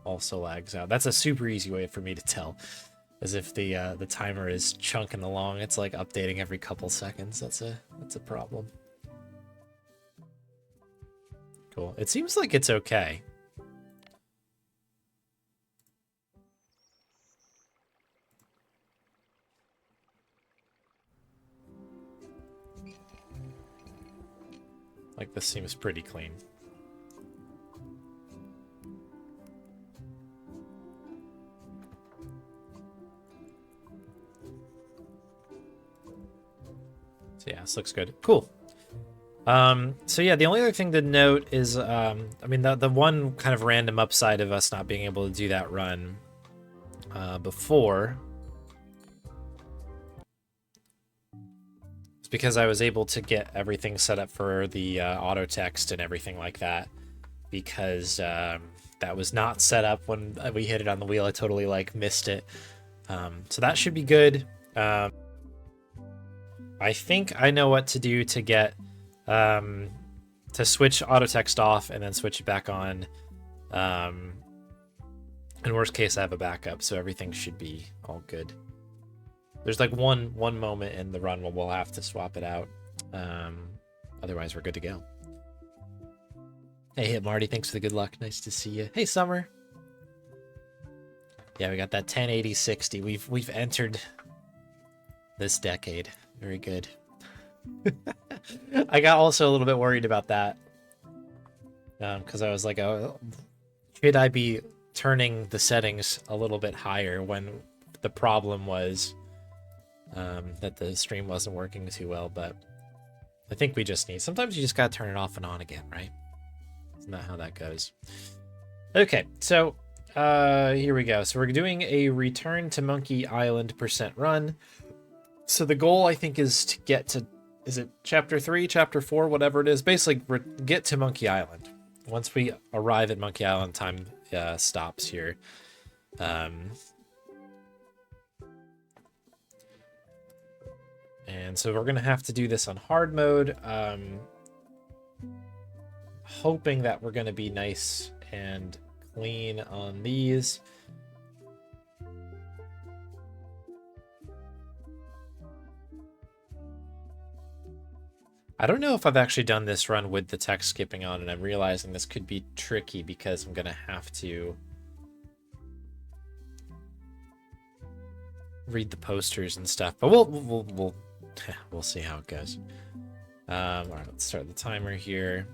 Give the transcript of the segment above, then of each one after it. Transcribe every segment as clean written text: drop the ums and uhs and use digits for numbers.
also lags out. That's a super easy way for me to tell, as if the timer is chunking along. It's like updating every couple seconds. That's a problem. Cool. It seems like it's okay. Like, this seems pretty clean. So yeah, this looks good. Cool. So yeah, the only other thing to note is, I mean, the one kind of random upside of us not being able to do that run before is because I was able to get everything set up for the auto text and everything like that, because that was not set up when we hit it on the wheel. I totally like missed it. So that should be good. I think I know what to do to get to switch auto text off and then switch it back on. In worst case, I have a backup, so everything should be all good. There's like one moment in the run where we'll have to swap it out. Otherwise, we're good to go. Hey, Marty, thanks for the good luck. Nice to see you. Hey, Summer. Yeah, we got that 1080-60. We've entered this decade. Very good. I got also a little bit worried about that, because I was like, oh, should I be turning the settings a little bit higher when the problem was that the stream wasn't working too well? But I think we just need, sometimes you just gotta turn it off and on again, right? Isn't that how that goes? Okay, so here we go. So we're doing a return to Monkey Island % run. So the goal, I think, is to get to, is it chapter 3, chapter 4, whatever it is? Basically, get to Monkey Island. Once we arrive at Monkey Island, time stops here. And so we're going to have to do this on hard mode. Hoping that we're going to be nice and clean on these. I don't know if I've actually done this run with the text skipping on, and I'm realizing this could be tricky because I'm going to have to read the posters and stuff. But we'll see how it goes. All right, let's start the timer here.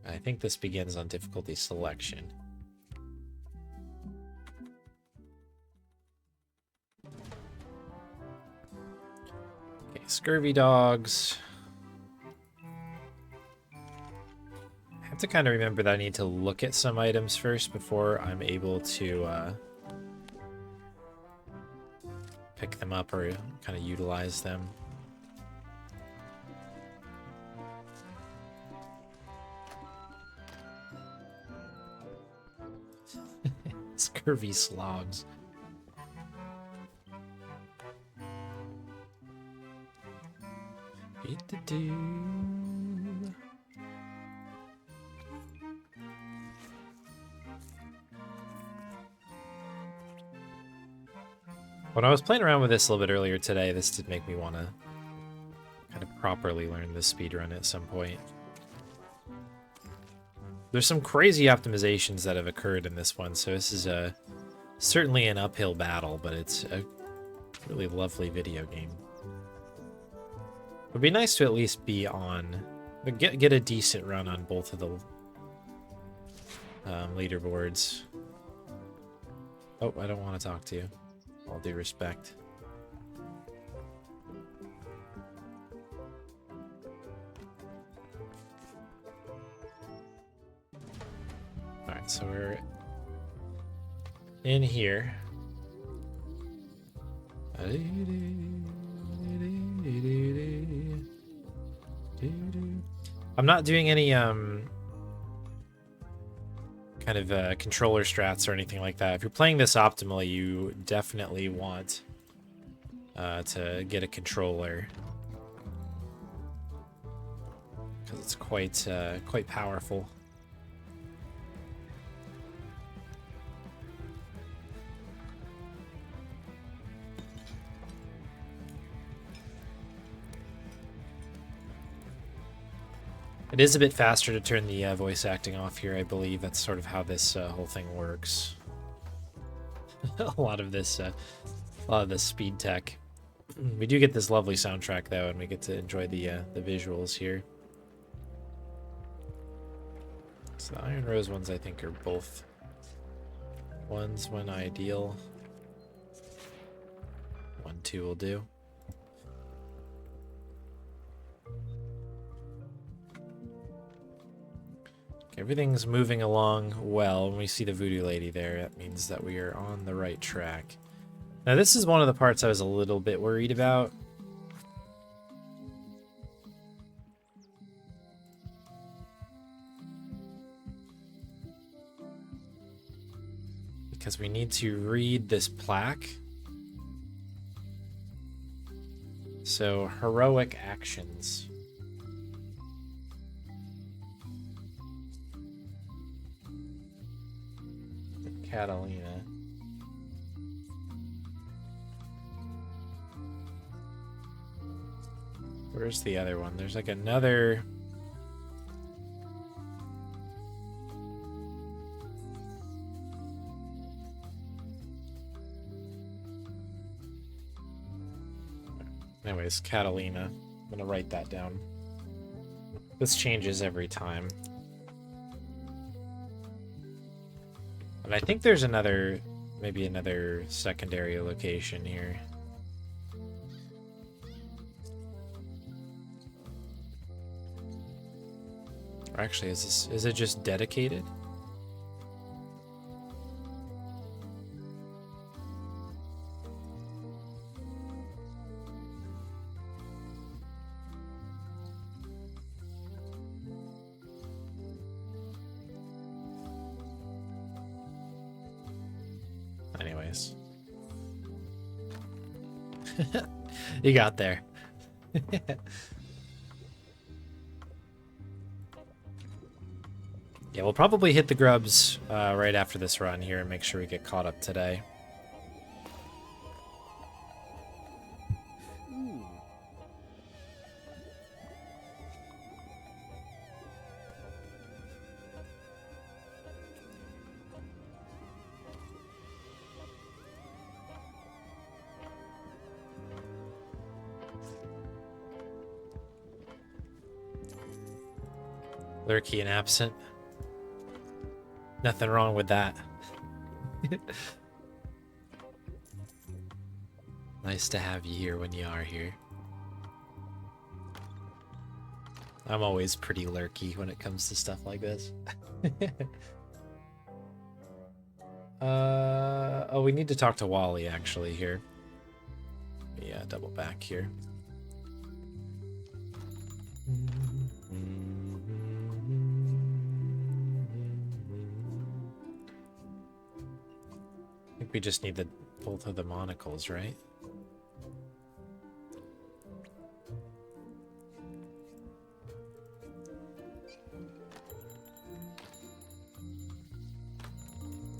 I think this begins on difficulty selection. Okay, scurvy dogs. I have to kind of remember that I need to look at some items first before I'm able to pick them up or kind of utilize them. Scurvy slogs. When I was playing around with this a little bit earlier today, this did make me want to kind of properly learn the speedrun at some point. There's some crazy optimizations that have occurred in this one, so this is certainly an uphill battle, but it's a really lovely video game. It would be nice to at least be on, get a decent run on both of the leaderboards. Oh, I don't want to talk to you. All due respect. Alright, so we're in here. I'm not doing any kind of controller strats or anything like that. If you're playing this optimally, you definitely want to get a controller, because it's quite powerful. It is a bit faster to turn the voice acting off here, I believe. That's sort of how this whole thing works. a lot of this speed tech. We do get this lovely soundtrack though, and we get to enjoy the visuals here. So the Iron Rose ones, I think, are both ones when ideal. 1, 2 will do. Everything's moving along well. When we see the voodoo lady there, that means that we are on the right track. Now, this is one of the parts I was a little bit worried about. Because we need to read this plaque. So, heroic actions. Catalina. Where's the other one? There's like another... Anyways, Catalina. I'm gonna write that down. This changes every time. And I think there's another, maybe another secondary location here. Or actually, is it just dedicated? Anyways. You got there. Yeah, we'll probably hit the grubs right after this run here and make sure we get caught up today. Lurky and absent. Nothing wrong with that. Nice to have you here when you are here. I'm always pretty lurky when it comes to stuff like this. Oh, we need to talk to Wally actually here. Yeah, double back here. I think we just need both of the monocles, right?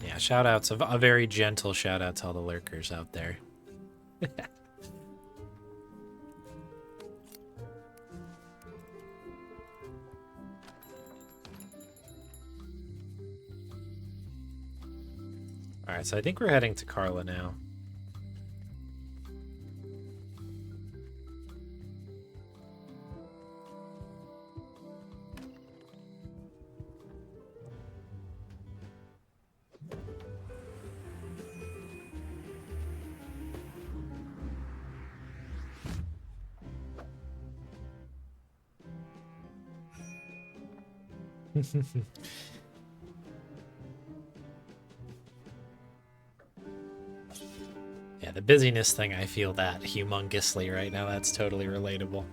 Yeah, shout outs, a very gentle shout out to all the lurkers out there. Alright, so I think we're heading to Carla now. Yeah, the busyness thing, I feel that humongously right now. That's totally relatable.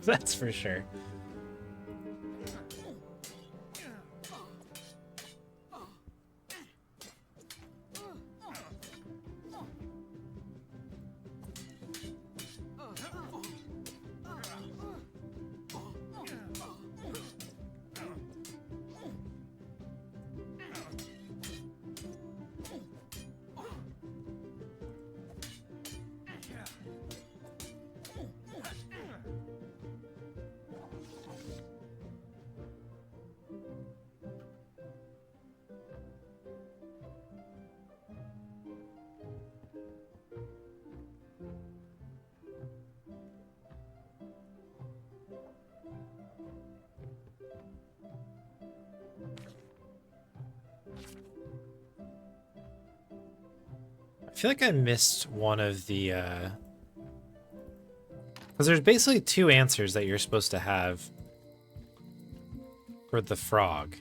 That's for sure. feel like I missed one of the, because there's basically two answers that you're supposed to have for the frog.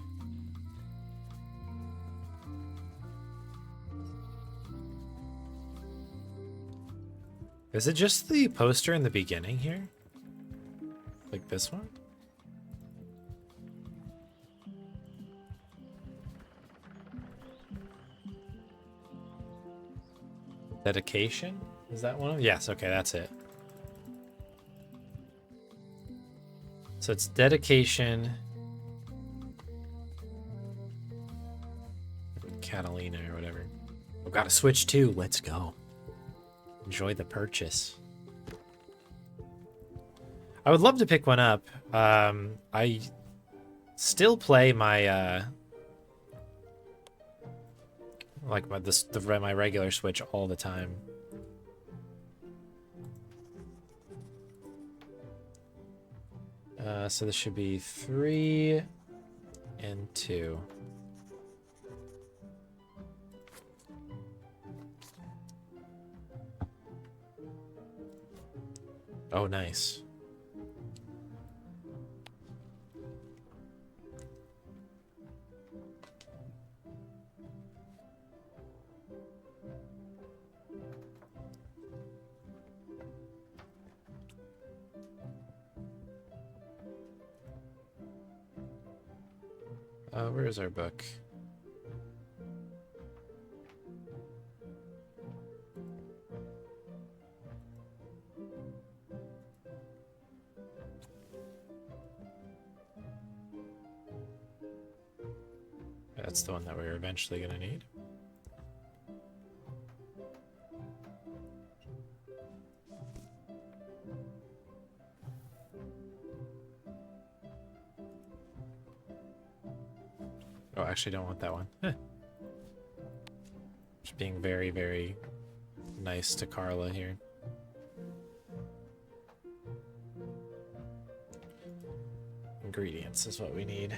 Is it just the poster in the beginning here? Like this one? Dedication? Is that one of them? Yes, okay, that's it. So it's dedication. Catalina or whatever. We've got a Switch too. Let's go. Enjoy the purchase. I would love to pick one up. I still play my like my regular Switch all the time. So this should be 3 and 2. Oh, nice. Where is our book? That's the one that we're eventually going to need. Oh, actually don't want that one. Just being very, very nice to Carla here. Ingredients is what we need.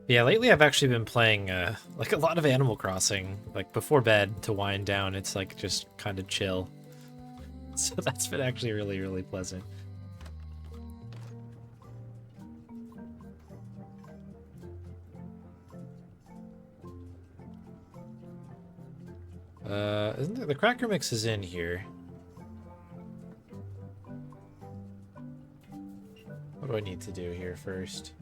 Yeah, lately I've actually been playing like a lot of Animal Crossing, like before bed to wind down. It's like just kind of chill. So that's been actually really, really pleasant. Isn't there, the cracker mix is in here. What do I need to do here first?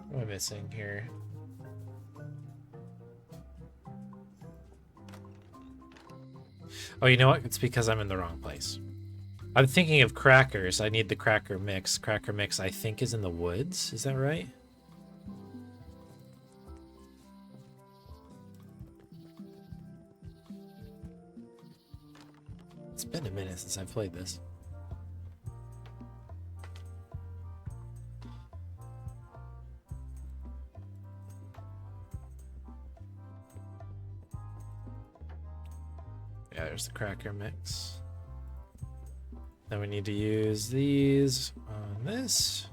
What am I missing here? Oh, you know what? It's because I'm in the wrong place. I'm thinking of crackers. I need the cracker mix. Cracker mix, I think, is in the woods. Is that right? It's been a minute since I played this. Yeah, there's the cracker mix. Then we need to use these on this.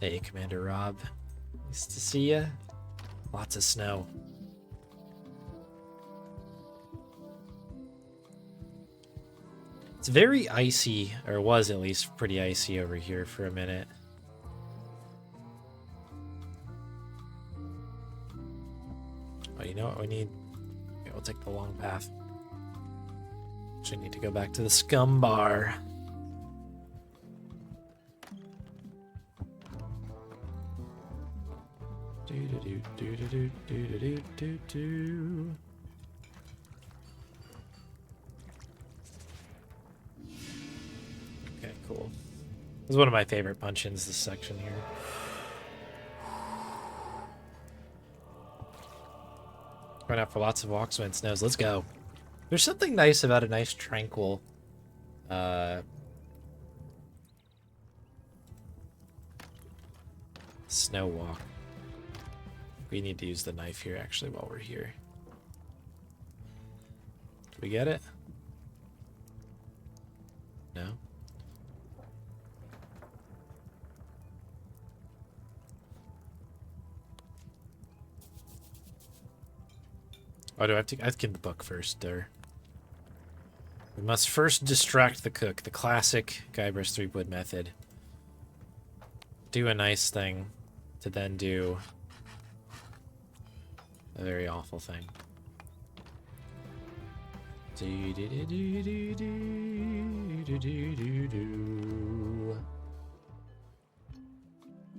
Hey, Commander Rob. Nice to see ya. Lots of snow. It's very icy, or was at least pretty icy over here for a minute. Oh, you know what we need? Okay, we'll take the long path. Actually need to go back to the scum bar. Do. Okay, cool. This is one of my favorite punch-ins, this section here. Going out for lots of walks when it snows. Let's go. There's something nice about a nice tranquil snow walk. We need to use the knife here actually while we're here. Did we get it? No? Oh, do I have to get the book first there? We must first distract the cook, the classic Guybrush Threepwood method. Do a nice thing to then do a very awful thing.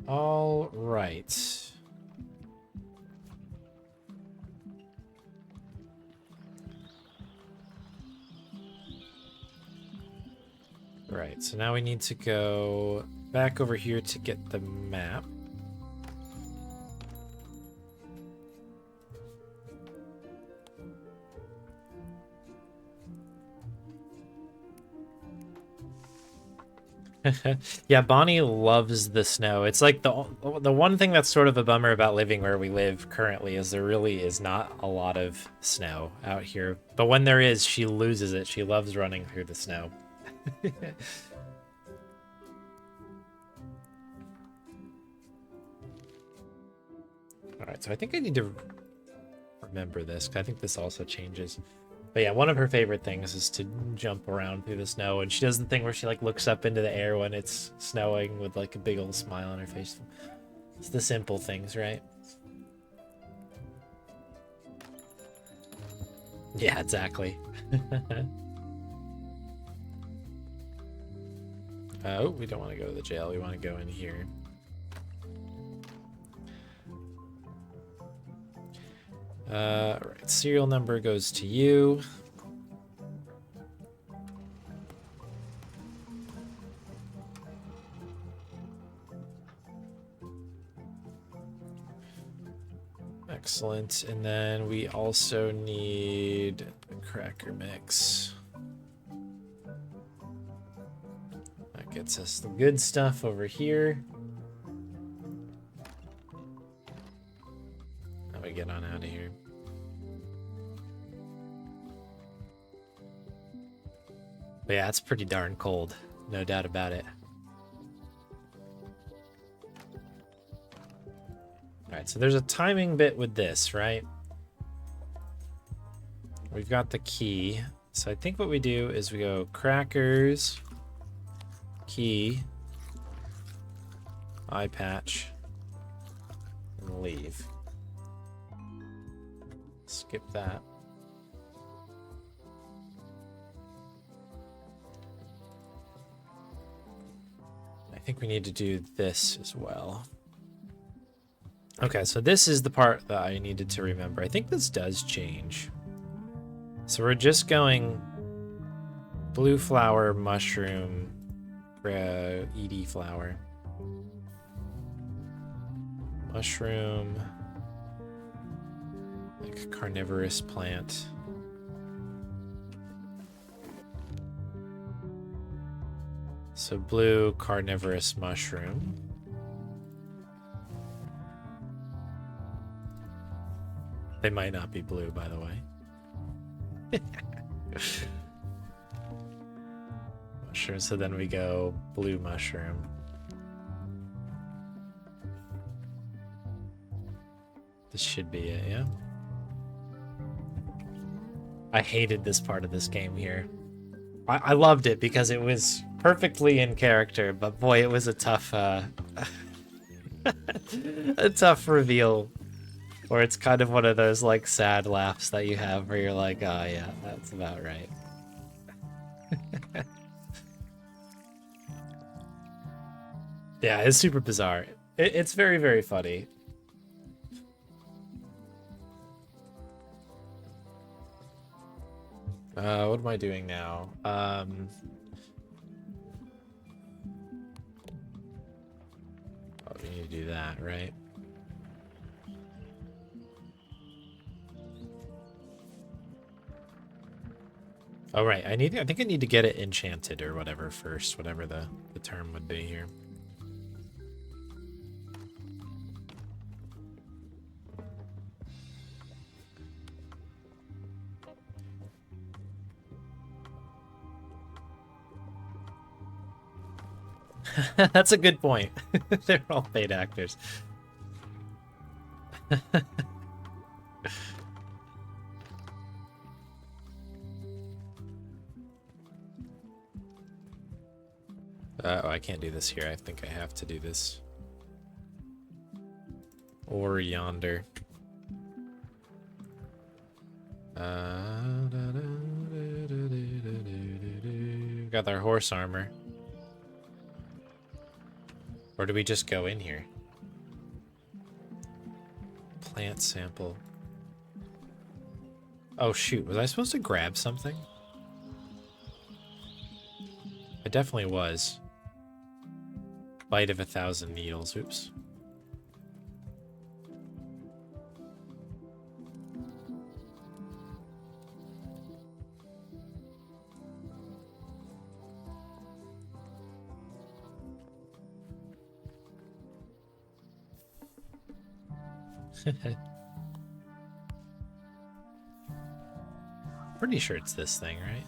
All right. Right, so now we need to go back over here to get the map. Yeah, Bonnie loves the snow. It's like the one thing that's sort of a bummer about living where we live currently is there really is not a lot of snow out here. But when there is, she loses it. She loves running through the snow. Alright, so I think I need to remember this, 'cause I think this also changes. But yeah, one of her favorite things is to jump around through the snow, and she does the thing where she like looks up into the air when it's snowing with like a big old smile on her face. It's the simple things, right? Yeah, exactly. Oh, we don't want to go to the jail. We want to go in here. Right, serial number goes to you. Excellent. And then we also need a cracker mix. That gets us the good stuff over here. Now we get on out of here. But yeah, it's pretty darn cold. No doubt about it. Alright, so there's a timing bit with this, right? We've got the key. So I think what we do is we go crackers, key, eye patch, and leave. Skip that. I think we need to do this as well. Okay, so this is the part that I needed to remember. I think this does change. So we're just going blue flower, mushroom, ED flower. Mushroom, like carnivorous plant. So blue carnivorous mushroom. They might not be blue, by the way. Mushroom, so then we go blue mushroom. This should be it, yeah? I hated this part of this game here. I loved it because it was perfectly in character, but boy, it was a tough, a tough reveal. Or it's kind of one of those, like, sad laughs that you have where you're like, oh, yeah, that's about right. Yeah, it's super bizarre. It's very, very funny. What am I doing now? Oh, we need to do that, right? Oh right, I think I need to get it enchanted or whatever first, whatever the term would be here. That's a good point. They're all paid actors. Oh, I can't do this here. I think I have to do this. Or yonder. Got our horse armor. Or do we just go in here? Plant sample. Oh shoot, was I supposed to grab something? I definitely was. Bite of 1,000 needles. Oops. Pretty sure it's this thing, right?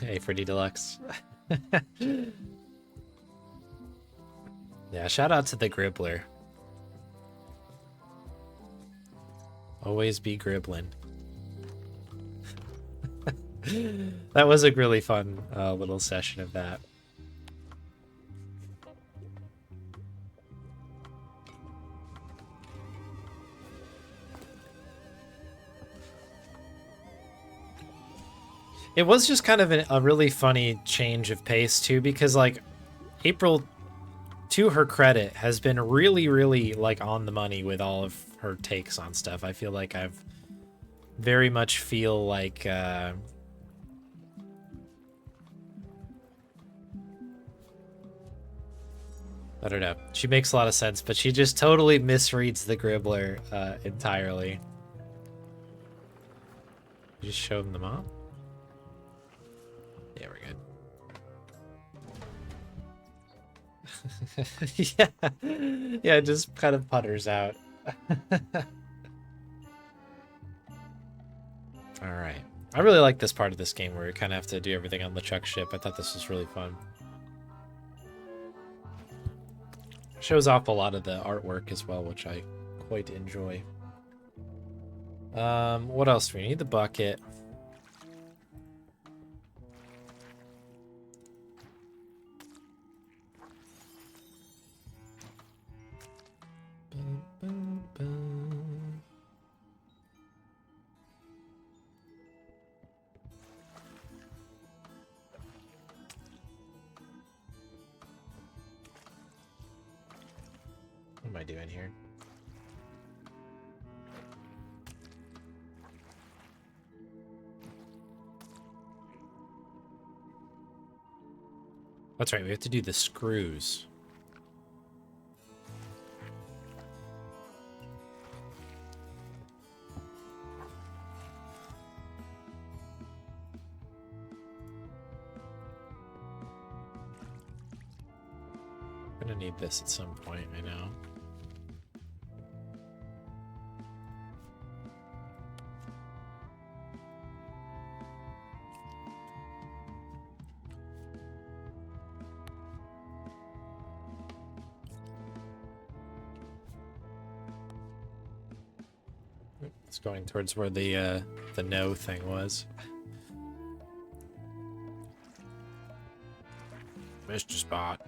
Hey, for D Deluxe. Yeah, shout out to the Gribbler. Always be gribbling. That was a really fun little session of that. It was just kind of a really funny change of pace too, because like April, to her credit, has been really like on the money with all of her takes on stuff. I feel like I've very much feel like I don't know. She makes a lot of sense, but she just totally misreads the Gribbler entirely. You just show them the mom? Yeah, we're good. Yeah, it just kind of putters out. All right. I really like this part of this game where you kind of have to do everything on the Chuck ship. I thought this was really fun. Shows off a lot of the artwork as well, which I quite enjoy. What else do we need? The bucket. What am I doing here? That's right, we have to do the screws. I'm gonna need this at some point, I know. It's going towards where the no thing was. Mr. Spot.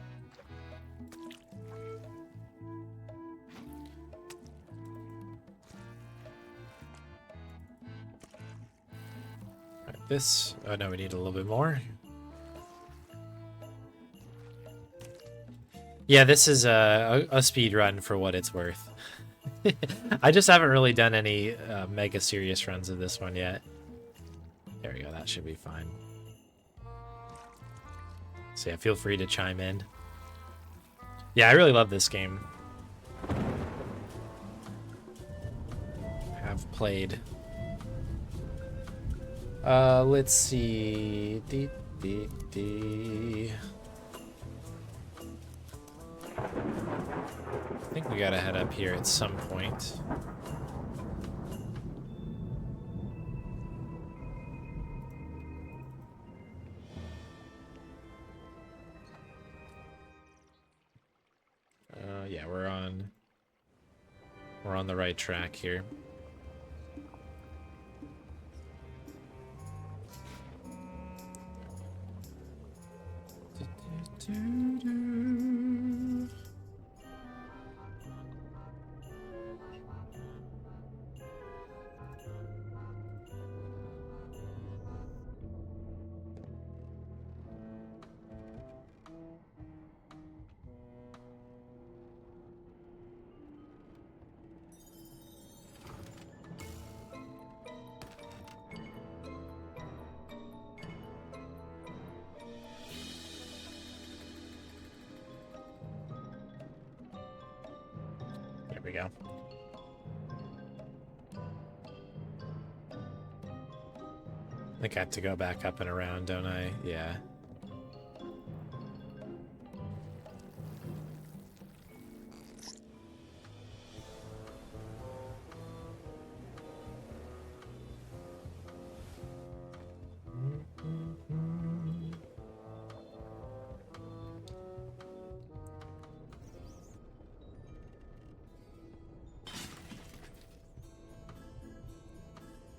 Right, this. Oh no, we need a little bit more. Yeah, this is a speed run for what it's worth. I just haven't really done any mega serious runs of this one yet. There we go, that should be fine. So yeah, feel free to chime in. Yeah, I really love this game. Have played. Let's see. I think we gotta head up here at some point. Yeah, we're on the right track here. There we go. I think I have to go back up and around, don't I? Yeah.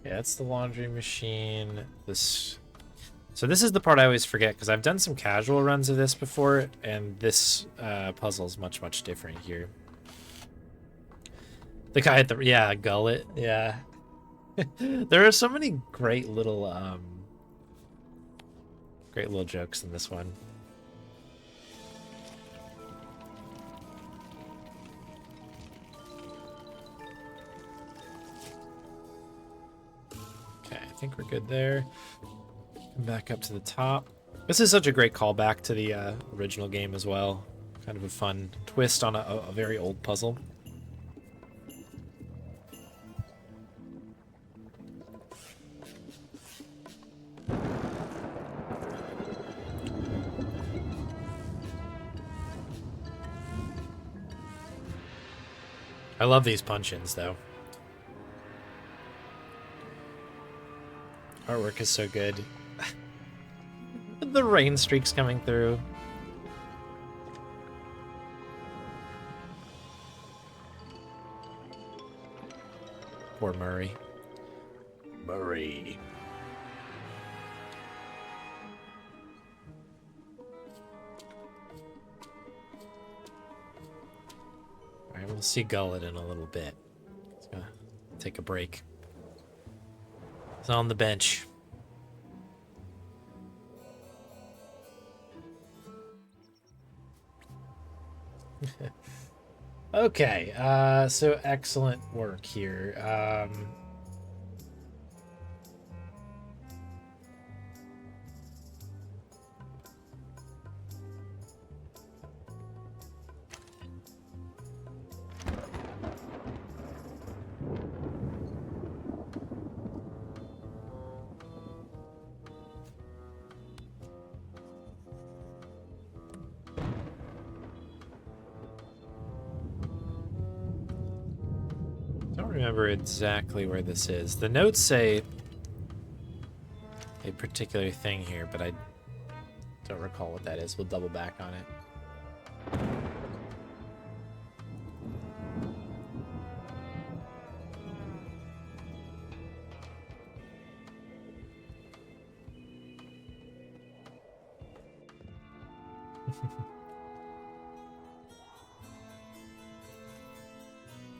Yeah, it's the laundry machine. So this is the part I always forget, because I've done some casual runs of this before, and this puzzle is much, much different here. The guy at the... Yeah, gullet. Yeah. There are so many great little jokes in this one. Okay, I think we're good there. Come back up to the top. This is such a great callback to the original game as well. Kind of a fun twist on a very old puzzle. I love these punch-ins, though. Artwork is so good. The rain streaks coming through. Poor Murray. Murray. Alright, we'll see Gullet in a little bit. He's gonna take a break. He's on the bench. Okay, so excellent work here. Remember exactly where this is. The notes say a particular thing here, but I don't recall what that is. We'll double back on it.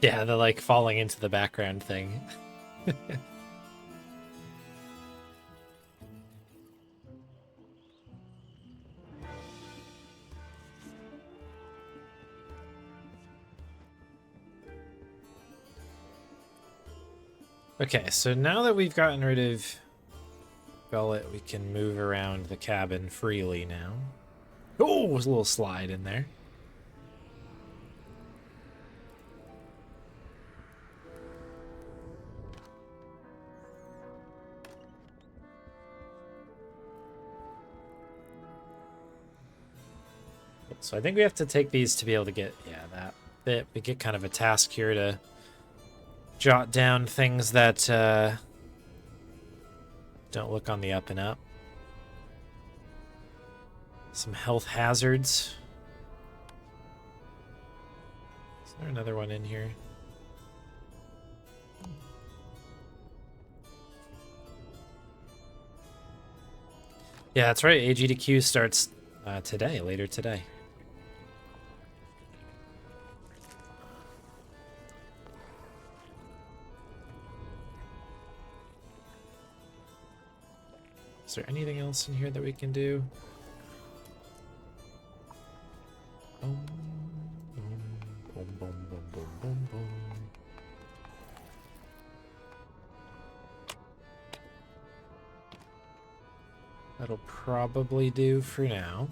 Yeah, the like falling into the background thing. Okay, so now that we've gotten rid of Gullet, we can move around the cabin freely now. Oh, there's a little slide in there. So I think we have to take these to be able to get, yeah, that bit. We get kind of a task here to jot down things that don't look on the up and up. Some health hazards. Is there another one in here? Yeah, that's right. AG to Q starts today, later today. Is there anything else in here that we can do? Boom, boom, boom, boom, boom, boom, boom, boom. That'll probably do for now.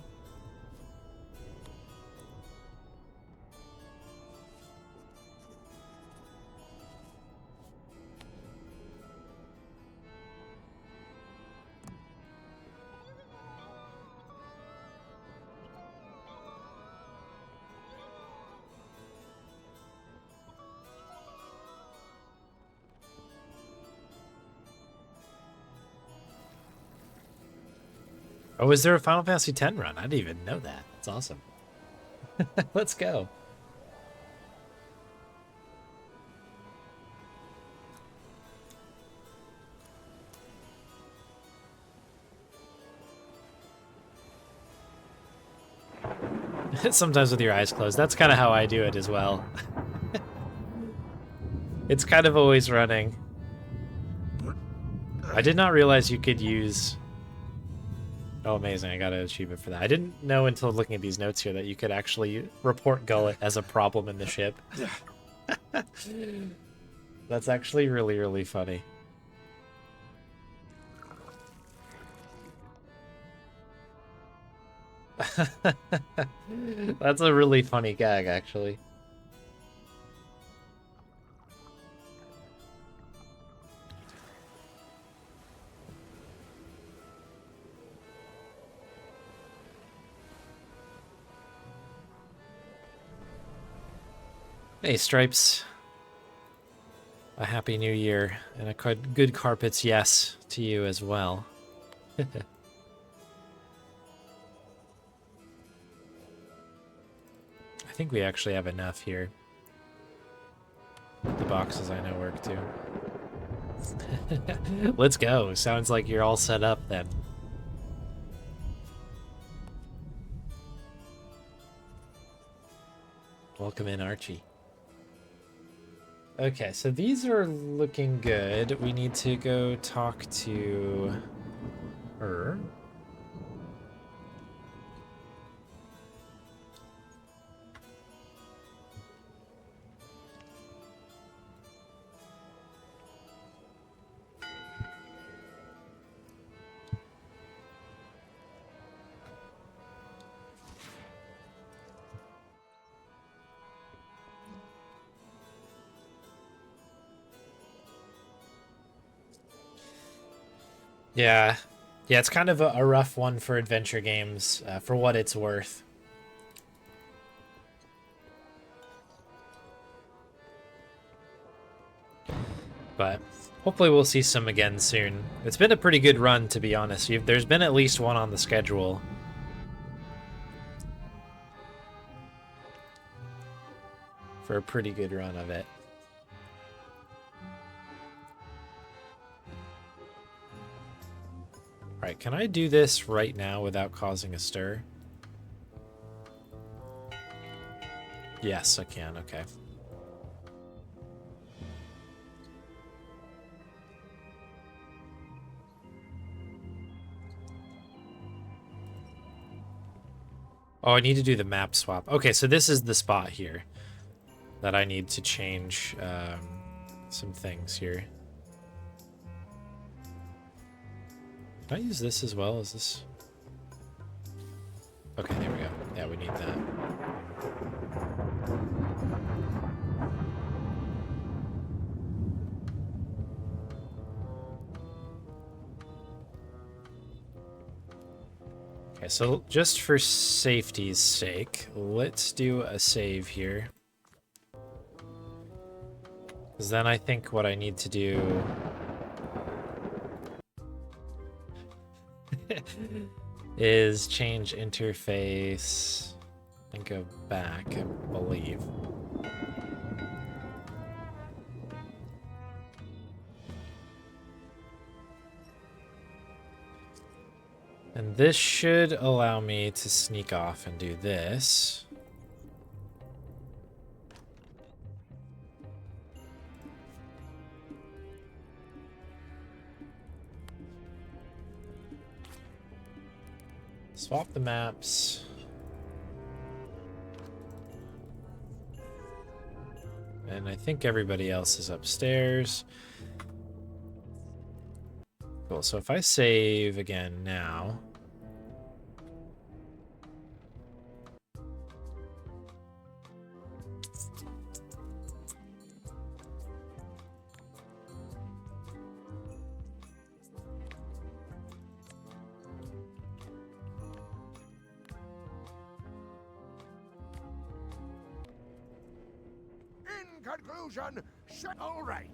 Oh, is there a Final Fantasy X run? I didn't even know that. That's awesome. Let's go. Sometimes with your eyes closed. That's kind of how I do it as well. It's kind of always running. I did not realize you could use... Oh, amazing. I got an achievement for that. I didn't know until looking at these notes here that you could actually report Gullet as a problem in the ship. That's actually really, really funny. That's a really funny gag, actually. Hey, Stripes. A happy new year and a good carpets yes to you as well. I think we actually have enough here. The boxes I know work too. Let's go. Sounds like you're all set up then. Welcome in, Archie. Okay, so these are looking good. We need to go talk to her. Yeah. Yeah, it's kind of a rough one for adventure games, for what it's worth. But hopefully we'll see some again soon. It's been a pretty good run, to be honest. There's been at least one on the schedule. For a pretty good run of it. Alright, can I do this right now without causing a stir? Yes, I can, okay. Oh, I need to do the map swap. Okay, so this is the spot here that I need to change some things here. Can I use this as well? Is this... Okay, there we go. Yeah, we need that. Okay, so just for safety's sake, let's do a save here. Because then I think what I need to do... is change interface and go back, I believe. And this should allow me to sneak off and do this. Swap the maps. And I think everybody else is upstairs. Cool, so if I save again now... Conclusion, all right.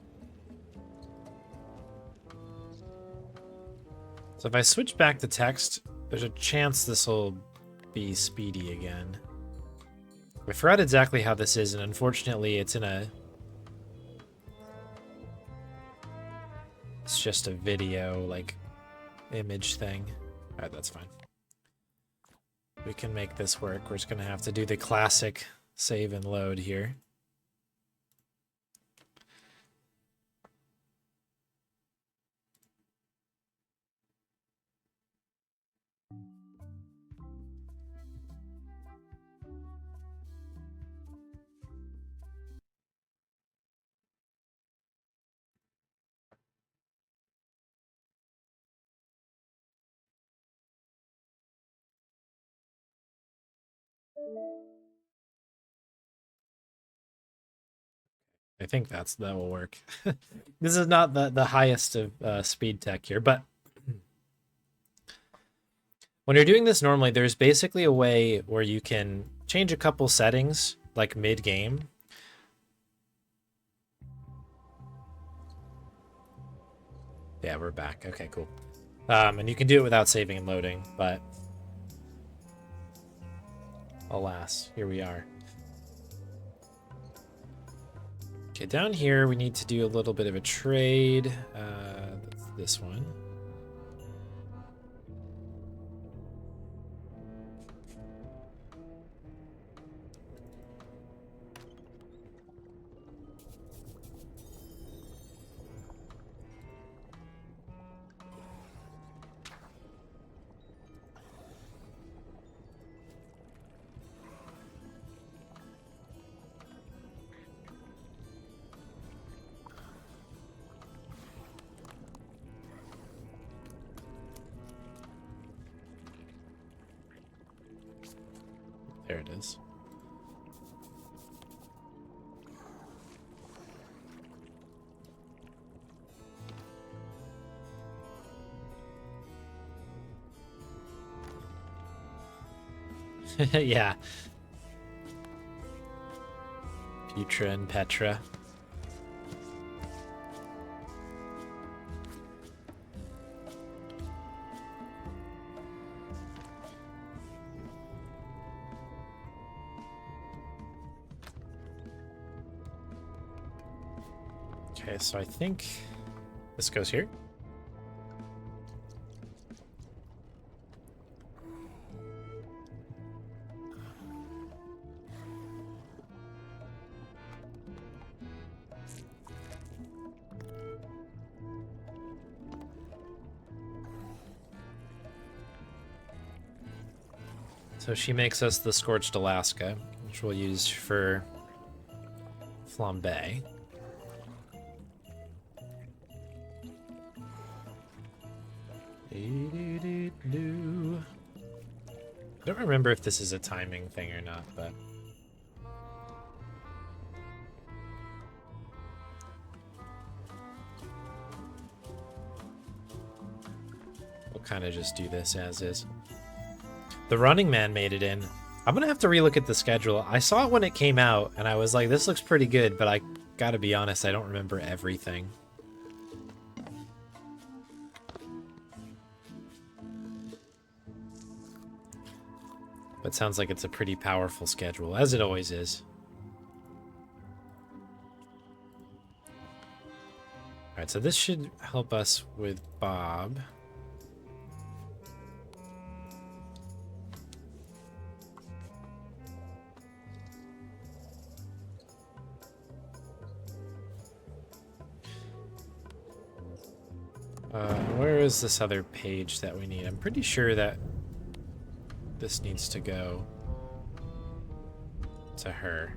So if I switch back to text, there's a chance this will be speedy again. I forgot exactly how this is, and unfortunately it's in a... It's just a video, like, image thing. Alright, that's fine. We can make this work. We're just gonna have to do the classic save and load here. I think that will work. This is not the highest of speed tech here, but when you're doing this normally, there's basically a way where you can change a couple settings, like mid-game. Yeah, we're back. Okay, cool. And you can do it without saving and loading, but alas, here we are. Okay, down here we need to do a little bit of a trade. That's this one. There it is. Yeah. Putra and Petra. Okay, so I think this goes here. So she makes us the Scorched Alaska, which we'll use for flambe. don't remember if this is a timing thing or not, but... we'll kind of just do this as is. The Running Man made it in. I'm gonna have to relook at the schedule. I saw it when it came out, and I was like, this looks pretty good, but I gotta be honest, I don't remember everything. But sounds like it's a pretty powerful schedule, as it always is. Alright, so this should help us with Bob. Where is this other page that we need? I'm pretty sure that this needs to go to her.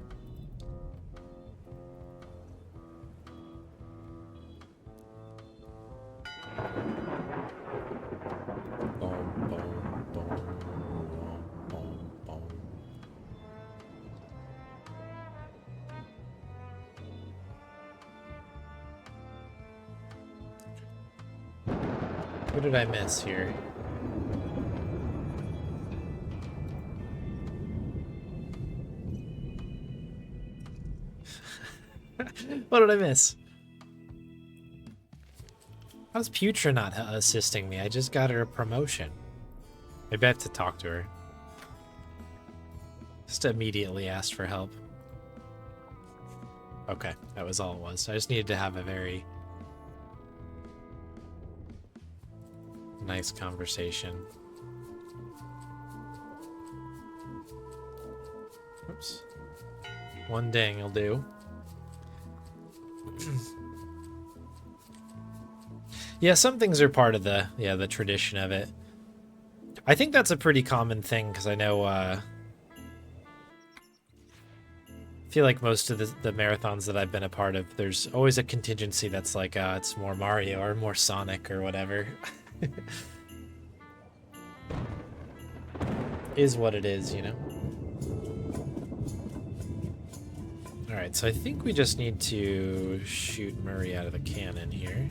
Boom, boom, boom, boom, boom. What did I miss here? What did I miss? How's Putra not assisting me? I just got her a promotion. Maybe I have to talk to her. Just immediately asked for help. Okay, that was all it was. I just needed to have a very nice conversation. Oops. One ding will do. Yeah, some things are part of the tradition of it. I think that's a pretty common thing because I know I feel like most of the marathons that I've been a part of, there's always a contingency that's like it's more Mario or more Sonic or whatever. Is what it is, you know? Alright, so I think we just need to shoot Murray out of the cannon here.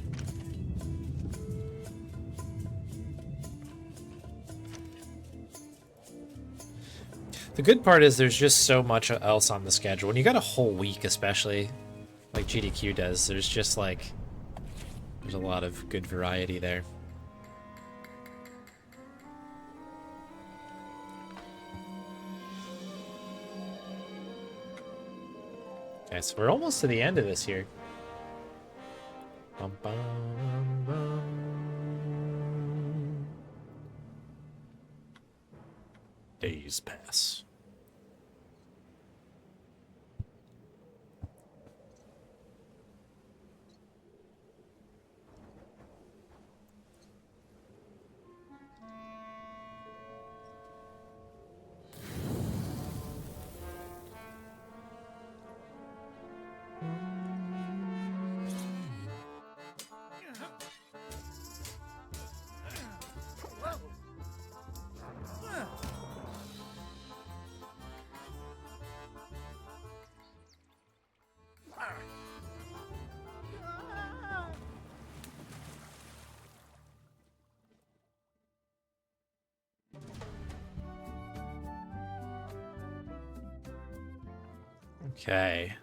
The good part is there's just so much else on the schedule. When you got a whole week, especially, like GDQ does, there's just like... there's a lot of good variety there. Okay, so we're almost to the end of this here. Bum, bum, bum. Days pass. Okay.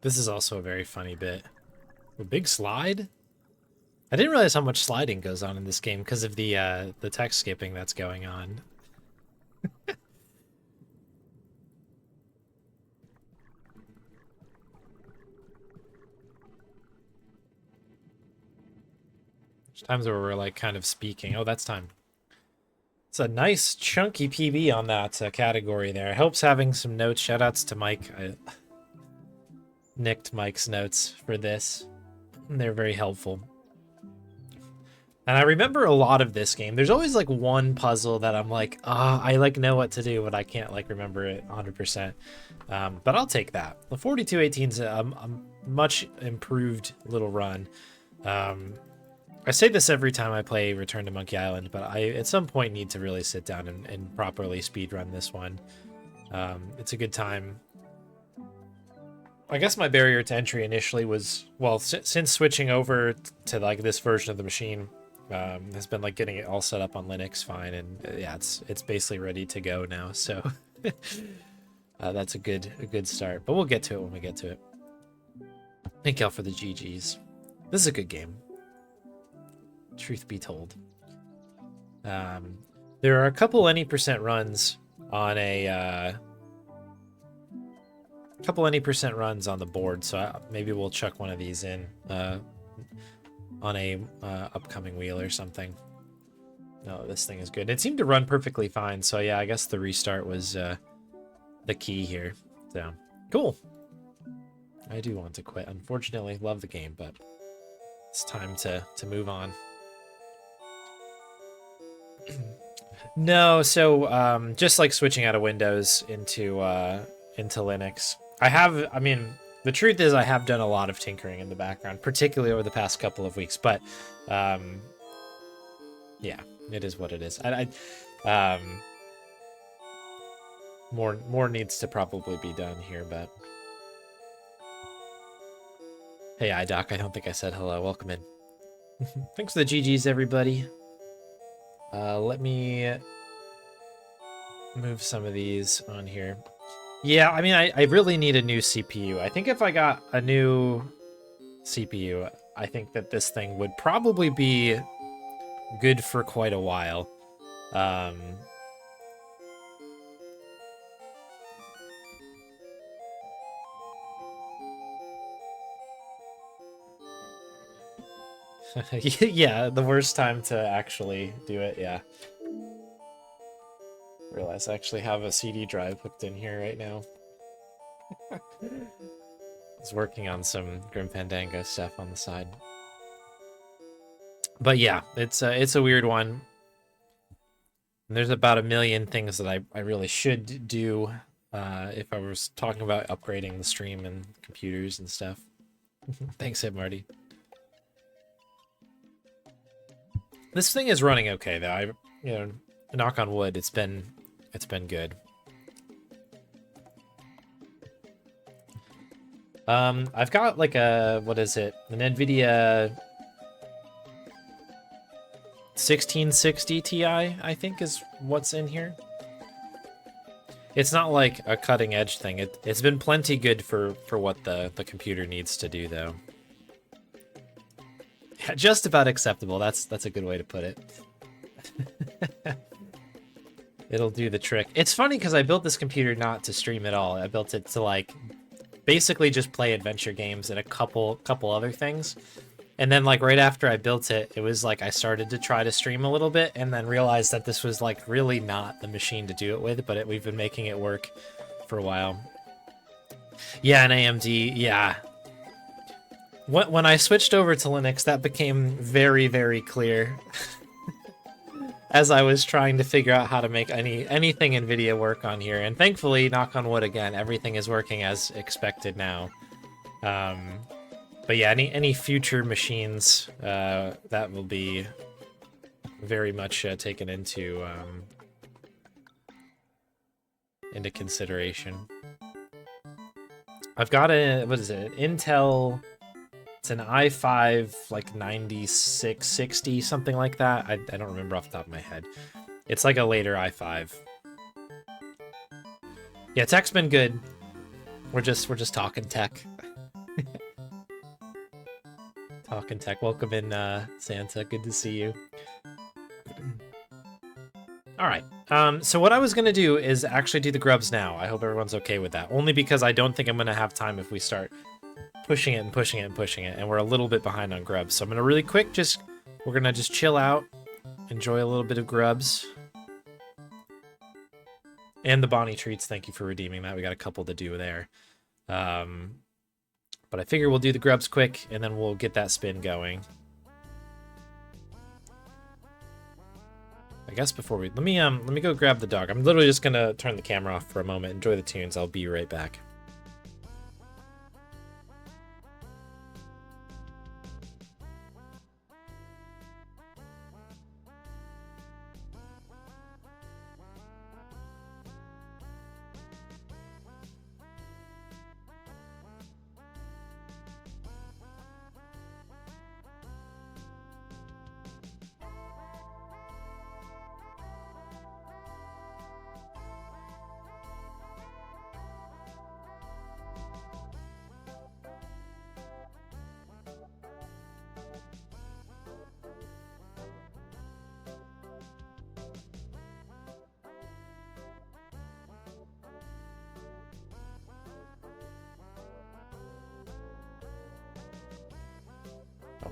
This is also a very funny bit. A big slide? I didn't realize how much sliding goes on in this game because of the text skipping that's going on. There's times where we're like kind of speaking. Oh, that's time. It's a nice chunky PB on that category there. It helps having some notes. Shoutouts to Mike. I nicked Mike's notes for this. They're very helpful. And I remember a lot of this game. There's always like one puzzle that I'm like, I like know what to do, but I can't like remember it 100%. But I'll take that. The 4218's a much improved little run. I say this every time I play Return to Monkey Island, but I at some point need to really sit down and properly speedrun this one. It's a good time. I guess my barrier to entry initially was, well, since switching over to like this version of the machine, has been like getting it all set up on Linux fine, and yeah, it's basically ready to go now. So that's a good start. But we'll get to it when we get to it. Thank y'all for the GGs. This is a good game. Truth be told. There are a couple any percent runs on a couple any percent runs on the board, so maybe we'll chuck one of these in on a upcoming wheel or something. No, this thing is good. It seemed to run perfectly fine, so yeah, I guess the restart was the key here. So cool. I do want to quit. Unfortunately, love the game, but it's time to move on. No, so just like switching out of Windows into Linux. I mean, the truth is I have done a lot of tinkering in the background, particularly over the past couple of weeks, but yeah, it is what it is. More needs to probably be done here, but hey, iDoc, I don't think I said hello. Welcome in. Thanks for the GGs, everybody. Let me move some of these on here. Yeah, I mean, I really need a new CPU. I think if I got a new CPU, I think that this thing would probably be good for quite a while. Yeah, the worst time to actually do it, yeah. Realize I actually have a CD drive hooked in here right now. I was working on some Grim Fandango stuff on the side. But yeah, it's a weird one. And there's about a million things that I really should do if I was talking about upgrading the stream and computers and stuff. Thanks, Hit Marty. This thing is running okay though. Knock on wood, it's been good. I've got like a, what is it? An NVIDIA 1660 Ti, I think is what's in here. It's not like a cutting edge thing. It's been plenty good for what the computer needs to do though. Yeah, just about acceptable. That's a good way to put it. It'll do the trick. It's funny because I built this computer not to stream at all. I built it to like basically just play adventure games and a couple other things. And then like right after I built it, it was like I started to try to stream a little bit and then realized that this was like really not the machine to do it with, but we've been making it work for a while. Yeah, an AMD, yeah. When I switched over to Linux, that became very, very clear. As I was trying to figure out how to make anything NVIDIA work on here. And thankfully, knock on wood again, everything is working as expected now. But yeah, any future machines that will be very much taken into consideration. I've got what is it? Intel. It's an i5, like 9660, something like that. I don't remember off the top of my head. It's like a later i5. Yeah, tech's been good. We're just talking tech. Talking tech. Welcome in, Santa. Good to see you. All right. So what I was gonna do is actually do the grubs now. I hope everyone's okay with that. Only because I don't think I'm gonna have time if we start pushing it and pushing it and pushing it, and we're a little bit behind on grubs. So I'm gonna really quick we're gonna just chill out, enjoy a little bit of grubs. And the Bonnie treats, thank you for redeeming that. We got a couple to do there. But I figure we'll do the grubs quick and then we'll get that spin going. I guess before let me go grab the dog. I'm literally just gonna turn the camera off for a moment, enjoy the tunes. I'll be right back.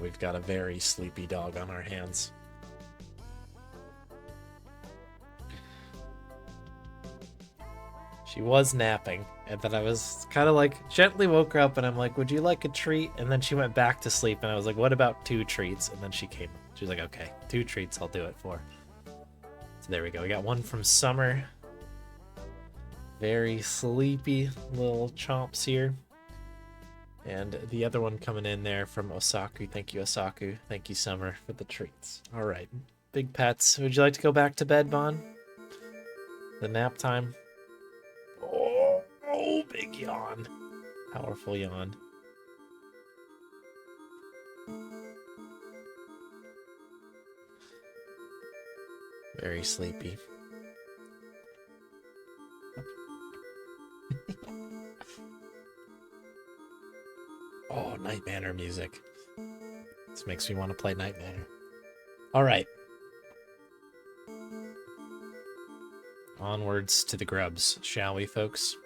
we've got a very sleepy dog on our hands. She was napping, and then I was kind of like gently woke her up, and I'm like, would you like a treat? And then she went back to sleep, and I was like, what about 2 treats? And then she came. She was like, okay, 2 treats I'll do it for. So there we go. We got one from Summer. Very sleepy little chomps here. And the other one coming in there from Osaku. Thank you, Osaku. Thank you, Summer, for the treats. All right, big pets. Would you like to go back to bed, Bon? The nap time. Oh, big yawn. Powerful yawn. Very sleepy. Oh, Night Manor music. This makes me want to play Night Manor. All right. Onwards to the grubs, shall we, folks?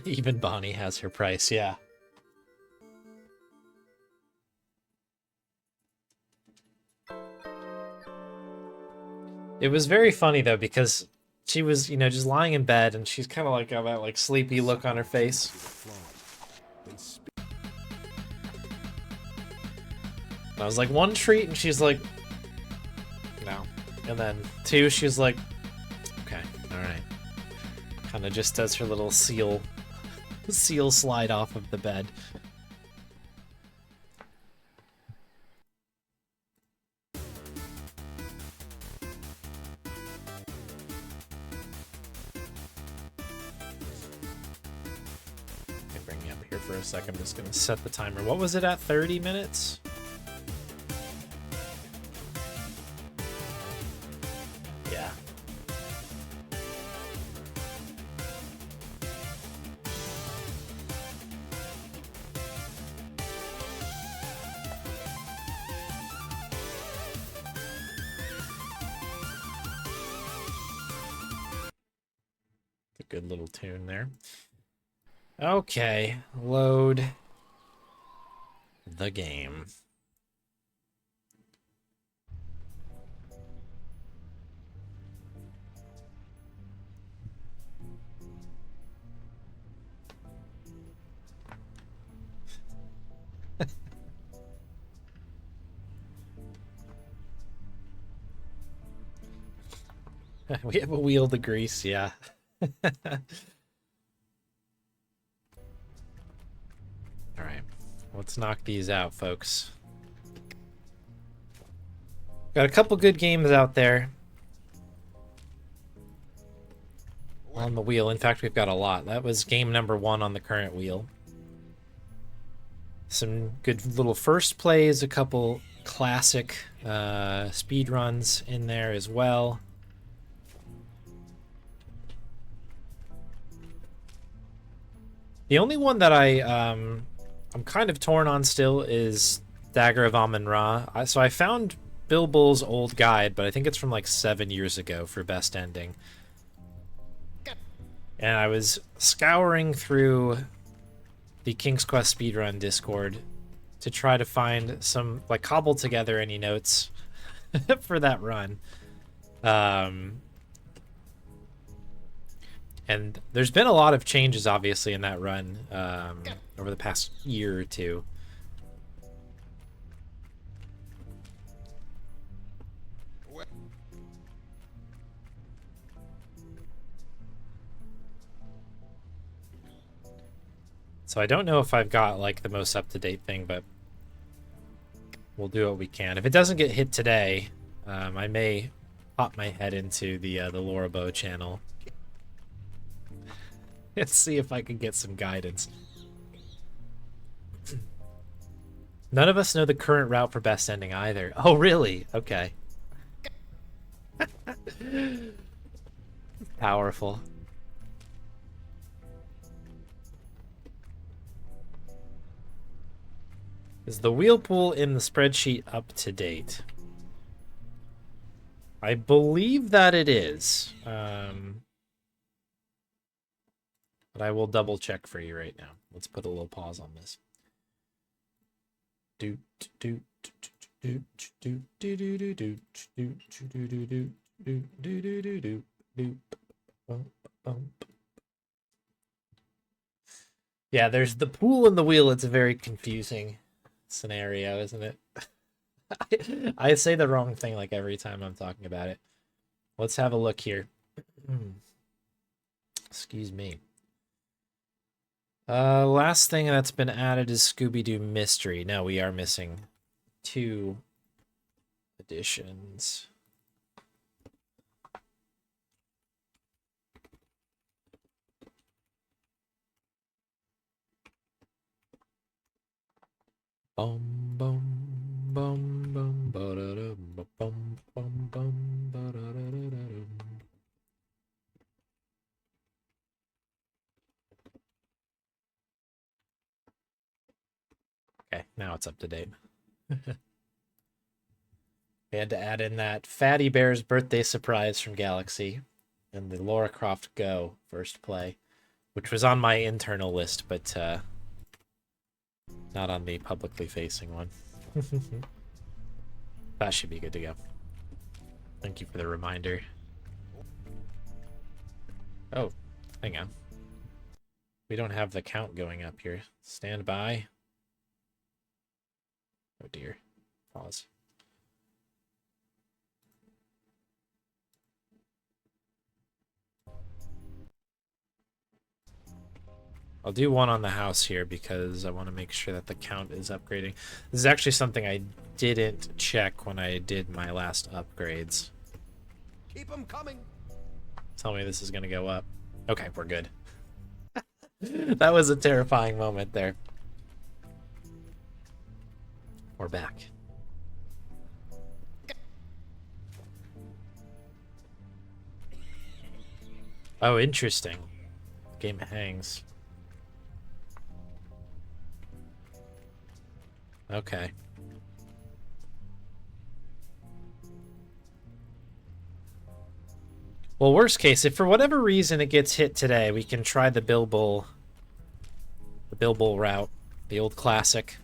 Even Bonnie has her price, yeah. It was very funny, though, because she was, you know, just lying in bed, and she's kind of like got that, like, sleepy look on her face. And I was like, 1 treat, and she's like, no. And then 2, she's like, okay, alright. Kind of just does her little seal slide off of the bed. Bring me up here for a sec. I'm just gonna set the timer. What was it at? 30 minutes? Yeah. A good little tune there. Okay, load the game. We have a wheel to grease, yeah. Alright, let's knock these out, folks. Got a couple good games out there on the wheel. In fact, we've got a lot. That was game number 1 on the current wheel. Some good little first plays, a couple classic speed runs in there as well. The only one that I'm kind of torn on still is Dagger of Amun-Ra. So I found Bill Bull's old guide, but I think it's from like 7 years ago for best ending. And I was scouring through the King's Quest speedrun Discord to try to find some, like, cobble together any notes for that run. And there's been a lot of changes, obviously, in that run over the past year or two. So I don't know if I've got, like, the most up-to-date thing, but we'll do what we can. If it doesn't get hit today, I may pop my head into the Lorabo channel. Let's see if I can get some guidance. None of us know the current route for best ending either. Oh, really? Okay. Powerful. Is the wheel pool in the spreadsheet up to date? I believe that it is. But I will double check for you right now. Let's put a little pause on this. Do do do do do do do do do do do do do do do do do do. Yeah, there's the pool and the wheel. It's a very confusing scenario, isn't it? I say the wrong thing like every time I'm talking about it. Let's have a look here. Excuse me. Last thing that's been added is Scooby-Doo Mystery. No, we are missing 2 editions. Bum bum bum bum ba da dum bum bum bum ba da da da dum. Okay, now it's up to date. We had to add in that Fatty Bear's birthday surprise from Galaxy and the Lara Croft Go first play, which was on my internal list, but not on the publicly facing one. That should be good to go. Thank you for the reminder. Oh, hang on. We don't have the count going up here. Stand by. Oh dear. Pause. I'll do one on the house here because I want to make sure that the count is upgrading. This is actually something I didn't check when I did my last upgrades. Keep them coming. Tell me this is going to go up. Okay, we're good. That was a terrifying moment there. We're back. Oh, interesting. Game hangs. Okay. Well, worst case, if for whatever reason it gets hit today, we can try the Bilbo route, the old classic.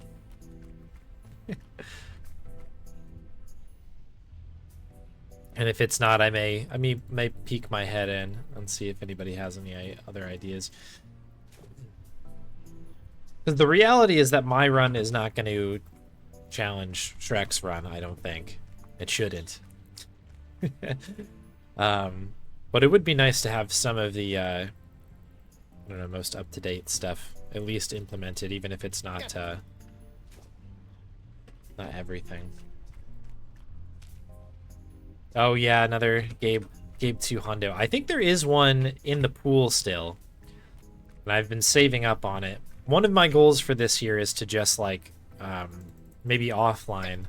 And if it's not, I may peek my head in and see if anybody has any other ideas. Because the reality is that my run is not going to challenge Shrek's run, I don't think. It shouldn't. But it would be nice to have some of the, I don't know, most up-to-date stuff at least implemented, even if it's not, not everything. Oh yeah, another Gabe 2 hundo. I think there is one in the pool still, and I've been saving up on it. One of my goals for this year is to just like maybe offline,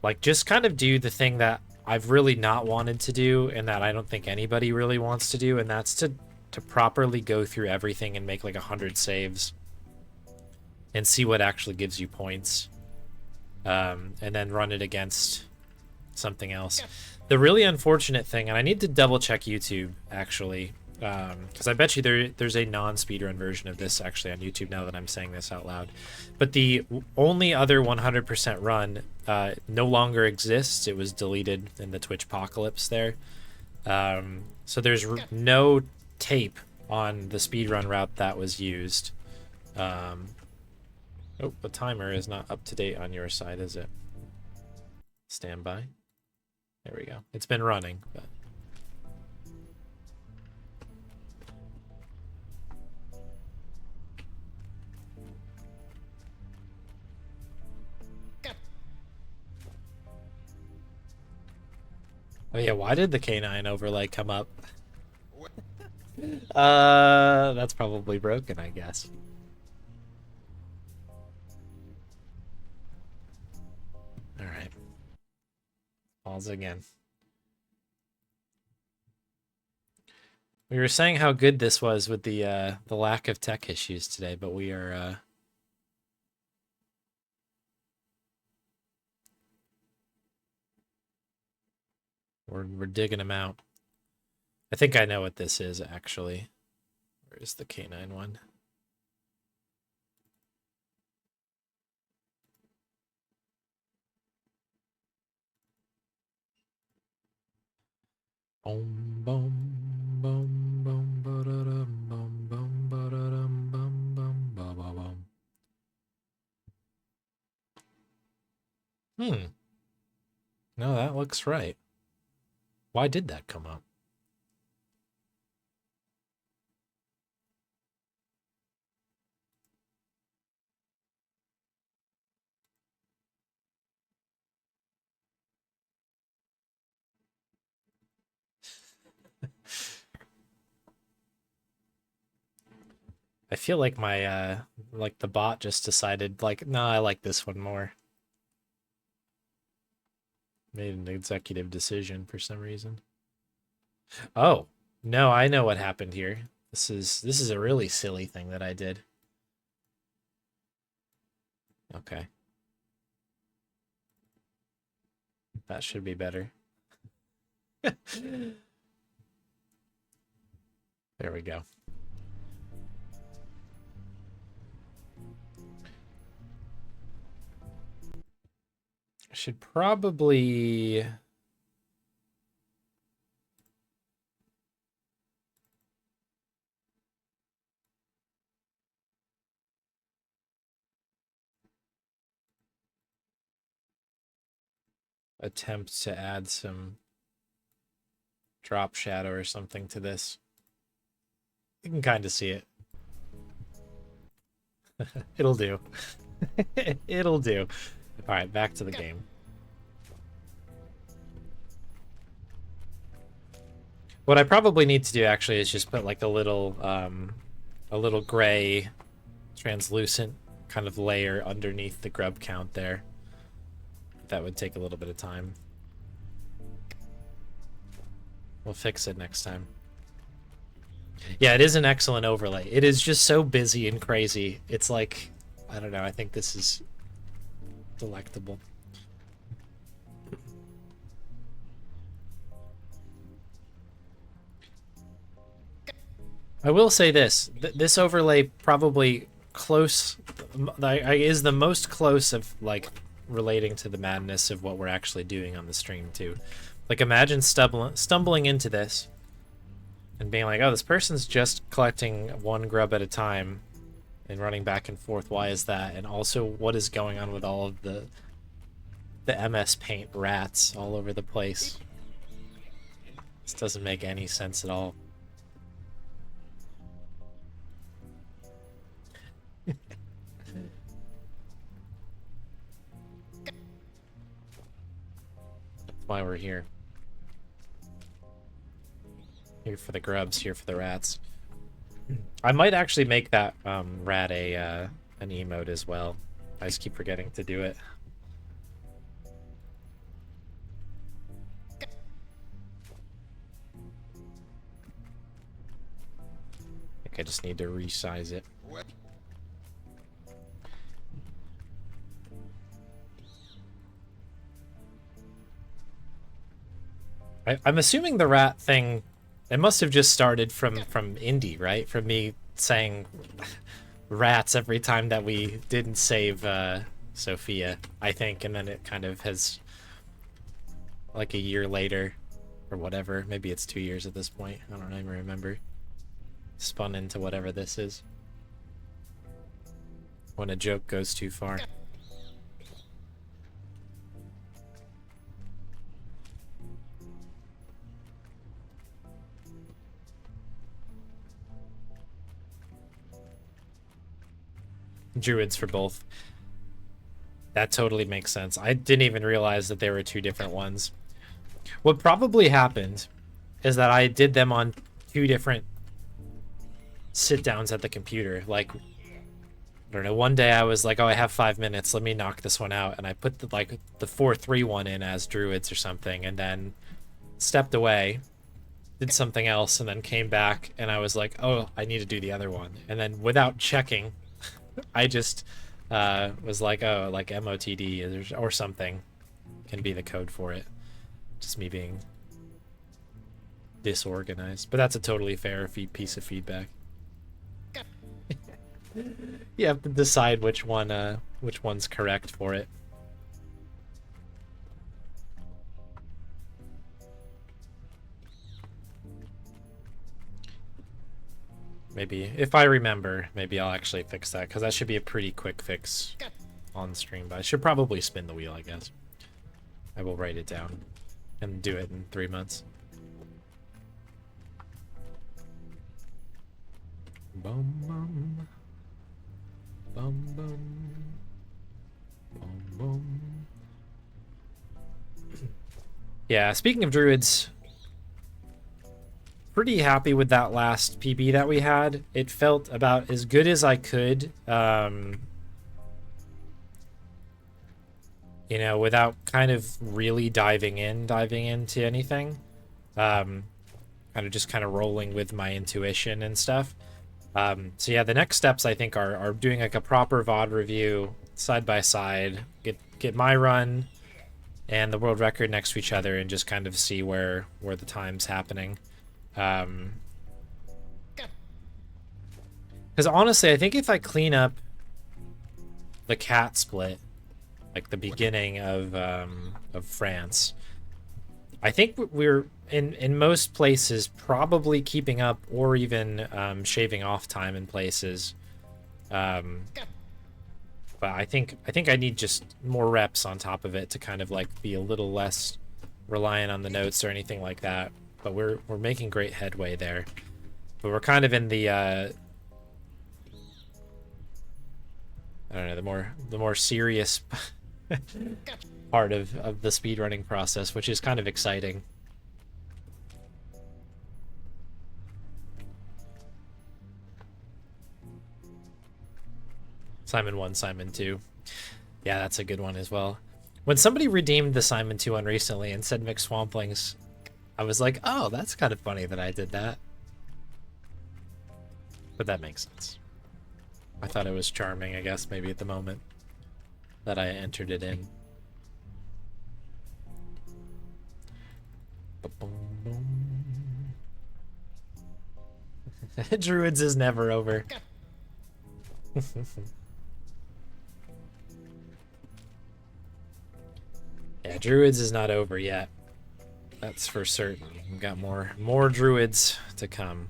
like just kind of do the thing that I've really not wanted to do and that I don't think anybody really wants to do, and that's to properly go through everything and make like 100 saves and see what actually gives you points, and then run it against something else. The really unfortunate thing, and I need to double check YouTube actually, because I bet you there's a non-speedrun version of this actually on YouTube now that I'm saying this out loud, but the only other 100% run no longer exists. It was deleted in the Twitch apocalypse there, so there's no tape on the speedrun route that was used. Oh, the timer is not up to date on your side, is it? Stand by. There we go. It's been running, but oh yeah, why did the K9 overlay come up? That's probably broken, I guess. All right. Pause again. We were saying how good this was with the lack of tech issues today, but we are We're digging them out. I think I know what this is, actually. Where is the canine one? Boom, boom, boom, boom, ba-da-dum, boom, boom, ba-da-dum, bum, bum, ba-ba-bum. No, that looks right. Why did that come up? I feel like my like the bot just decided like, no, I like this one more. Made an executive decision for some reason. Oh, no, I know what happened here. This is a really silly thing that I did. Okay. That should be better. There we go. I should probably attempt to add some drop shadow or something to this. You can kind of see it. It'll do. It'll do. All right, back to the game. What I probably need to do actually is just put like a little gray translucent kind of layer underneath the grub count there. That would take a little bit of time. We'll fix it next time. Yeah, it is an excellent overlay. It is just so busy and crazy. It's like, I don't know, I think this is delectable. I will say this. This overlay probably close is the most close of like relating to the madness of what we're actually doing on the stream too. Like imagine stumbling into this and being like, oh, this person's just collecting one grub at a time and running back and forth. Why is that? And also, what is going on with all of the MS Paint rats all over the place? This doesn't make any sense at all. That's why we're here. Here for the grubs, here for the rats. I might actually make that rat an emote as well. I just keep forgetting to do it. I think I just need to resize it. I'm assuming the rat thing, it must have just started from indie, right? From me saying rats every time that we didn't save Sophia, I think, and then it kind of has, like a year later, or whatever, maybe it's 2 years at this point, I don't even remember, spun into whatever this is. When a joke goes too far. Druids for both. That totally makes sense. I didn't even realize that there were two different ones. What probably happened is that I did them on two different sit downs at the computer. Like, I don't know, one day I was like, oh, I have 5 minutes, let me knock this one out, and I put the 4-3 one in as druids or something, and then stepped away, did something else, and then came back, and I was like, oh, I need to do the other one. And then without checking, I just was like, oh, like MOTD or something can be the code for it. Just me being disorganized. But that's a totally fair piece of feedback. You have to decide which one's correct for it. Maybe if I remember, maybe I'll actually fix that, because that should be a pretty quick fix on stream. But I should probably spin the wheel, I guess. I will write it down and do it in 3 months. Bum bum. Bum bum. Bum bum. Yeah, speaking of druids, pretty happy with that last PB that we had. It felt about as good as I could, you know, without kind of really diving into anything. Kind of just kind of rolling with my intuition and stuff. So yeah, the next steps I think are doing like a proper VOD review side by side, get my run and the world record next to each other, and just kind of see where the time's happening. Because honestly, I think if I clean up the cat split, like the beginning of France, I think we're in most places probably keeping up, or even shaving off time in places. But I think I need just more reps on top of it to kind of like be a little less reliant on the notes or anything like that. But we're making great headway there. But we're kind of in the I don't know, the more serious part of the speedrunning process, which is kind of exciting. Simon 1, Simon 2. Yeah, that's a good one as well. When somebody redeemed the Simon 2 one recently and said mixed swamplings, I was like, oh, that's kind of funny that I did that. But that makes sense. I thought it was charming, I guess, maybe at the moment that I entered it in. Druids is never over. Yeah, Druids is not over yet. That's for certain. We've got more Druids to come.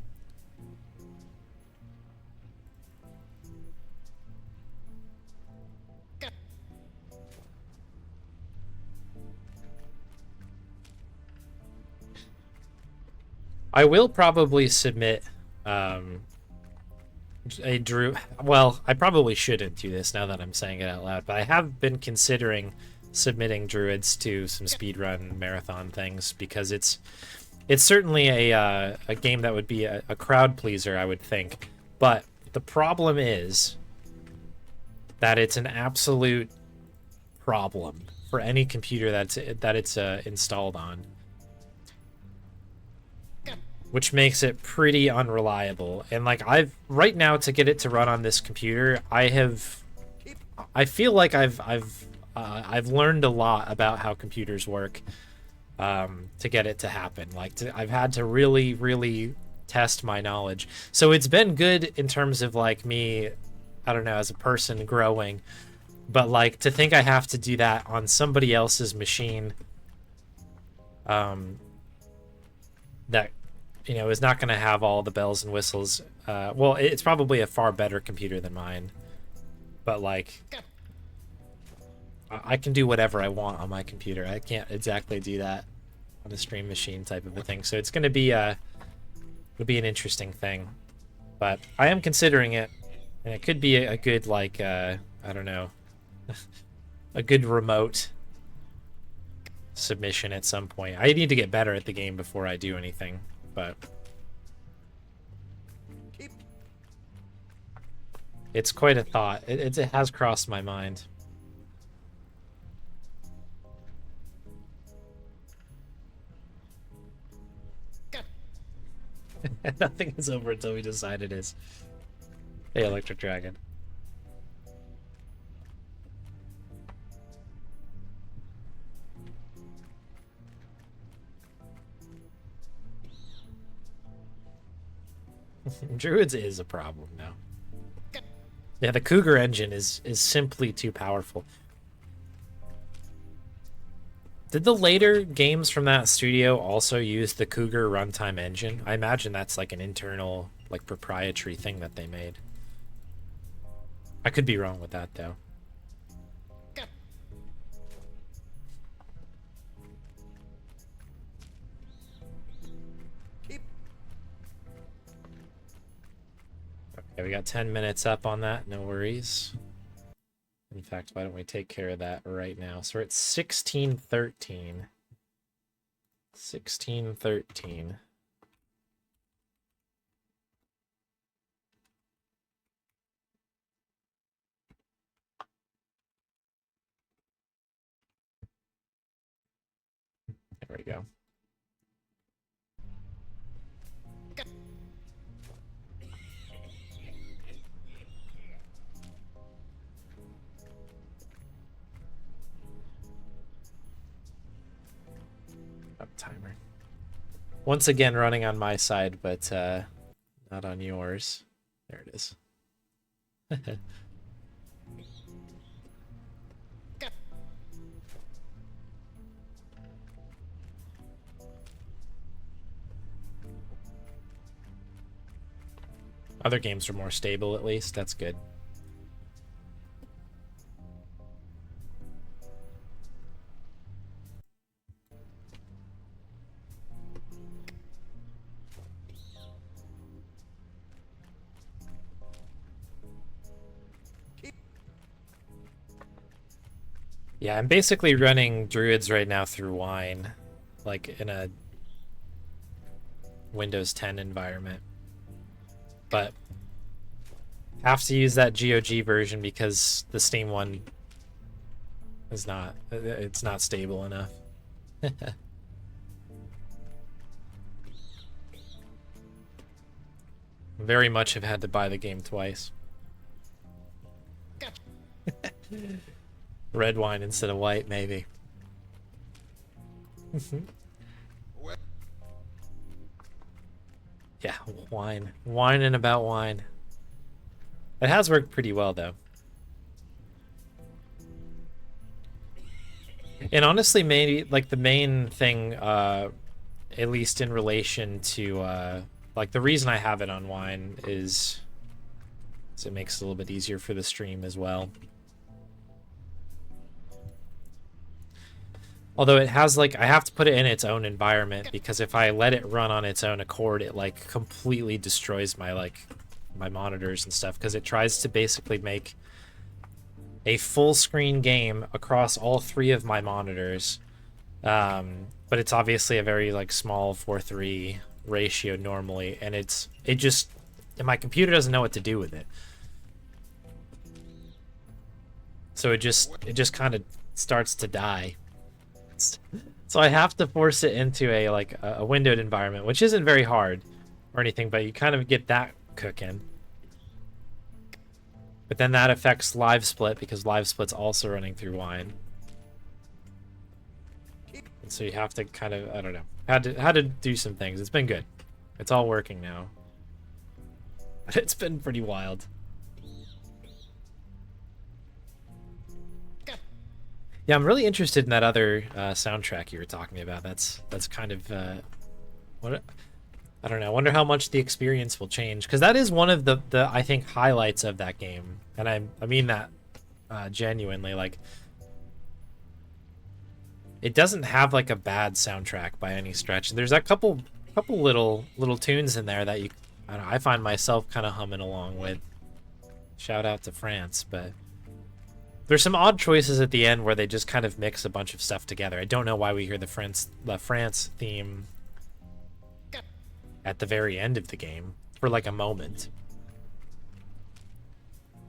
I will probably submit a Druid. Well, I probably shouldn't do this now that I'm saying it out loud, but I have been considering submitting Druids to some speedrun marathon things, because it's certainly a game that would be a crowd pleaser, I would think. But the problem is that it's an absolute problem for any computer that it's installed on, which makes it pretty unreliable. And like right now, to get it to run on this computer, I feel like I've learned a lot about how computers work to get it to happen. Like I've had to really test my knowledge. So it's been good in terms of like me, I don't know, as a person growing, but like to think I have to do that on somebody else's machine, that, you know, is not going to have all the bells and whistles. Well, it's probably a far better computer than mine, but like I can do whatever I want on my computer. I can't exactly do that on a stream machine type of a thing. So it's going to be would be an interesting thing, but I am considering it, and it could be a good, like, I don't know, a good remote submission at some point. I need to get better at the game before I do anything, but it's quite a thought. It has crossed my mind. Nothing is over until we decide it is. Hey, Electric Dragon. Druids is a problem now. Yeah, the Cougar engine is simply too powerful. Did the later games from that studio also use the Cougar runtime engine? I imagine that's like an internal, like, proprietary thing that they made. I could be wrong with that, though. Okay, we got 10 minutes up on that. No worries. In fact, why don't we take care of that right now? So we're at 1613. 1613. There we go. Up timer. Once again running on my side, but not on yours. There it is. Other games are more stable, at least. That's good. Yeah, I'm basically running druids right now through Wine, like in a Windows 10 environment. But have to use that GOG version because the Steam one is not, it's not stable enough. Very much have had to buy the game twice. Red wine instead of white, maybe. Yeah, wine. Whining about wine. It has worked pretty well, though. And honestly, maybe, like, the main thing, at least in relation to, like, the reason I have it on wine is it makes it a little bit easier for the stream as well. Although it has, like, I have to put it in its own environment because if I let it run on its own accord, it, like, completely destroys my, like, my monitors and stuff because it tries to basically make a full screen game across all three of my monitors. But it's obviously a very, like, small 4:3 ratio normally, and and my computer doesn't know what to do with it. So it just kind of starts to die. So I have to force it into a windowed environment, which isn't very hard or anything, but you kind of get that cooking. But then that affects live split because live split's also running through Wine. And so you have to kind of, I don't know, had to do some things. It's been good. It's all working now. But it's been pretty wild. Yeah, I'm really interested in that other soundtrack you were talking about. That's kind of what I don't know. I wonder how much the experience will change because that is one of the I think highlights of that game, and I mean that genuinely. Like, it doesn't have like a bad soundtrack by any stretch. There's a couple little tunes in there that I find myself kind of humming along with. Shout out to France, but. There's some odd choices at the end where they just kind of mix a bunch of stuff together. I don't know why we hear the France theme at the very end of the game for like a moment.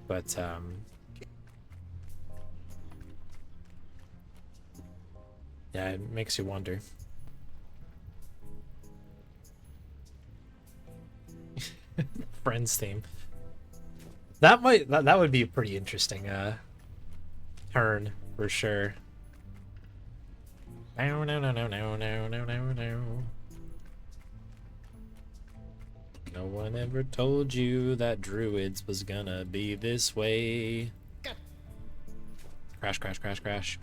But yeah, it makes you wonder. Friends theme. That would be a pretty interesting turn for sure. No. No one ever told you that druids was gonna be this way. Crash, crash, crash, crash.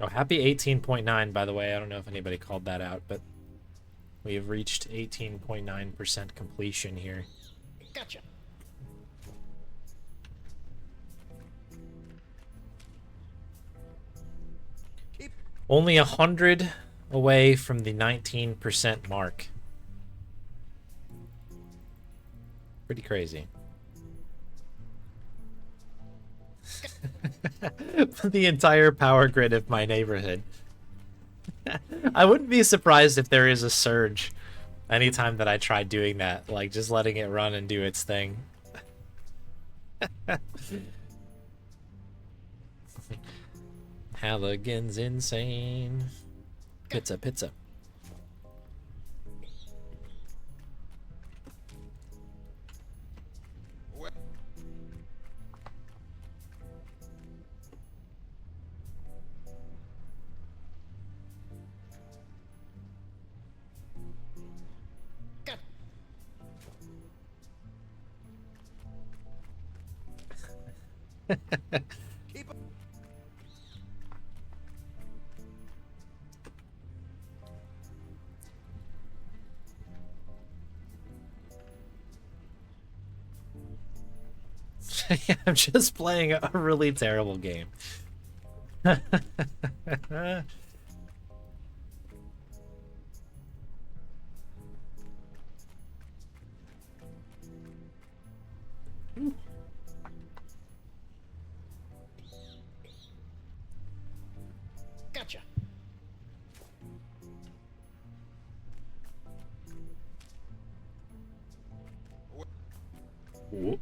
Oh, happy 18.9, by the way. I don't know if anybody called that out, but we have reached 18.9% completion here. Gotcha. Only 100 away from the 19% mark. Pretty crazy. The entire power grid of my neighborhood. I wouldn't be surprised if there is a surge anytime that I try doing that, like just letting it run and do its thing. Halligan's insane. Pizza, pizza. I'm just playing a really terrible game. Gotcha. Whoop.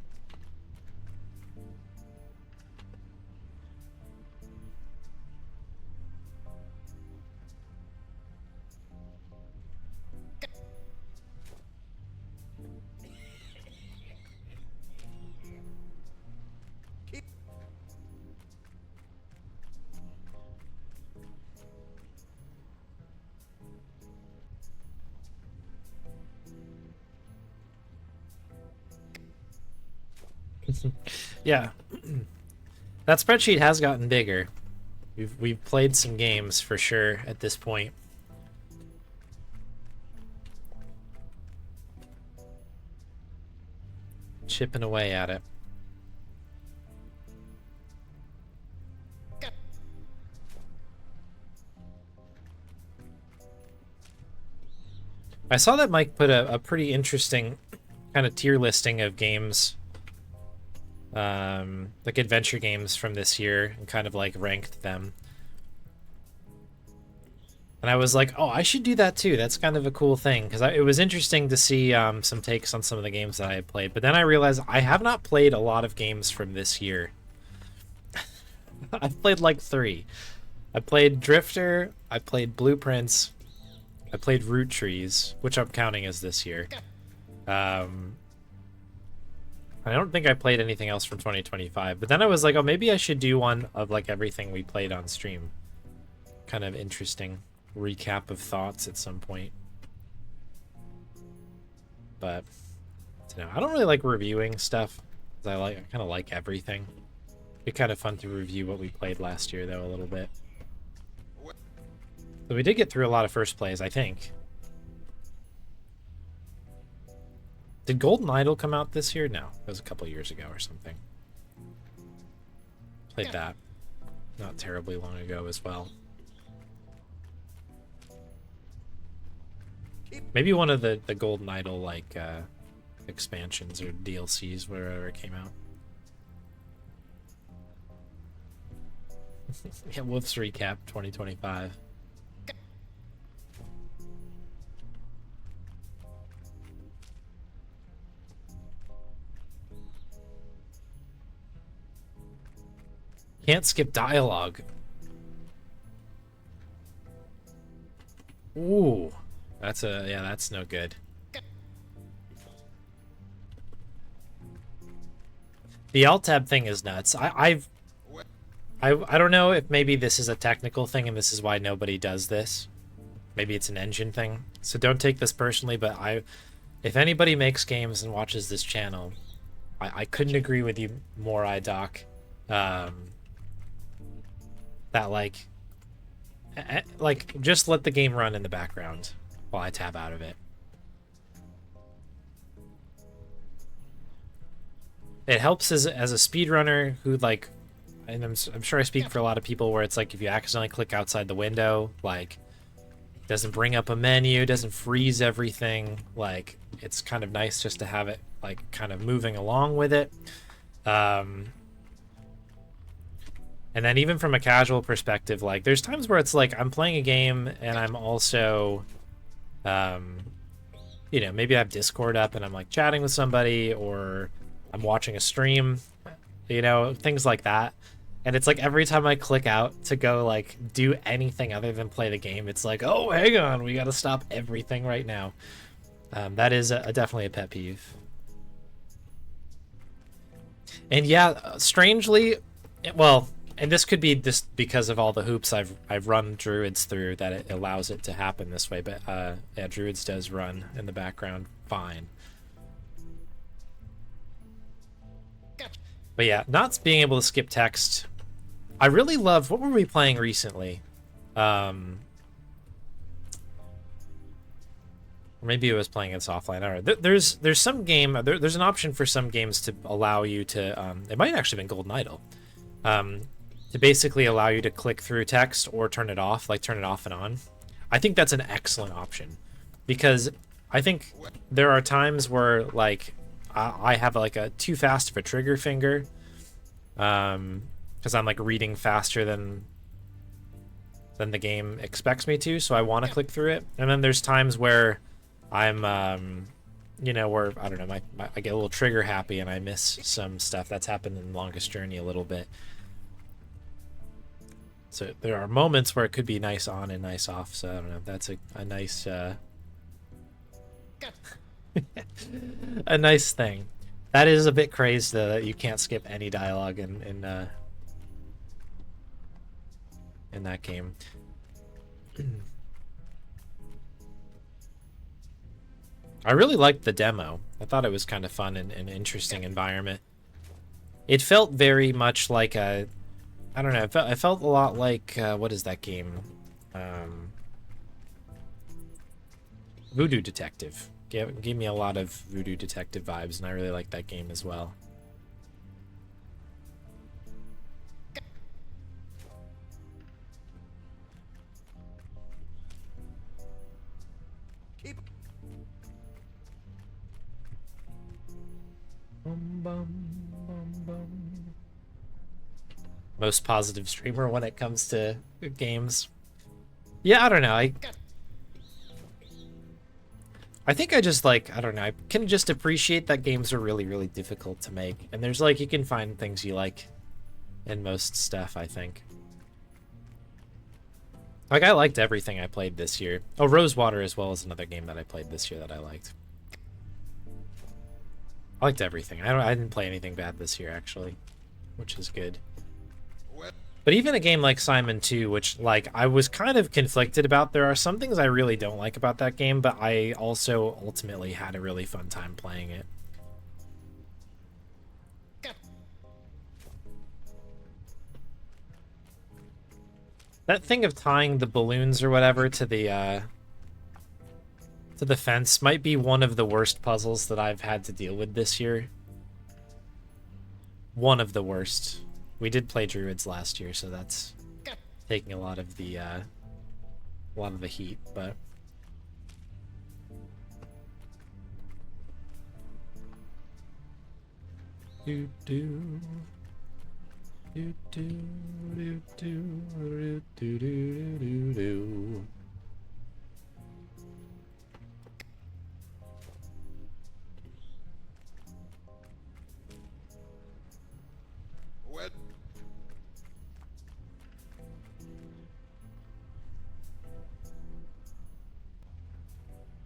Yeah. That spreadsheet has gotten bigger. We've played some games for sure at this point. Chipping away at it. I saw that Mike put a pretty interesting kind of tier listing of games, like adventure games from this year, and kind of like ranked them. And I was like, oh, I should do that too. That's kind of a cool thing, because it was interesting to see some takes on some of the games that I had played. But then I realized I have not played a lot of games from this year. I've played like 3. I played Drifter, I played Blueprints, I played Root Trees, which I'm counting as this year. I don't think I played anything else from 2025. But then I was like, oh, maybe I should do one of like everything we played on stream. Kind of interesting recap of thoughts at some point. But I don't really like reviewing stuff. I kind of like everything. It'd be kind of fun to review what we played last year, though, a little bit. So we did get through a lot of first plays, I think. Did Golden Idol come out this year? No, it was a couple years ago or something. Played that not terribly long ago as well. Maybe one of the Golden Idol like expansions or DLCs, wherever it came out. Yeah, Wolf's Recap 2025. Can't skip dialogue. Ooh, that's that's no good. The alt tab thing is nuts. I don't know if maybe this is a technical thing and this is why nobody does this. Maybe it's an engine thing. So don't take this personally, but if anybody makes games and watches this channel, I couldn't agree with you more, iDoc. That like just let the game run in the background while I tab out of it. It helps as a speedrunner who like, and I'm sure I speak for a lot of people where it's like if you accidentally click outside the window, like it doesn't bring up a menu, doesn't freeze everything. Like it's kind of nice just to have it like kind of moving along with it. And then even from a casual perspective, like there's times where it's like I'm playing a game and I'm also, you know, maybe I have Discord up and I'm like chatting with somebody, or I'm watching a stream, you know, things like that. And it's like every time I click out to go like do anything other than play the game, it's like, oh, hang on, we got to stop everything right now. That is definitely a pet peeve. And yeah, strangely, well, and this could be just because of all the hoops I've run Druids through that it allows it to happen this way. But yeah, Druids does run in the background fine. But yeah, not being able to skip text. I really love, what were we playing recently? Or maybe it was playing this offline. I don't know. There's some game, there's an option for some games to allow you to, it might have actually been Golden Idol, to basically allow you to click through text or turn it off, like turn it off and on. I think that's an excellent option, because I think there are times where like I have like a too fast of a trigger finger, because I'm like reading faster than the game expects me to, so I want to click through it. And then there's times where I'm you know, where I don't know, I get a little trigger happy and I miss some stuff. That's happened in Longest Journey a little bit. So there are moments where it could be nice on and nice off. So I don't know. That's a nice a nice thing. That is a bit crazed though, that you can't skip any dialogue in that game. I really liked the demo. I thought it was kind of fun and an interesting environment. It felt very much like a, I don't know, it felt a lot like, what is that game? Voodoo Detective. Gave me a lot of Voodoo Detective vibes, and I really like that game as well. Most positive streamer when it comes to games. Yeah, I don't know. I think I just like, I don't know, I can just appreciate that games are really, really difficult to make. And there's like, you can find things you like in most stuff, I think. Like, I liked everything I played this year. Oh, Rosewater as well is another game that I played this year that I liked. I liked everything. I didn't play anything bad this year, actually, which is good. But even a game like Simon 2, which, like, I was kind of conflicted about. There are some things I really don't like about that game, but I also ultimately had a really fun time playing it. That thing of tying the balloons or whatever to the fence might be one of the worst puzzles that I've had to deal with this year. One of the worst. We did play Druids last year, so that's taking a lot of the heat, but do do do do do do do do do.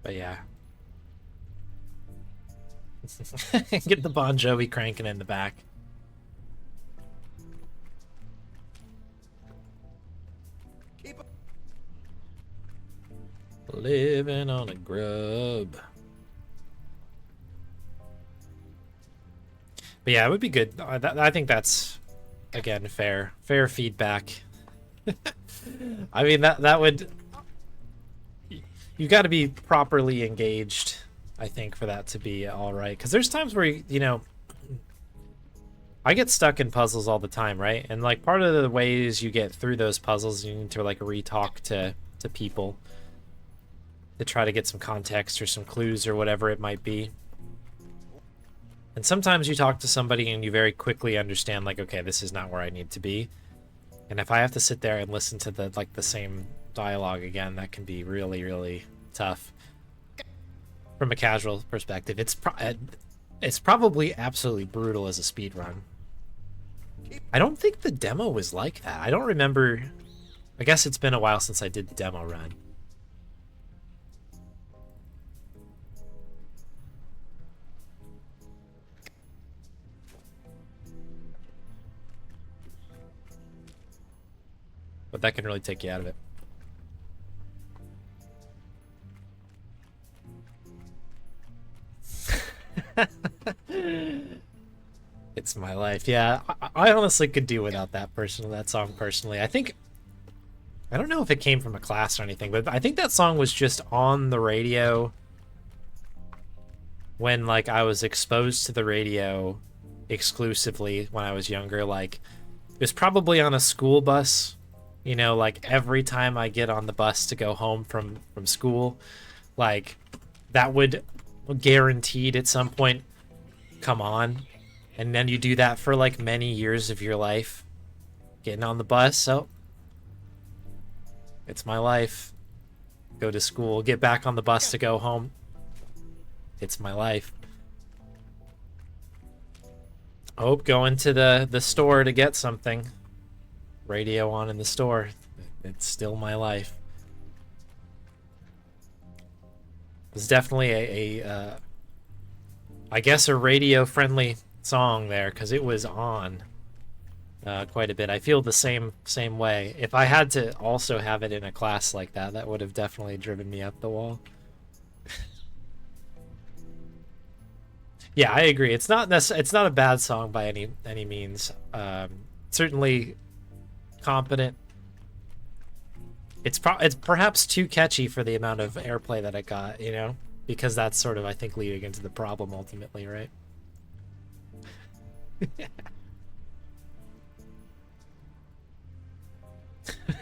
But yeah. Get the Bon Jovi cranking in the back. Living on a grub. But yeah, it would be good. I think that's, again, fair feedback. I mean, that would... You got to be properly engaged, I think, for that to be all right. Because there's times where, you know, I get stuck in puzzles all the time, right? And, like, part of the ways you get through those puzzles, you need to, like, re-talk to people to try to get some context or some clues or whatever it might be. And sometimes you talk to somebody and you very quickly understand, like, okay, this is not where I need to be. And if I have to sit there and listen to the same dialogue again, that can be really, really tough. From a casual perspective, it's probably absolutely brutal as a speed run. I don't think the demo was like that. I don't remember. I guess it's been a while since I did the demo run. But that can really take you out of it. It's my life. Yeah, I honestly could do without that song personally. I don't know if it came from a class or anything, but I think that song was just on the radio when, like, I was exposed to the radio exclusively when I was younger. Like, it was probably on a school bus. You know, like, every time I get on the bus to go home from school, like, that would guaranteed at some point come on. And then you do that for, like, many years of your life. Getting on the bus, so it's my life. Go to school, get back on the bus to go home. It's my life. Oh, going to the store to get something. Radio on in the store. It's still my life. It's definitely I guess a radio-friendly song there, because it was on quite a bit. I feel the same way. If I had to also have it in a class like that, that would have definitely driven me up the wall. Yeah, I agree. It's not a bad song by any means. Certainly competent. It's perhaps too catchy for the amount of airplay that it got, you know, because that's sort of, I think, leading into the problem ultimately, right?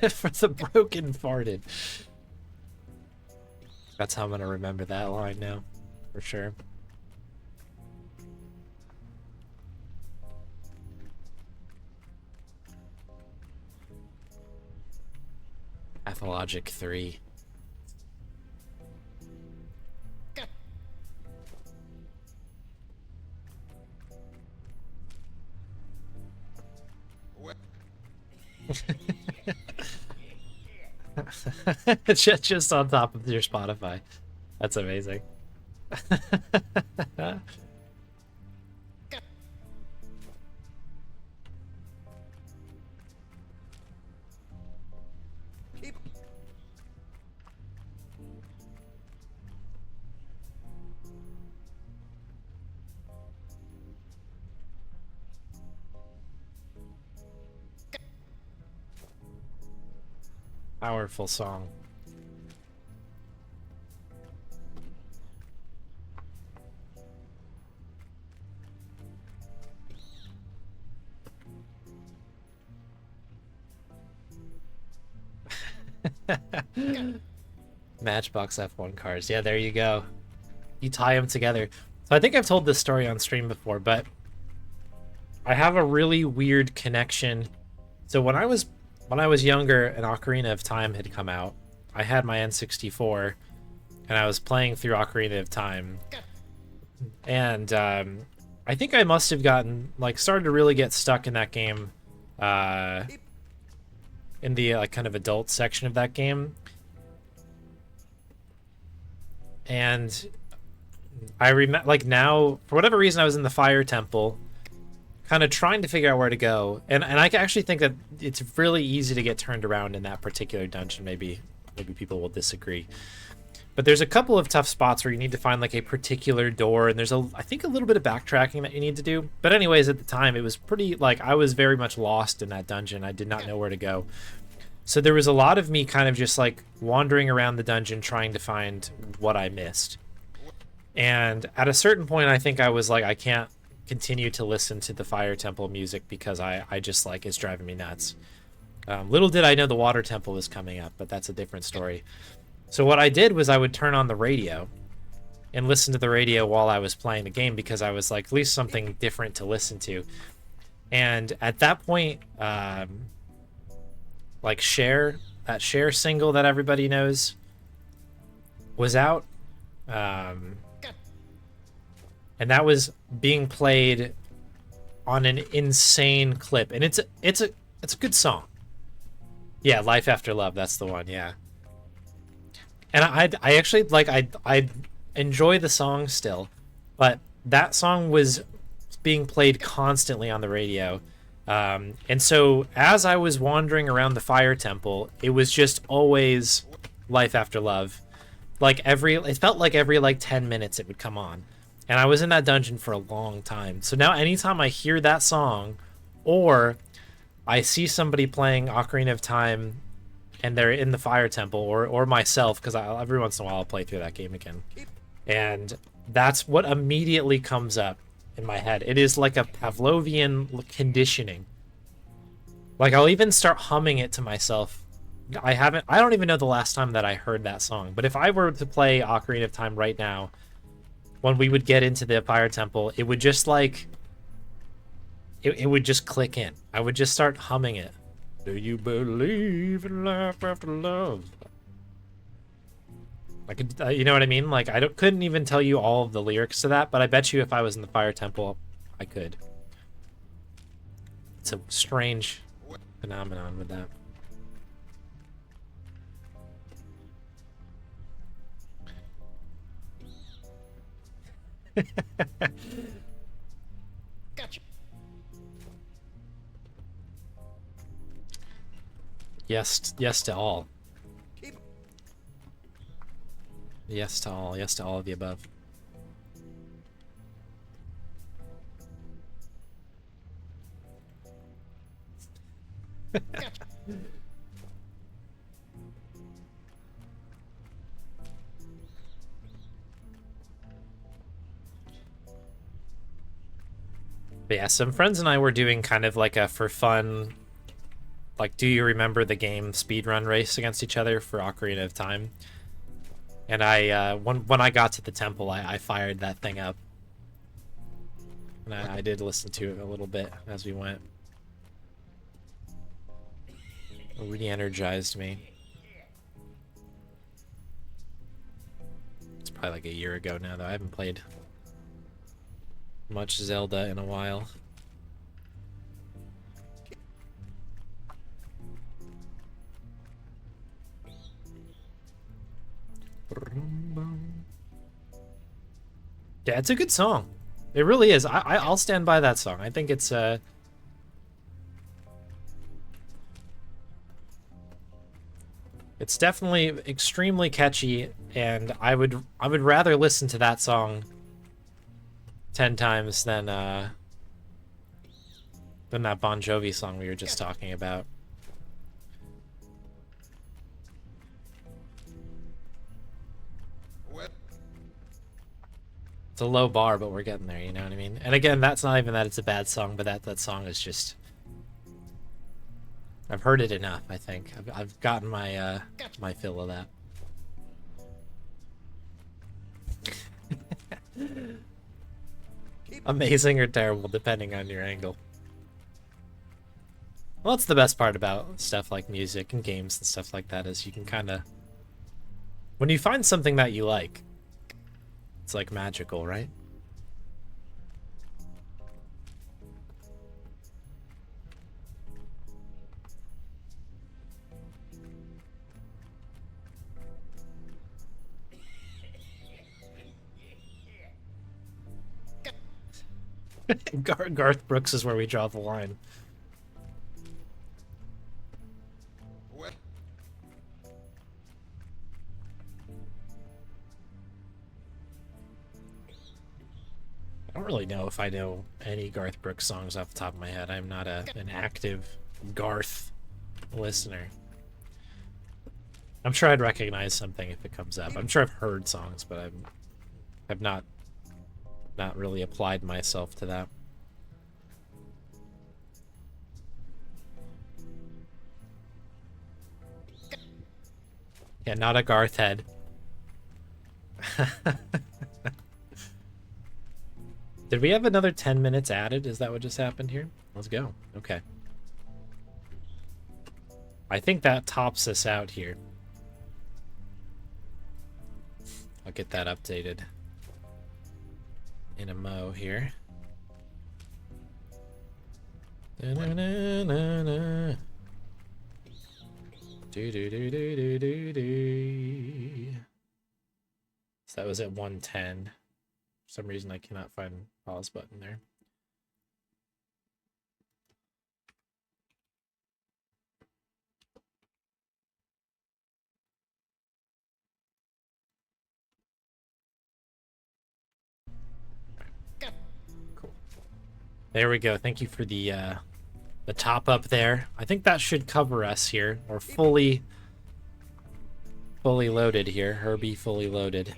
For the broken farted. That's how I'm gonna remember that line now, for sure. Pathologic 3. just on top of your Spotify. That's amazing. Powerful song. Matchbox F1 cars. Yeah, there you go. You tie them together. So I think I've told this story on stream before, but I have a really weird connection. So when I was younger and Ocarina of Time had come out, I had my N64 and I was playing through Ocarina of Time. And I think I must have started to really get stuck in that game in the like kind of adult section of that game. And I remember, like, now, for whatever reason, I was in the Fire Temple, kind of trying to figure out where to go. And I actually think that it's really easy to get turned around in that particular dungeon. Maybe people will disagree. But there's a couple of tough spots where you need to find like a particular door, and there's I think a little bit of backtracking that you need to do. But anyways, at the time it was pretty like I was very much lost in that dungeon. I did not know where to go. So there was a lot of me kind of just like wandering around the dungeon trying to find what I missed. And at a certain point I think I was like, I can't continue to listen to the Fire Temple music because I just like it's driving me nuts. Little did I know the Water Temple was coming up, but that's a different story. So what I did was I would turn on the radio and listen to the radio while I was playing the game because I was like, at least something different to listen to. And at that point, like that Cher single that everybody knows was out. And that was being played on an insane clip. And it's a good song. Yeah, Life After Love, that's the one, yeah. And I actually like I enjoy the song still, but that song was being played constantly on the radio, and so as I was wandering around the Fire Temple, it was just always Life After Love. Like it felt like every like 10 minutes it would come on, and I was in that dungeon for a long time. So now anytime I hear that song, or I see somebody playing Ocarina of Time and they're in the Fire Temple, or myself, because every once in a while I'll play through that game again. And that's what immediately comes up in my head. It is like a Pavlovian conditioning. Like, I'll even start humming it to myself. I don't even know the last time that I heard that song. But if I were to play Ocarina of Time right now, when we would get into the Fire Temple, it would just like... It would just click in. I would just start humming it. Do you believe in life after love? Like, you know what I mean? Like, couldn't even tell you all of the lyrics to that, but I bet you if I was in the Fire Temple, I could. It's a strange phenomenon with that. Gotcha. Yes to all. Yes to all. Yes to all of the above. Gotcha. But yeah, some friends and I were doing kind of like a for fun, like, do you remember the game speedrun race against each other for Ocarina of Time? And when I got to the temple, I fired that thing up. And I did listen to it a little bit as we went. It re-energized me. It's probably like a year ago now, though. I haven't played much Zelda in a while. Yeah, it's a good song. It really is. I'll stand by that song. I think it's definitely extremely catchy, and I would rather listen to that song 10 times than that Bon Jovi song we were just talking about. It's a low bar, but we're getting there, you know what I mean? And again, that's not even that it's a bad song, but that song is just... I've heard it enough, I think. I've gotten my my fill of that. Amazing or terrible, depending on your angle. Well, that's the best part about stuff like music and games and stuff like that, is you can kind of... When you find something that you like, it's like magical, right? Garth Brooks is where we draw the line. really know if I know any Garth Brooks songs off the top of my head. I'm not an active Garth listener. I'm sure I'd recognize something if it comes up. I'm sure I've heard songs, but I have not really applied myself to that. Yeah, not a Garth head. Did we have another 10 minutes added? Is that what just happened here? Let's go. Okay. I think that tops us out here. I'll get that updated in a mo here. Da-na-na-na-na. Do-do-do-do-do-do-do. So that was at 110. For some reason I cannot find the pause button there. Cool. There we go. Thank you for the top up there. I think that should cover us here. We're fully loaded here. Herbie fully loaded.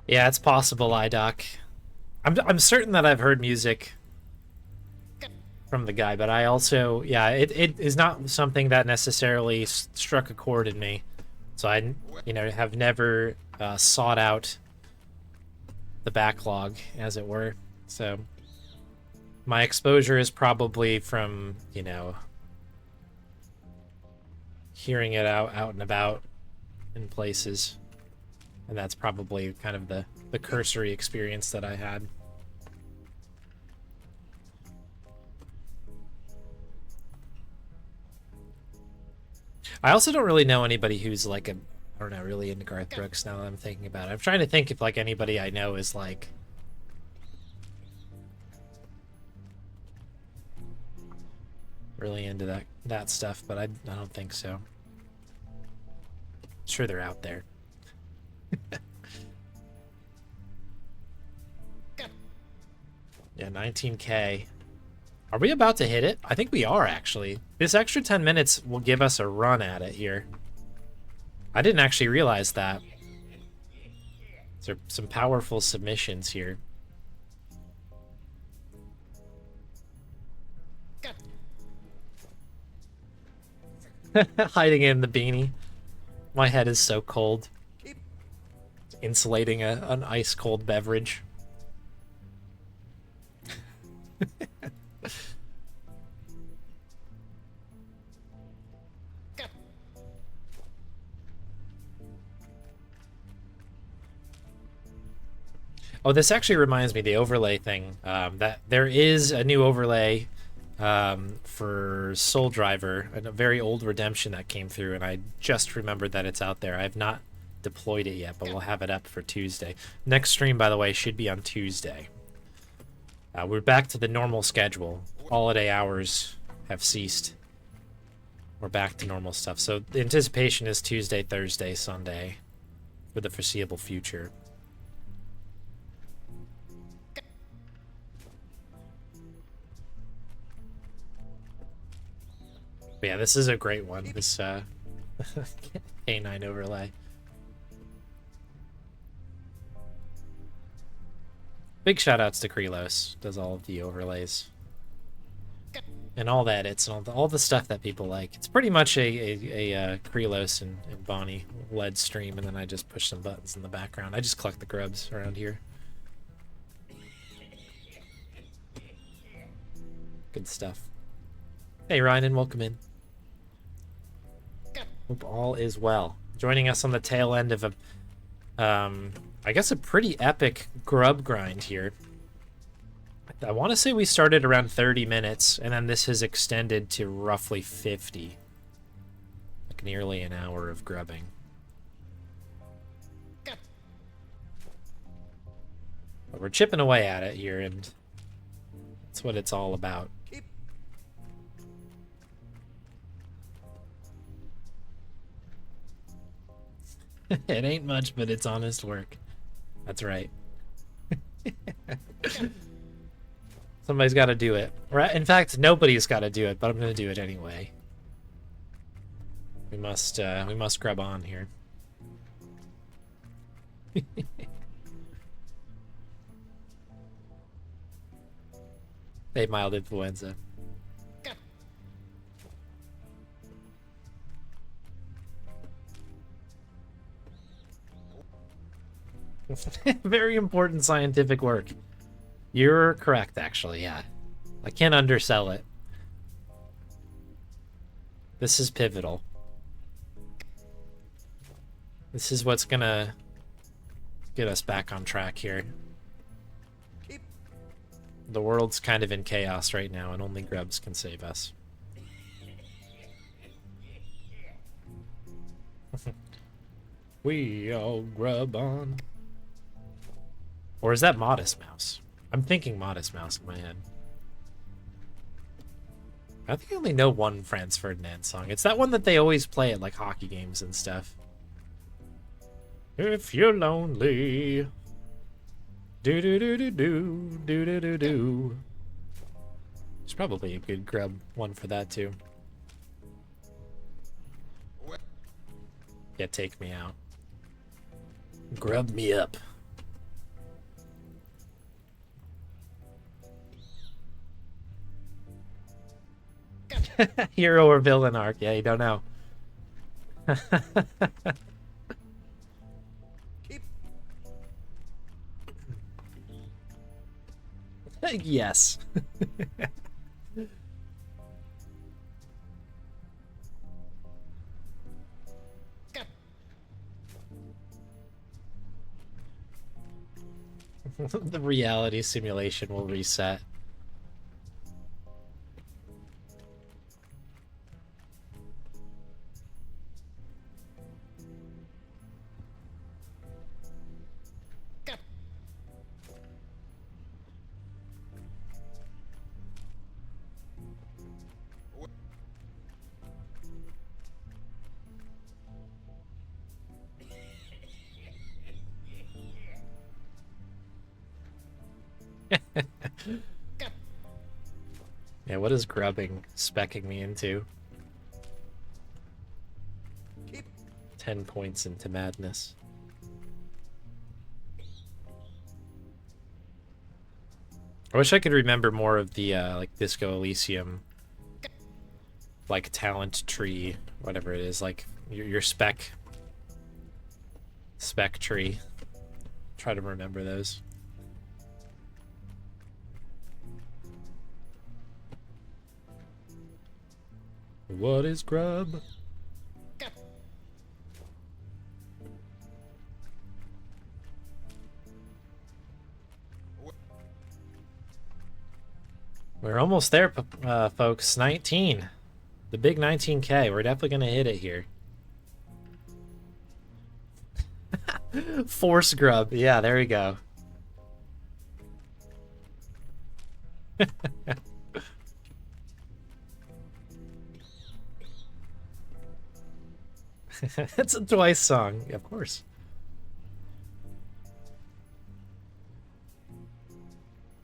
Yeah, it's possible, iDoc. I'm certain that I've heard music from the guy, but I also, yeah, it is not something that necessarily struck a chord in me. So I, have never sought out the backlog, as it were. So my exposure is probably from, hearing it out and about in places. And that's probably kind of the cursory experience that I had. I also don't really know anybody who's like I don't know, really into Garth Brooks now that I'm thinking about it. I'm trying to think if like anybody I know is like really into that stuff, but I don't think so. I'm sure they're out there. Yeah, 19K. Are we about to hit it? I think we are, actually. This extra 10 minutes will give us a run at it here. I didn't actually realize that. There are some powerful submissions here. Hiding in the beanie. My head is so cold. Insulating an ice-cold beverage. Oh, this actually reminds me, the overlay thing, that there is a new overlay for Soul Driver, a very old redemption that came through, and I just remembered that it's out there. I have not deployed it yet, but we'll have it up for Tuesday. Next stream, by the way, should be on Tuesday. We're back to the normal schedule. Holiday hours have ceased. We're back to normal stuff. So the anticipation is Tuesday, Thursday, Sunday for the foreseeable future. But yeah, this is a great one. This K9 overlay. Big shoutouts to Krelos. Does all of the overlays. And all the edits and all the stuff that people like. It's pretty much a Krelos and Bonnie led stream, and then I just push some buttons in the background. I just collect the grubs around here. Good stuff. Hey Ryan, and welcome in. Hope all is well. Joining us on the tail end of I guess a pretty epic grub grind here. I want to say we started around 30 minutes, and then this has extended to roughly 50. Like nearly an hour of grubbing. we're chipping away at it here, and that's what it's all about. It ain't much, but it's honest work. That's right. Somebody's got to do it. Right? In fact, nobody's got to do it, but I'm going to do it anyway. We must grab on here. Hey, mild influenza. Very important scientific work. You're correct, actually, yeah. I can't undersell it. This is pivotal. This is what's gonna get us back on track here. The world's kind of in chaos right now, and only grubs can save us. We all grub on. Or is that Modest Mouse? I'm thinking Modest Mouse in my head. I think I only know one Franz Ferdinand song. It's that one that they always play at like hockey games and stuff. If you're lonely, do do do do do do do do do. There's probably a good grub one for that too. Yeah, take me out. Grub me up. Hero or villain arc? Yeah, you don't know. Yes. The reality simulation will reset. Yeah, what is grubbing specking me into? 10 points into madness. I wish I could remember more of the like Disco Elysium, like talent tree, whatever it is, like your spec tree. Try to remember those. What is grub? We're almost there, folks. 19. The big 19K. We're definitely going to hit it here. Force grub. Yeah, there we go. It's a Twice song, of course.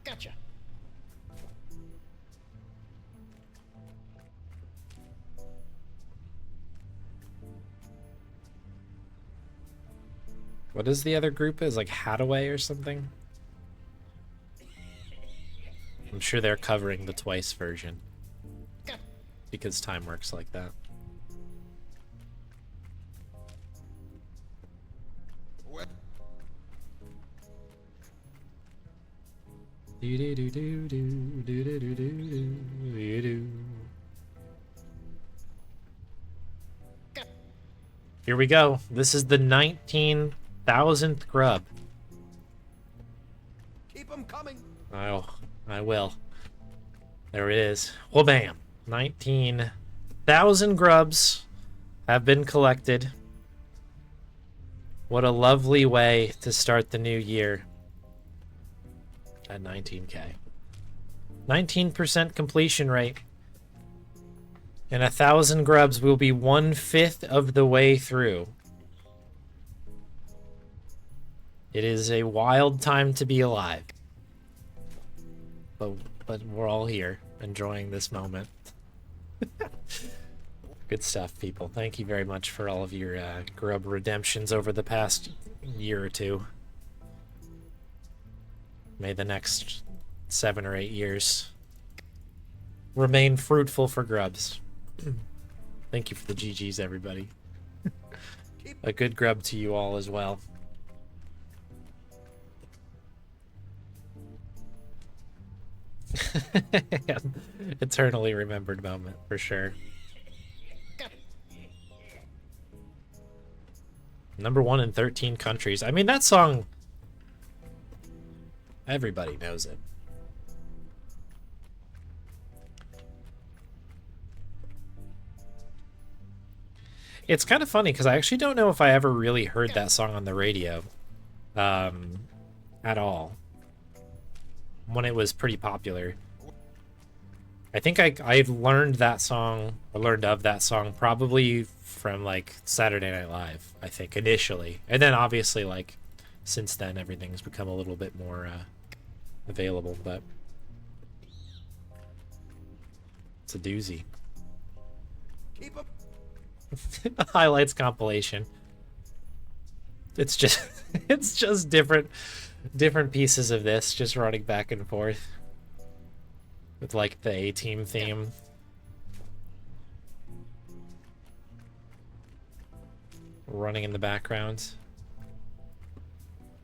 Gotcha. What is the other group? Is like Hadaway or something? I'm sure they're covering the Twice version. Because time works like that. Here we go. This is the 19,000th grub. Keep them coming. Oh, I will. There it is. Well, bam. 19,000 grubs have been collected. What a lovely way to start the new year. at 19k. 19% completion rate. And 1,000 grubs will be 1/5 of the way through. It is a wild time to be alive. But we're all here, enjoying this moment. Good stuff, people. Thank you very much for all of your grub redemptions over the past year or two. May the next 7 or 8 years remain fruitful for grubs. Thank you for the GGs, everybody. A good grub to you all as well. Eternally remembered moment, for sure. #1 in 13 countries. I mean, that song, everybody knows it. It's kind of funny because I actually don't know if I ever really heard that song on the radio at all when it was pretty popular. I think I learned that song, or learned of that song, probably from like Saturday Night Live, I think, initially. And then obviously, like, since then everything's become a little bit more available, but it's a doozy. Keep up. Highlights compilation. It's just it's just different pieces of this just running back and forth with like the A-Team theme. Running in the background.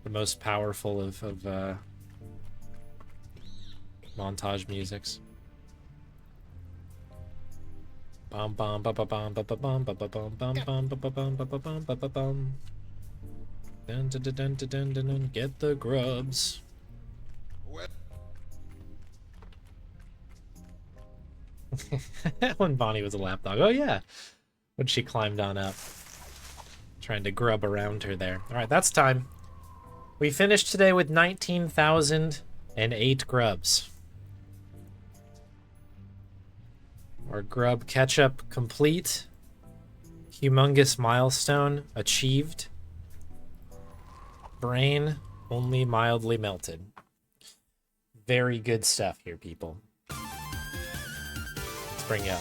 The most powerful of montage musics. Bum bum ba ba bum ba ba bum ba ba bum bum bum ba ba bum ba ba bum ba ba bum. Dun dun dun dun dun dun dun. Get the grubs. When Bonnie was a lapdog. Oh yeah, when she climbed on up, trying to grub around her there. All right, that's time. We finished today with 19,008 grubs. Our grub catch-up complete. Humongous milestone achieved. Brain only mildly melted. Very good stuff here, people. Let's bring you up.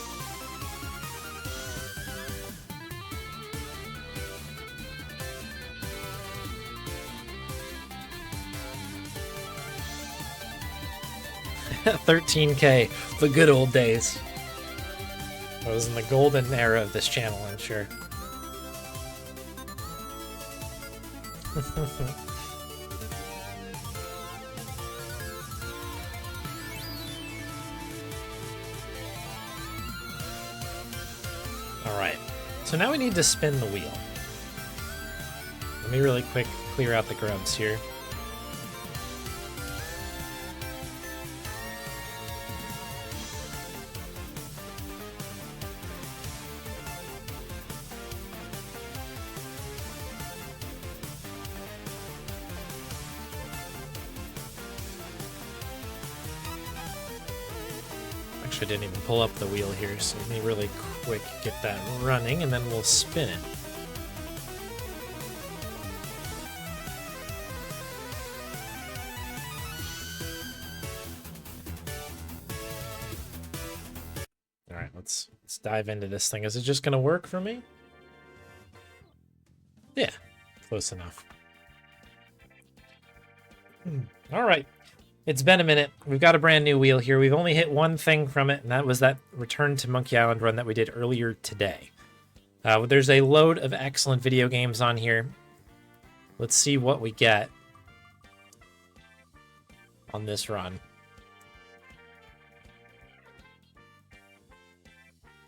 $13K, the good old days. I was in the golden era of this channel, I'm sure. Alright, so now we need to spin the wheel. Let me really quick clear out the grubs here. I didn't even pull up the wheel here, so let me really quick get that running and then we'll spin it. All right, let's dive into this thing. Is it just gonna work for me? Yeah, close enough. All right. It's been a minute. We've got a brand new wheel here. We've only hit one thing from it, and that was that Return to Monkey Island run that we did earlier today. There's a load of excellent video games on here. Let's see what we get on this run.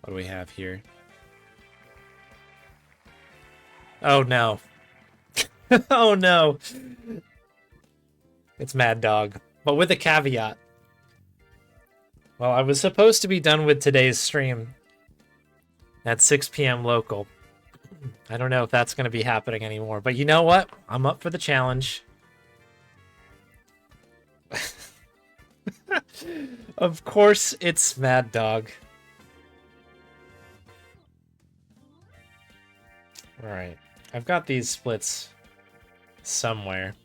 What do we have here? Oh no. Oh no. It's Maddog. But with a caveat. Well, I was supposed to be done with today's stream at 6 p.m. local. I don't know if that's going to be happening anymore. But you know what? I'm up for the challenge. Of course, it's Mad Dog. Alright. I've got these splits somewhere.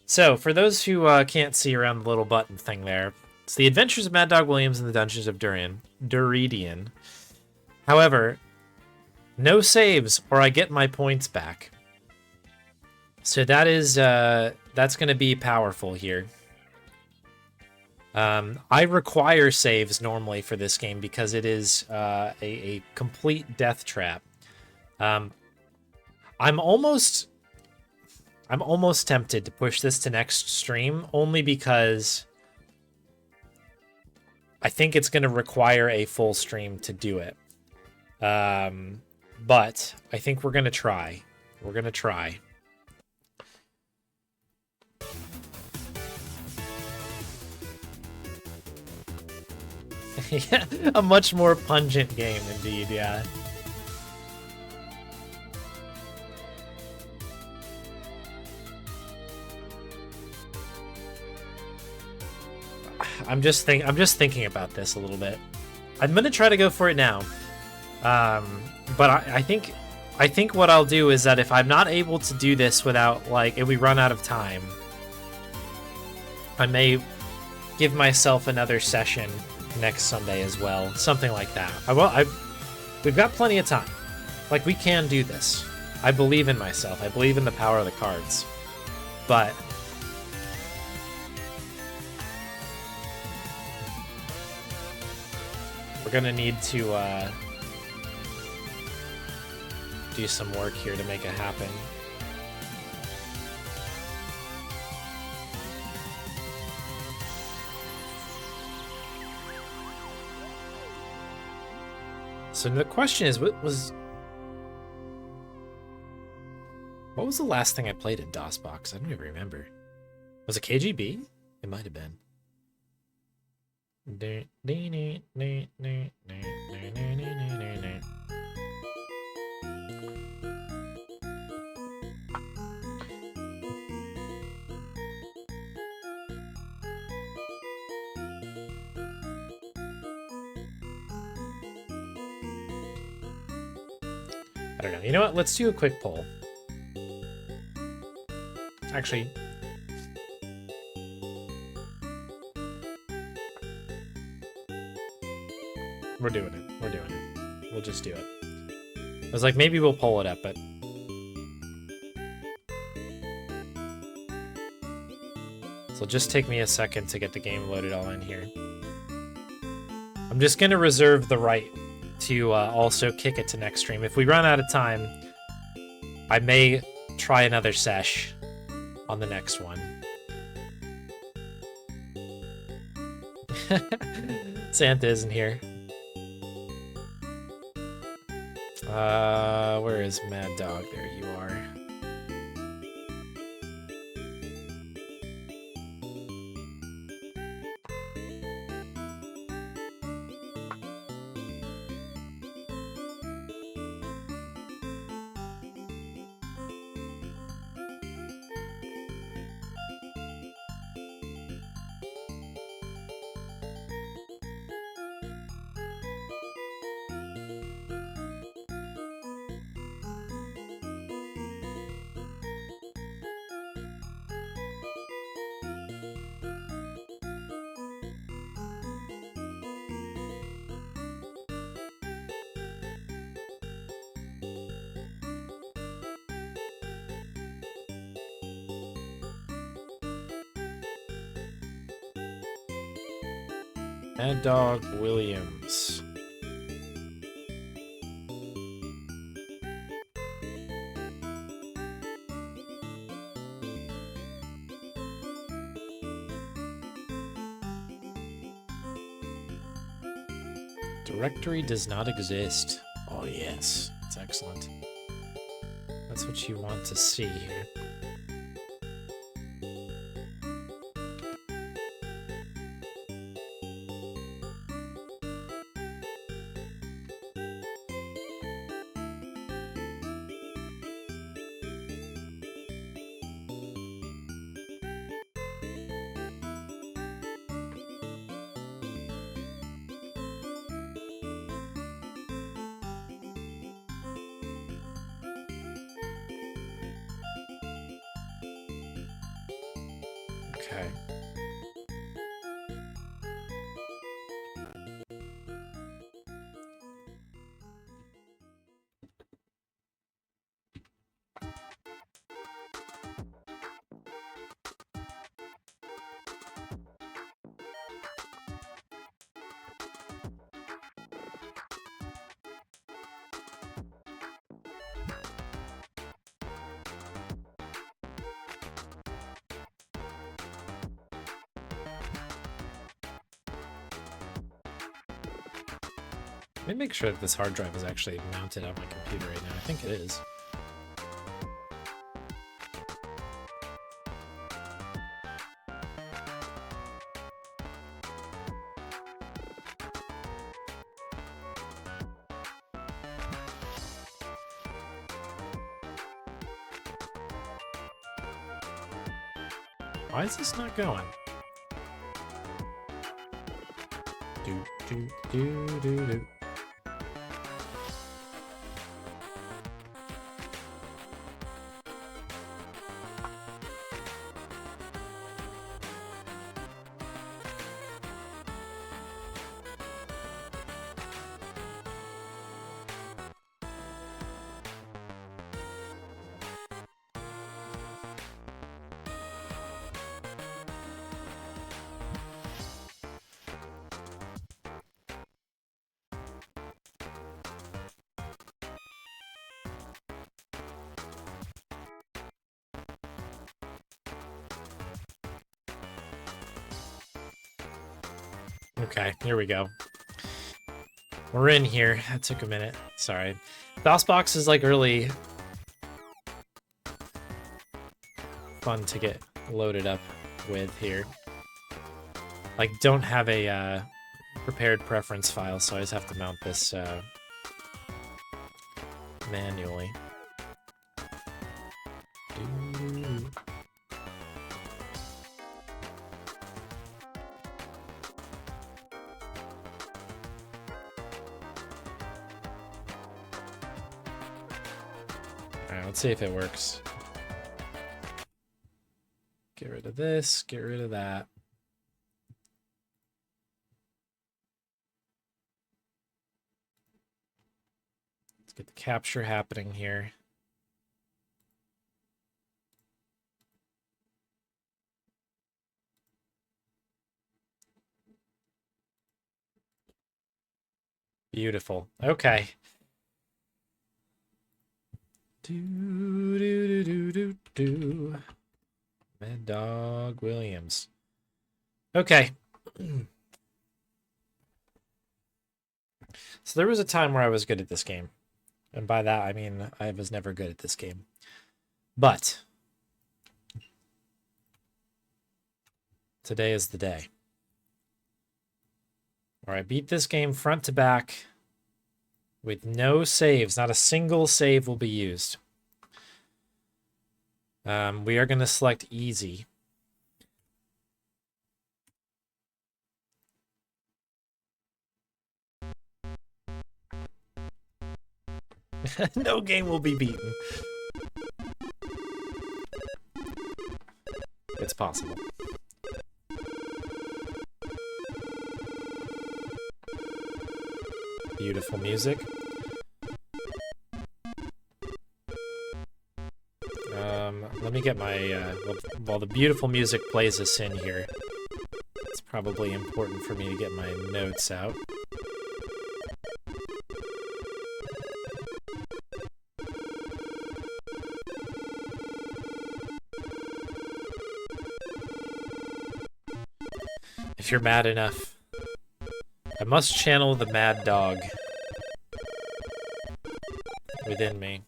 So, for those who can't see around the little button thing there, it's the Adventures of Maddog Williams in the Dungeons of Duridian. However, no saves or I get my points back. So that is, that's going to be powerful here. I require saves normally for this game because it is a complete death trap. I'm almost tempted to push this to next stream only because I think it's going to require a full stream to do it. But I think we're going to try. We're going to try. Yeah, a much more pungent game indeed, yeah. I'm just thinking about this a little bit. I'm gonna try to go for it now. But I think what I'll do is that if I'm not able to do this without, like, if we run out of time, I may give myself another session next Sunday as well, something like that. We've got plenty of time. Like, we can do this. I believe in myself. I believe in the power of the cards. But we're gonna need to do some work here to make it happen. So the question is, what was the last thing I played in DOSBox? I don't even remember. Was it KGB? It might have been. I don't know. You know what? Let's do a quick poll. Actually, we're doing it. We're doing it. We'll just do it. I was like, maybe we'll pull it up, but so just take me a second to get the game loaded all in here. I'm just gonna reserve the right to also kick it to next stream. If we run out of time, I may try another sesh on the next one. Santa isn't here. Where is Mad Dog? There you are. Maddog Williams. Directory does not exist. Oh yes, that's excellent. That's what you want to see here. Okay. Let me make sure that this hard drive is actually mounted on my computer right now. I think it is. Why is this not going? Do, do, do, do, do. Okay, here we go. We're in here. That took a minute. Sorry. DOSBox is like really fun to get loaded up with here. Like, don't have a prepared preference file, so I just have to mount this manually. Alright, let's see if it works. Get rid of this, get rid of that. Let's get the capture happening here. Beautiful. Okay. Do. Maddog Williams. Okay. So there was a time where I was good at this game. And by that, I mean I was never good at this game. But today is the day where I beat this game front to back with no saves. Not a single save will be used. We are going to select easy. No game will be beaten. It's possible. Beautiful music. Let me get my, while the beautiful music plays us in here, it's probably important for me to get my notes out. If you're mad enough, I must channel the mad dog within me.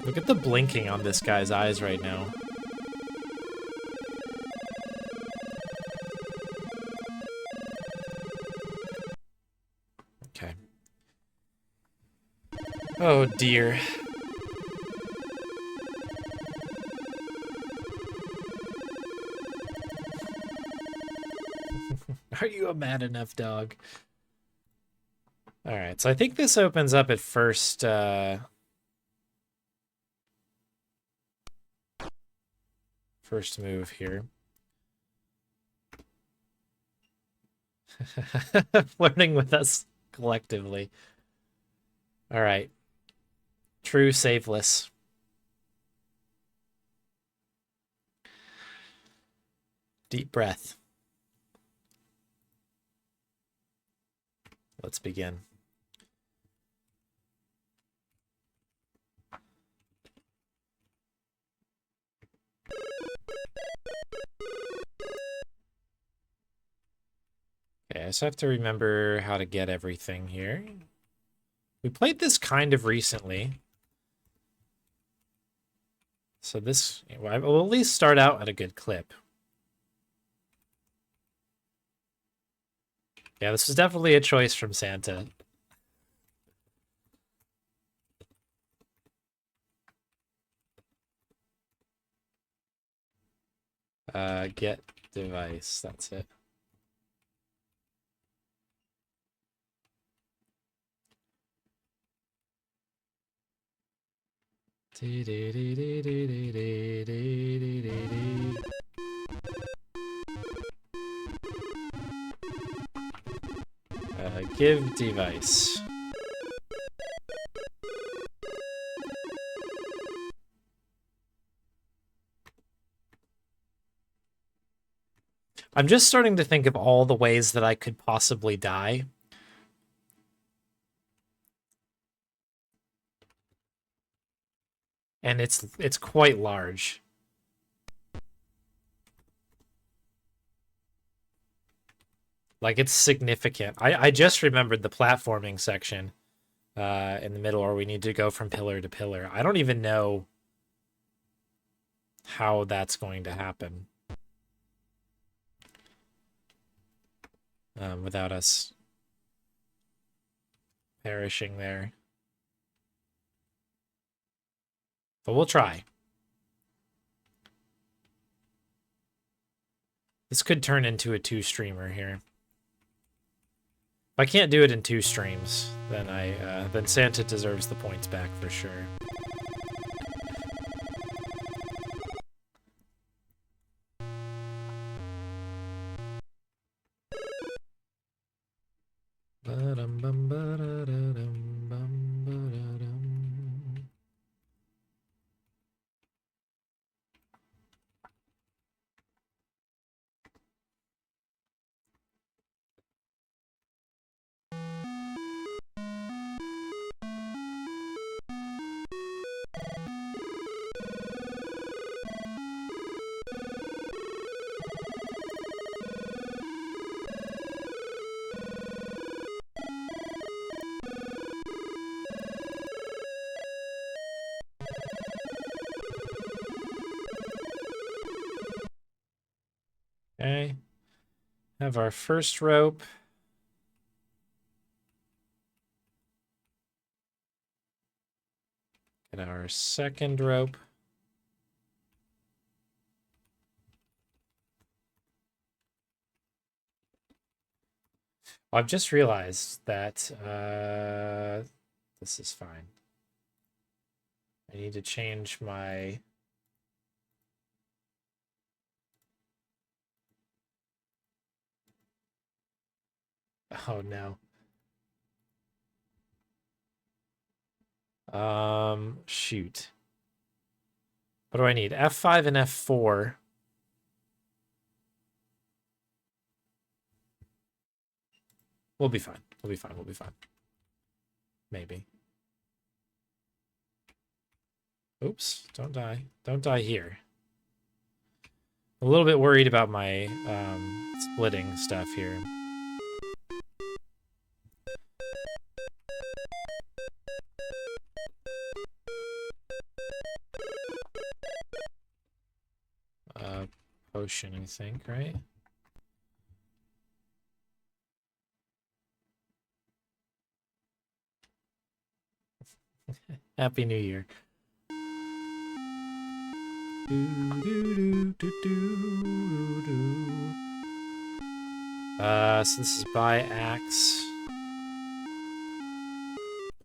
Look at the blinking on this guy's eyes right now. Okay. Oh dear. Are you a mad enough dog? All right, so I think this opens up at first. First move here. Flirting with us collectively. All right. True saveless. Deep breath. Let's begin. Okay, I just have to remember how to get everything here. We played this kind of recently. So this, well, I will at least start out at a good clip. Yeah, this was definitely a choice from Santa. Get device, that's it. Give device. I'm just starting to think of all the ways that I could possibly die. And it's quite large. Like, it's significant. I just remembered the platforming section in the middle where we need to go from pillar to pillar. I don't even know how that's going to happen without us perishing there. But we'll try. This could turn into a 2-streamer here. If I can't do it in 2 streams, then then Santa deserves the points back for sure. Okay. Have our first rope. Get our second rope. I've just realized that this is fine. I need to change my... Oh, no. Shoot. What do I need? F5 and F4. We'll be fine. We'll be fine. We'll be fine. Maybe. Oops. Don't die. Don't die here. I'm a little bit worried about my splitting stuff here. Potion, I think, right? Happy New Year. So this is buy axe.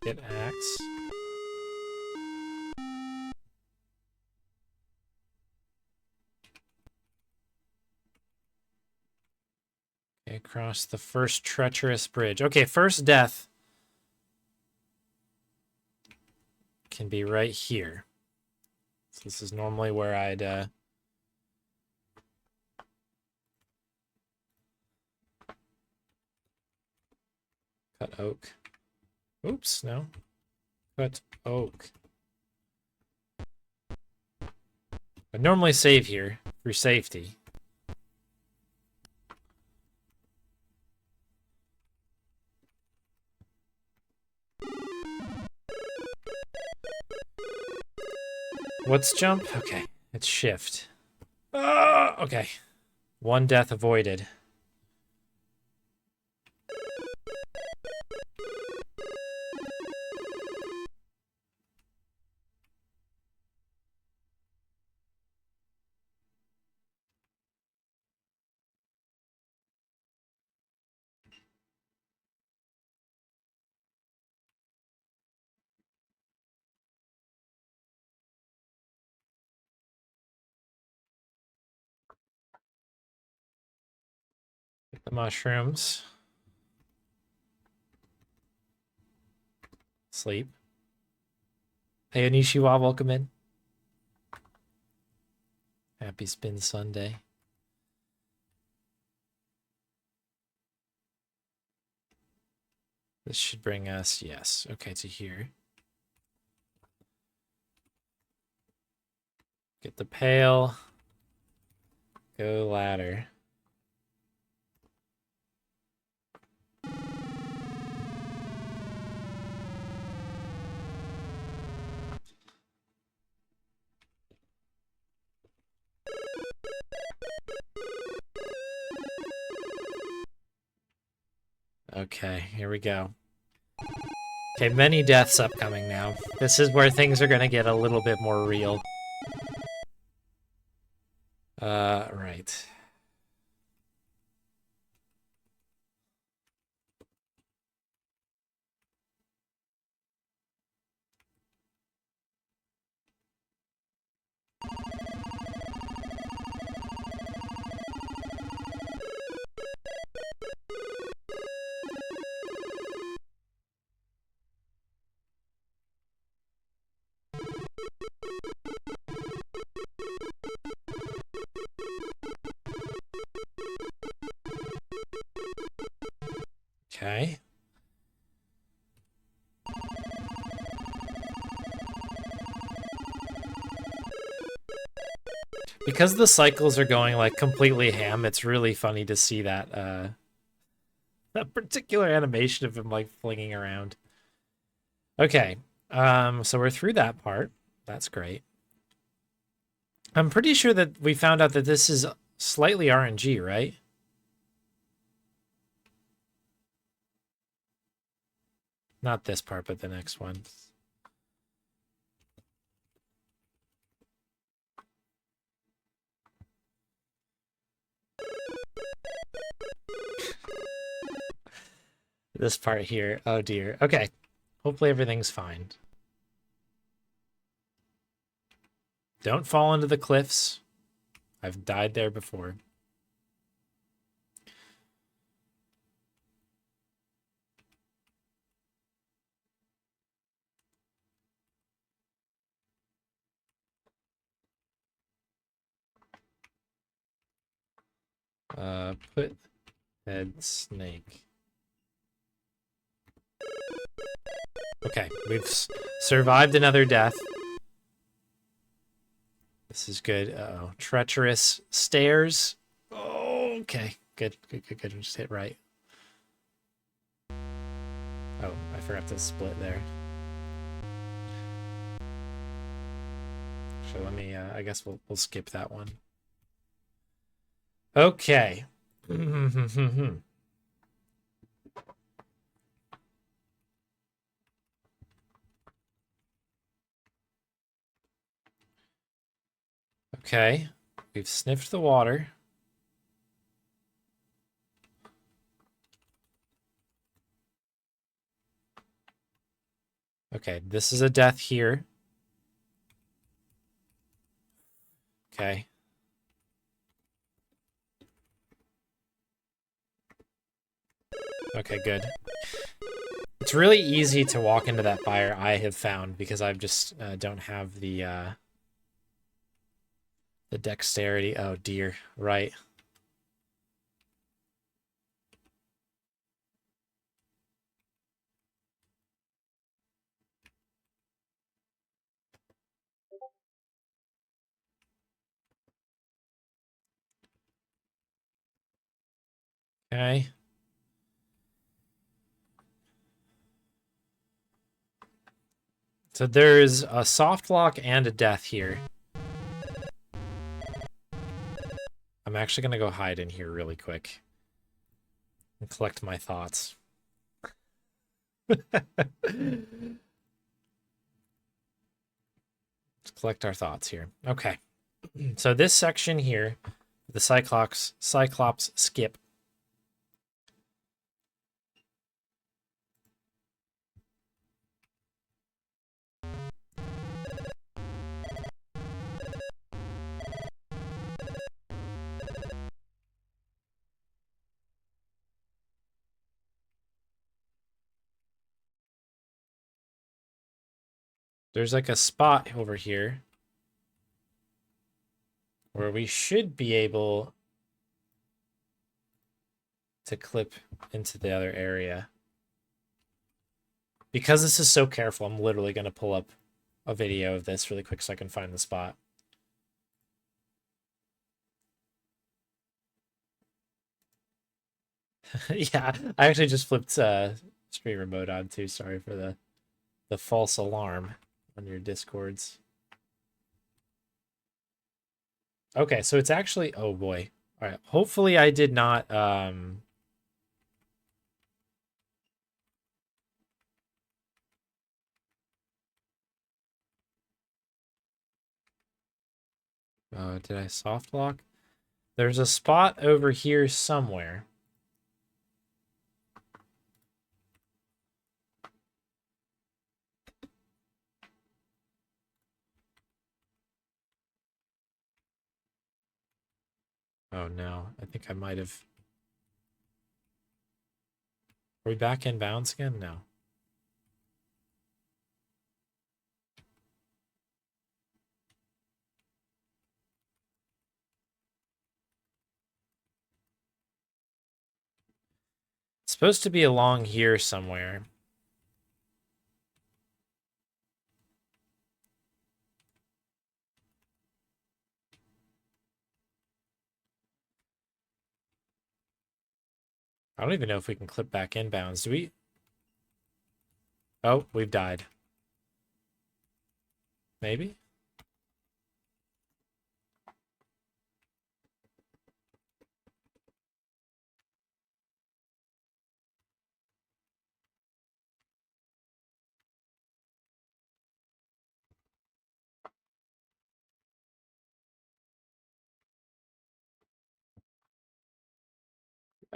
Get axe. Okay, across the first treacherous bridge. Okay, first death can be right here. So this is normally where I'd cut oak. Oops, no. Cut oak. I'd normally save here for safety. What's jump? Okay, it's shift. Okay. One death avoided. Get the mushrooms. Sleep. Hey, Anishiwa, welcome in. Happy Spin Sunday. This should bring us, yes, okay, to here. Get the pail. Go ladder. Okay, here we go. Okay, many deaths upcoming now. This is where things are gonna get a little bit more real. Right. Okay. Because the cycles are going like completely ham, it's really funny to see that that particular animation of him like flinging around. Okay. So we're through that part. That's great. I'm pretty sure that we found out that this is slightly RNG, right? Not this part, but the next one. This part here. Oh dear. Okay. Hopefully everything's fine. Don't fall into the cliffs. I've died there before. Put head snake. Okay, we've survived another death. This is good. Uh-oh. Treacherous stairs. Oh, okay. Good. Just hit right. Oh, I forgot to split there. So let me, I guess we'll skip that one. Okay. Okay. We've sniffed the water. Okay, this is a death here. Okay. Okay, good. It's really easy to walk into that fire, I have found, because I just don't have the dexterity. Oh dear, right. Okay. So there's a soft lock and a death here. I'm actually going to go hide in here really quick and collect my thoughts. Let's collect our thoughts here. Okay. So this section here, the Cyclops skip. There's like a spot over here where we should be able to clip into the other area. Because this is so careful, I'm literally going to pull up a video of this really quick so I can find the spot. Yeah, I actually just flipped streamer mode on too. Sorry for the false alarm on your Discords. Okay, so it's actually, oh boy. All right, hopefully I did not did I soft lock? There's a spot over here somewhere. Oh no, I think I might have. Are we back in bounds again? No. It's supposed to be along here somewhere. I don't even know if we can clip back in bounds. Do we? Oh, we've died. Maybe?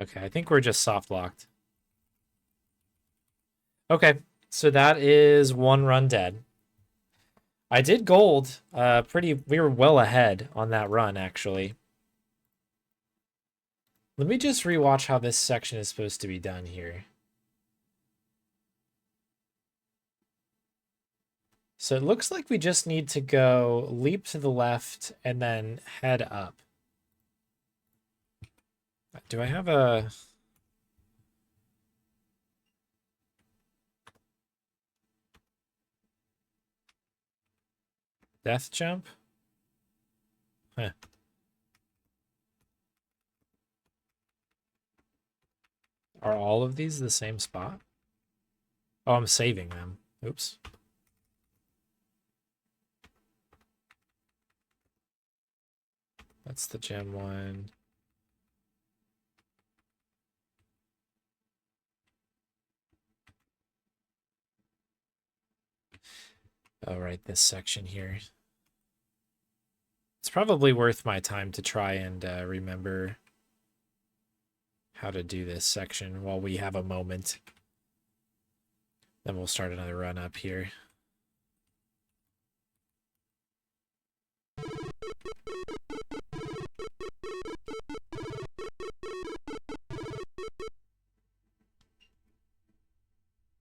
Okay, I think we're just soft locked. Okay, so that is one run dead. I did gold. We were well ahead on that run, actually. Let me just rewatch how this section is supposed to be done here. So it looks like we just need to go leap to the left and then head up. Do I have a... death jump? Huh. Are all of these the same spot? Oh, I'm saving them. Oops. That's the gem one. Oh, right, this section here. It's probably worth my time to try and remember how to do this section while we have a moment. Then we'll start another run up here.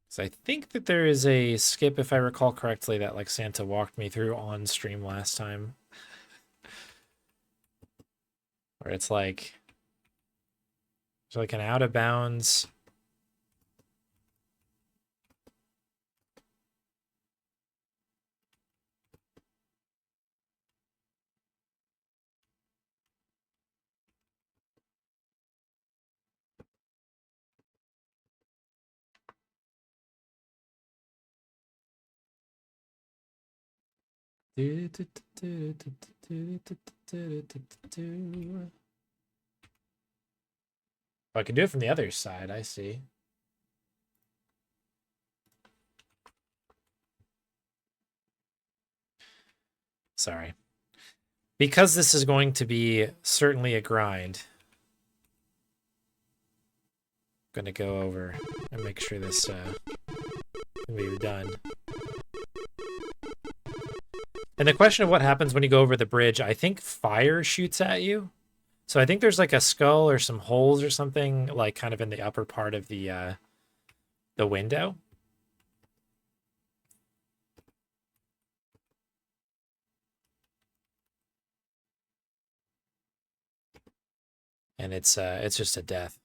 So I think that there is a skip, if I recall correctly, that like Santa walked me through on stream last time. Where it's like, there's like an out of bounds. Oh, I can do it from the other side, I see. Sorry. Because this is going to be certainly a grind, I'm gonna go over and make sure this can be done. And the question of what happens when you go over the bridge, I think fire shoots at you. So I think there's like a skull or some holes or something like kind of in the upper part of the window. And it's just a death.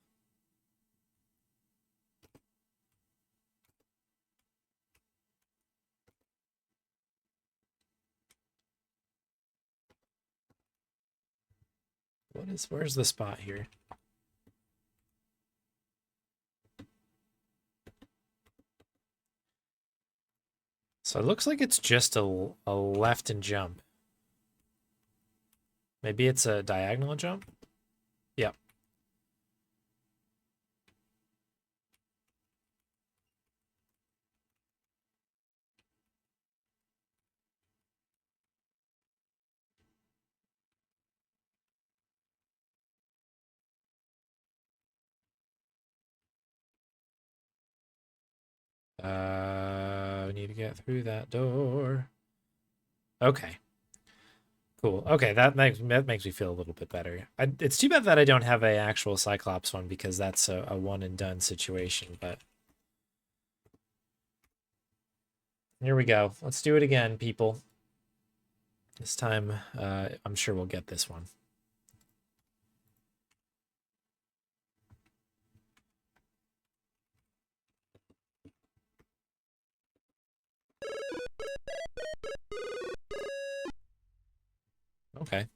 Where's the spot here? So it looks like it's just a left and jump. Maybe it's a diagonal jump? Yep. We need to get through that door. Okay. Cool. Okay, that makes me feel a little bit better. It's too bad that I don't have a actual Cyclops one because that's a one and done situation, but here we go. Let's do it again, people. This time, I'm sure we'll get this one. Okay.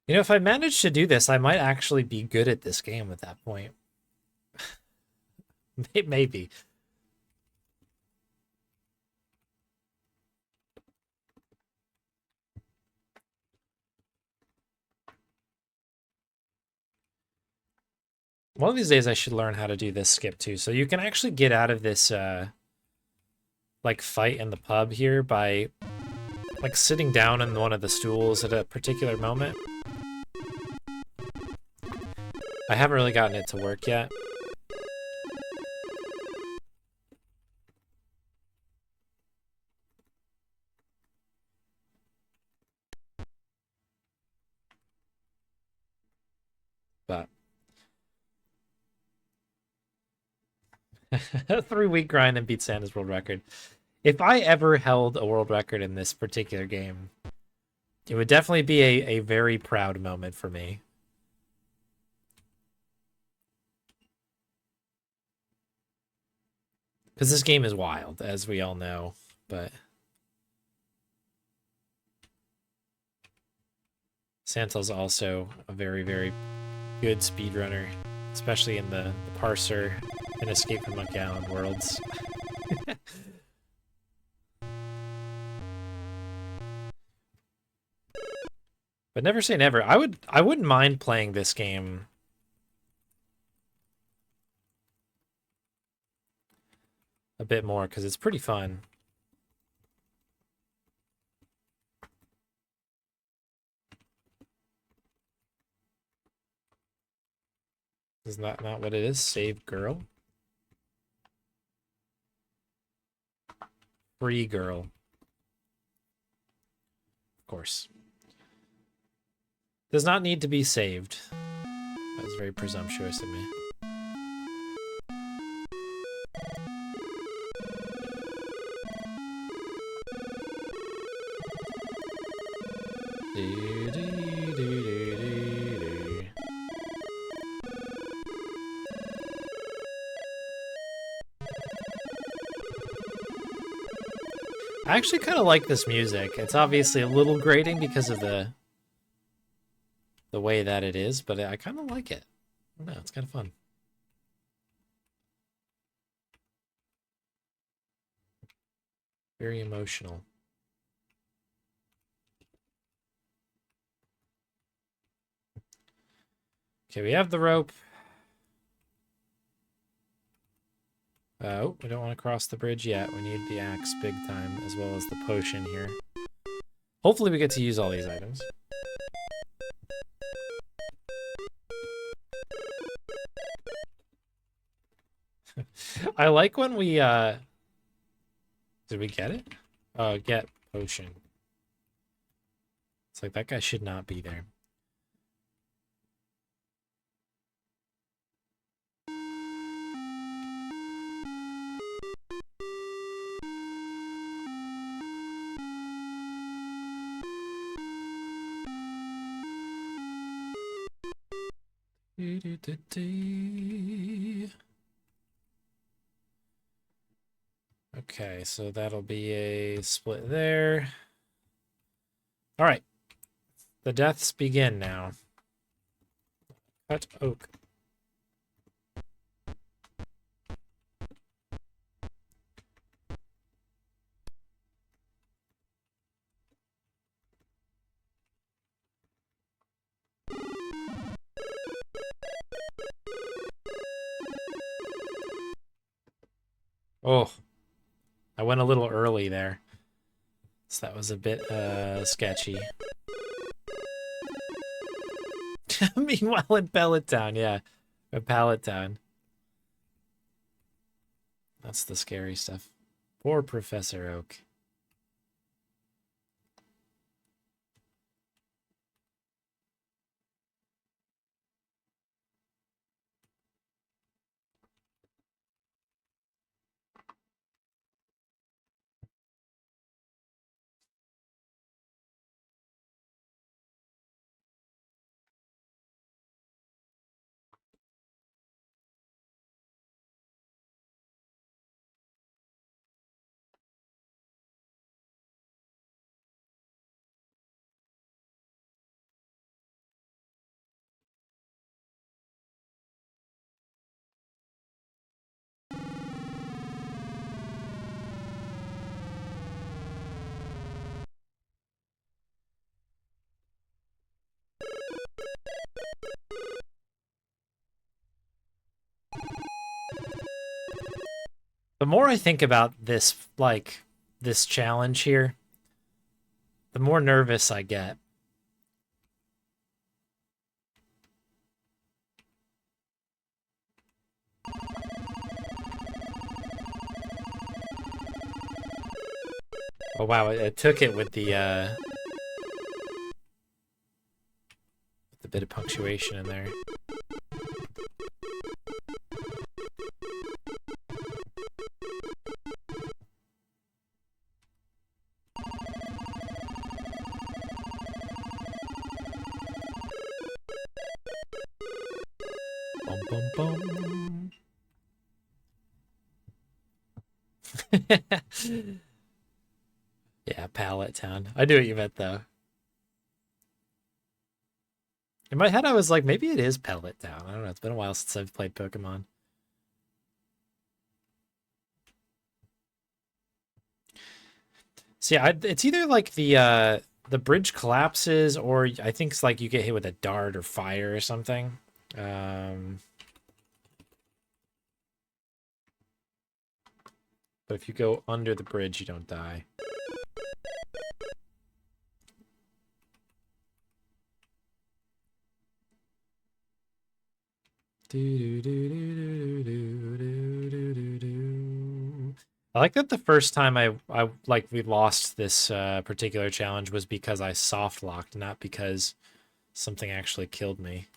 You know, if I manage to do this, I might actually be good at this game at that point. Maybe. One of these days I should learn how to do this skip too. So you can actually get out of this like fight in the pub here by like sitting down in one of the stools at a particular moment. I haven't really gotten it to work yet. But 3-week grind and beat Santa's world record. If I ever held a world record in this particular game, it would definitely be a very proud moment for me. Because this game is wild, as we all know, but Santa's also a very, very good speedrunner, especially in the parser and Escape from Monkey Island worlds. But never say never. I wouldn't mind playing this game a bit more because it's pretty fun. Is that not what it is? Save girl? Free girl. Of course. Does not need to be saved. That was very presumptuous of me. I actually kind of like this music. It's obviously a little grating because of the way that it is, but I kind of like it. I don't know, it's kind of fun. Very emotional. Okay, we have the rope. Oh, we don't want to cross the bridge yet. We need the axe big time, as well as the potion here. Hopefully we get to use all these items. I like when we, did we get it? Get potion. It's like, that guy should not be there. Okay, so that'll be a split there. All right. The deaths begin now. Cut oak. Oh, I went a little early there. So that was a bit sketchy. Meanwhile in Pellet Town, yeah. Pallet Town. That's the scary stuff. Poor Professor Oak. The more I think about this, like, this challenge here, the more nervous I get. Oh wow, it took it with the bit of punctuation in there. Bum bum bum. Yeah, Pallet Town. I knew what you meant though. In my head, I was like, maybe it is Pellet Town. I don't know. It's been a while since I've played Pokemon. So yeah, it's either like the bridge collapses, or I think it's like you get hit with a dart or fire or something. But if you go under the bridge, you don't die. I like that the first time we lost this particular challenge was because I soft locked, not because something actually killed me.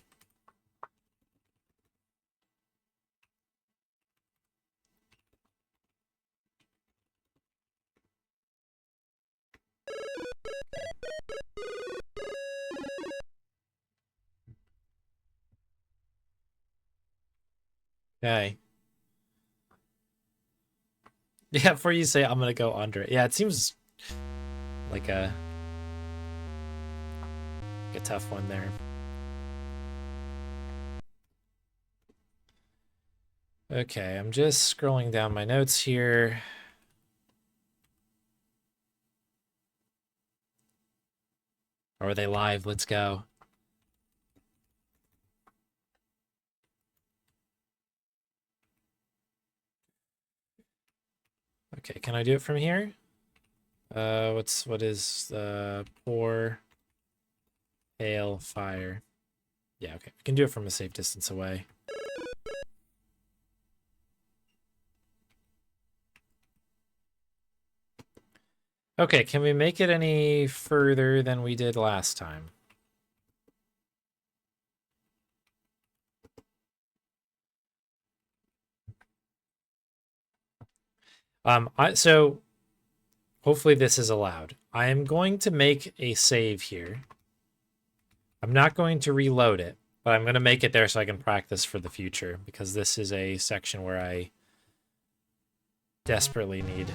Okay. Yeah, before you say I'm gonna go under it. Yeah, it seems like a tough one there. Okay, I'm just scrolling down my notes here. Or are they live? Let's go. Okay, can I do it from here? What is pour, hail, fire? Yeah, okay. We can do it from a safe distance away. Okay, can we make it any further than we did last time? So hopefully this is allowed. I am going to make a save here. I'm not going to reload it, but I'm going to make it there so I can practice for the future, because this is a section where I desperately need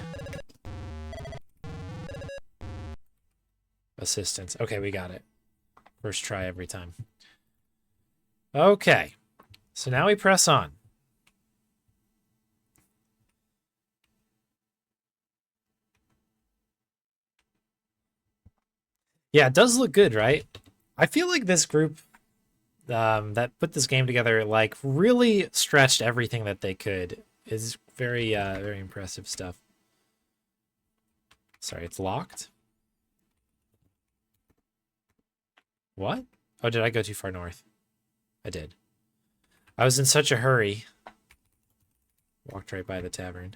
assistance. Okay, we got it. First try every time. Okay, so now we press on. Yeah, it does look good, right? I feel like this group that put this game together, like, really stretched everything that they could. Is very, very impressive stuff. Sorry, it's locked. What? Oh, did I go too far north? I did. I was in such a hurry. Walked right by the tavern.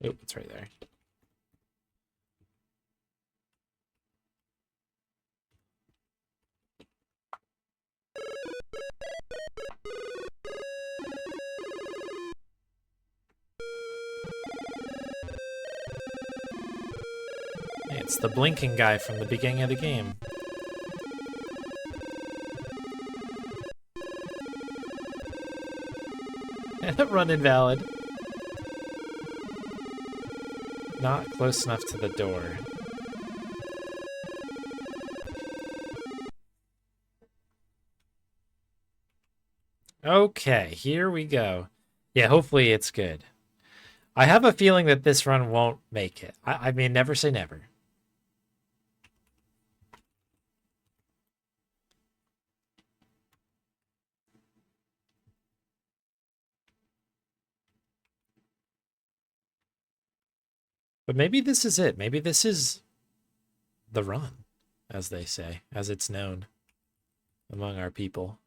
Oh, it's right there. It's the blinking guy from the beginning of the game. Run invalid. Not close enough to the door. Okay, here we go. Yeah, hopefully it's good. I have a feeling that this run won't make it. I mean, never say never. But maybe this is it. Maybe this is the run, as they say, as it's known among our people.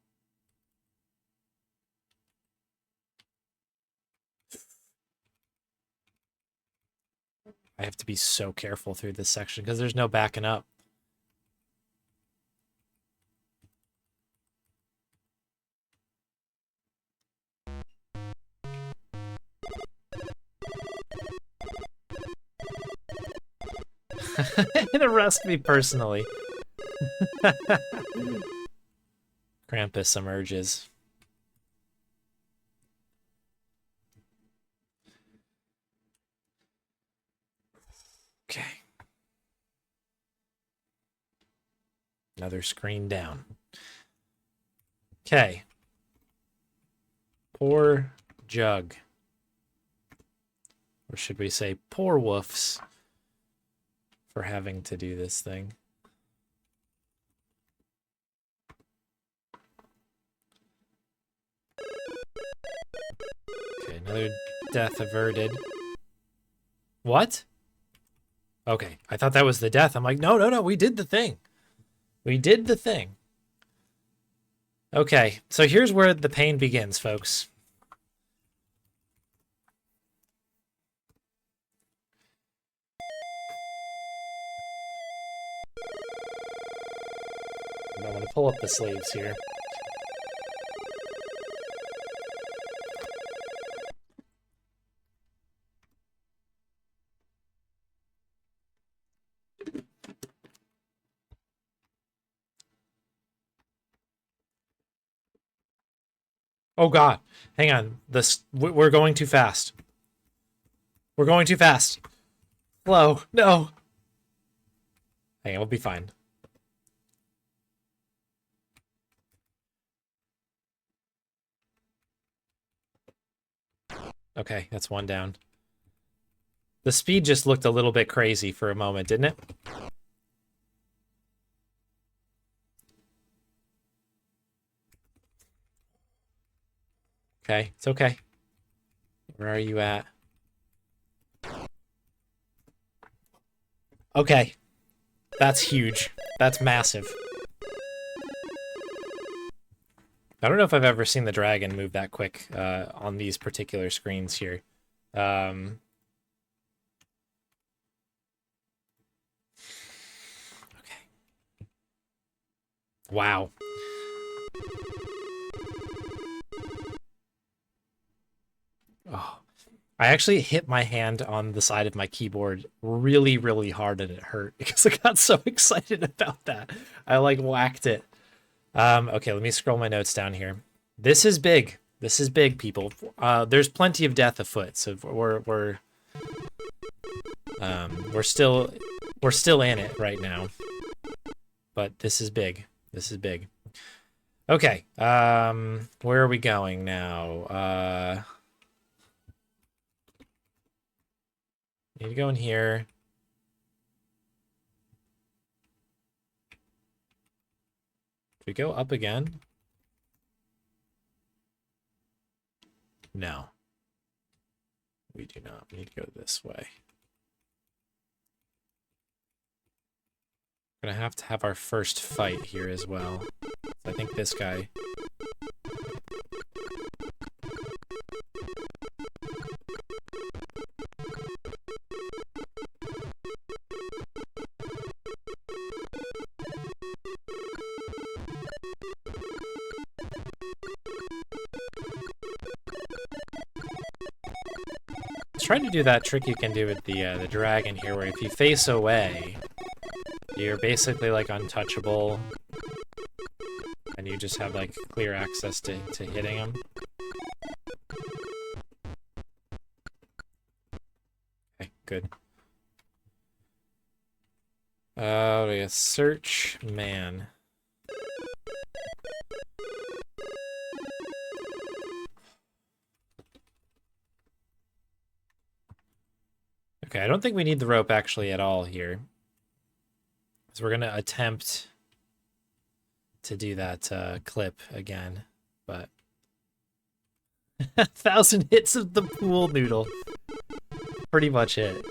I have to be so careful through this section because there's no backing up. Arrest me personally. Krampus emerges. Okay. Another screen down. Okay. Poor Jug. Or should we say poor woofs for having to do this thing. another death averted. What? Okay, I thought that was the death. I'm like, no, no, no, we did the thing. We did the thing. Okay, so here's where the pain begins, folks. I'm going to pull up the sleeves here. Oh God, hang on. We're going too fast. We're going too fast. Slow. No. Hang on, we'll be fine. Okay, that's one down. The speed just looked a little bit crazy for a moment, didn't it? Okay, it's okay. Where are you at? Okay. That's huge. That's massive. I don't know if I've ever seen the dragon move that quick on these particular screens here. Okay. Wow. Oh. I actually hit my hand on the side of my keyboard really, really hard and it hurt because I got so excited about that. I like whacked it. Okay, let me scroll my notes down here. This is big. This is big, people. There's plenty of death afoot, so we're still in it right now. But this is big. This is big. Okay. Where are we going now? Need to go in here. We go up again? No. We do not. We need to go this way. We're gonna have to have our first fight here as well. I think this guy... Trying to do that trick you can do with the dragon here, where if you face away, you're basically like untouchable, and you just have like clear access to hitting him. Okay, good. We got search man. Okay, I don't think we need the rope actually at all here. So we're gonna attempt to do that clip again, but 1,000 hits of the pool noodle. Pretty much it.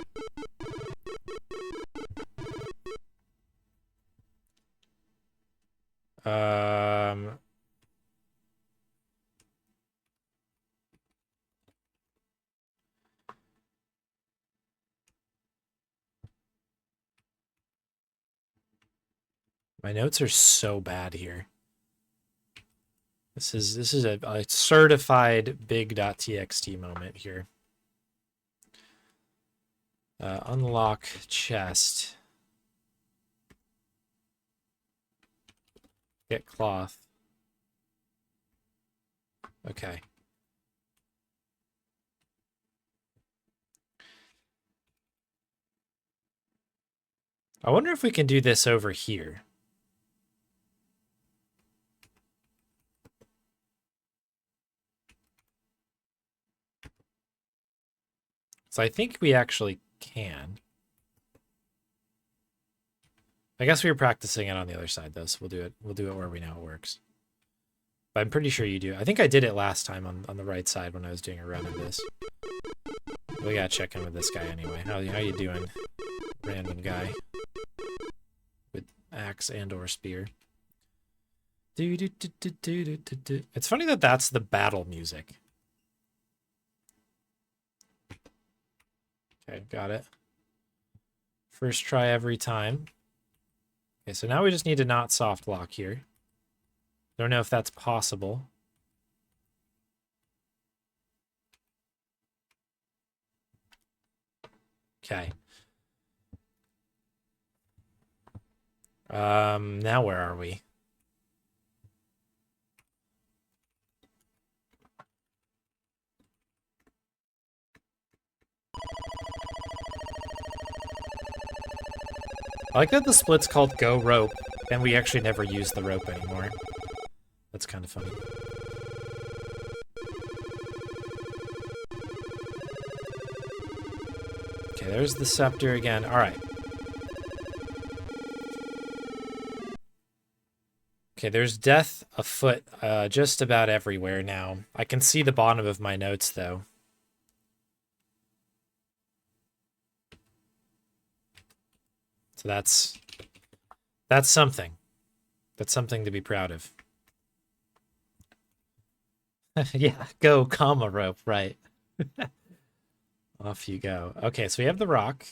My notes are so bad here. This is a certified big.txt moment here. Unlock chest. Get cloth. Okay. I wonder if we can do this over here. So I think we actually can. I guess we were practicing it on the other side though, so we'll do it where we know it works. But I'm pretty sure you do. I think I did it last time on the right side when I was doing a run of this. We gotta check in with this guy anyway. How you doing, random guy with axe and or spear? It's funny that that's the battle music. Okay, got it. First try every time. Okay, so now we just need to not soft lock here. Don't know if that's possible. Okay. Now where are we? I like that the split's called Go Rope, and we actually never use the rope anymore. That's kind of funny. Okay, there's the scepter again. All right. Okay, there's death afoot just about everywhere now. I can see the bottom of my notes, though. So that's something. That's something to be proud of. Yeah, go, comma rope, right. Off you go. Okay, so we have the rock.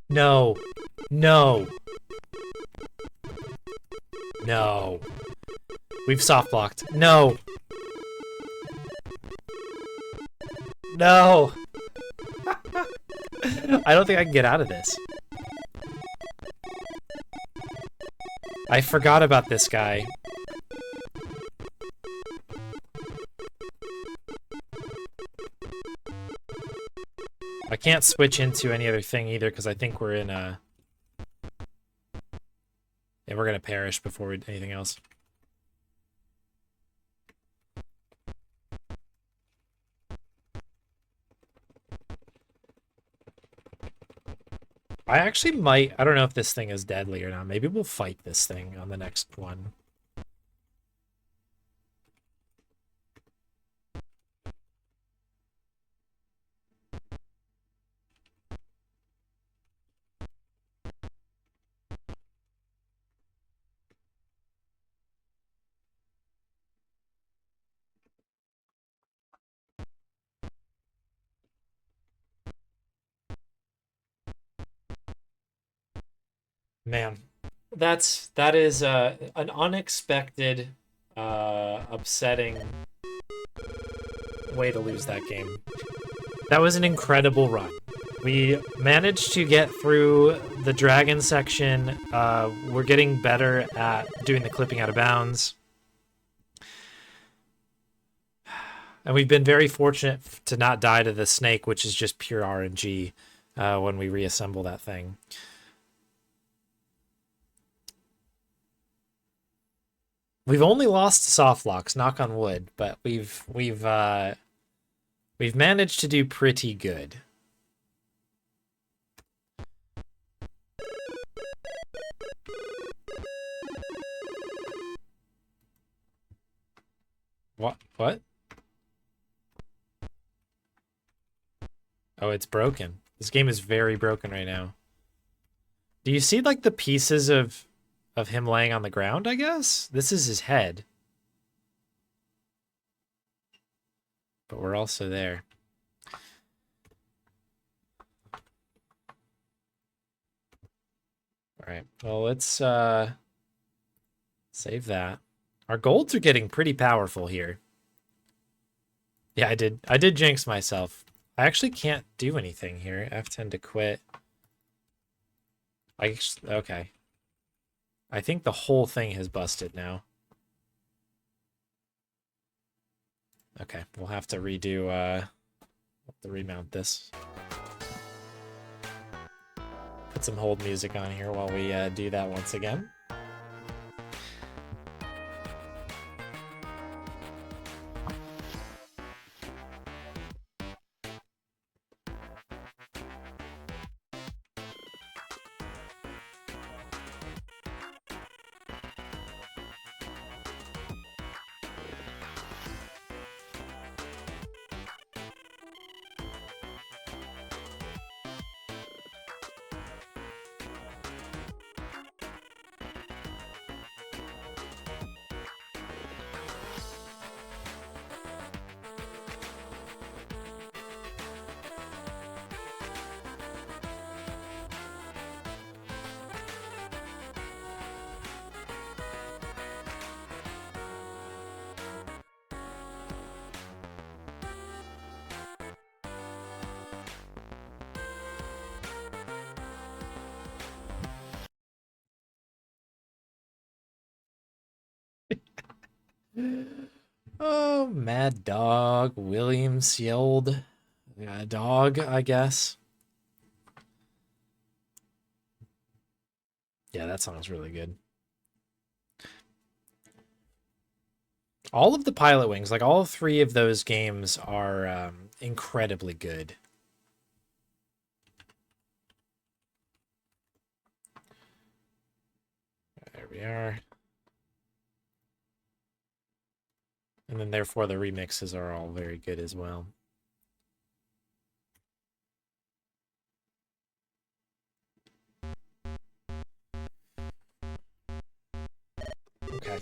No. No. No. We've soft blocked. No. No. I don't think I can get out of this. I forgot about this guy. I can't switch into any other thing either because I think we're in a... Yeah, we're gonna perish before we do anything else. I actually might... I don't know if this thing is deadly or not. Maybe we'll fight this thing on the next one. Man, that is an unexpected, upsetting way to lose that game. That was an incredible run. We managed to get through the dragon section. We're getting better at doing the clipping out of bounds. And we've been very fortunate to not die to the snake, which is just pure RNG when we reassemble that thing. We've only lost soft locks, knock on wood, but we've managed to do pretty good. What? Oh, it's broken. This game is very broken right now. Do you see like the pieces of him laying on the ground, I guess? This is his head. But we're also there. Alright, well, let's save that. Our golds are getting pretty powerful here. Yeah, I did jinx myself. I actually can't do anything here. F10 to quit. Okay. I think the whole thing has busted now. Okay, we'll have to redo, remount this. some hold music on here while we do that once again. Oh, Maddog Williams yelled. Dog, I guess. Yeah, that song's really good. All of the Pilot Wings, like all three of those games are incredibly good. There we are. And then therefore the remixes are all very good as well. Okay.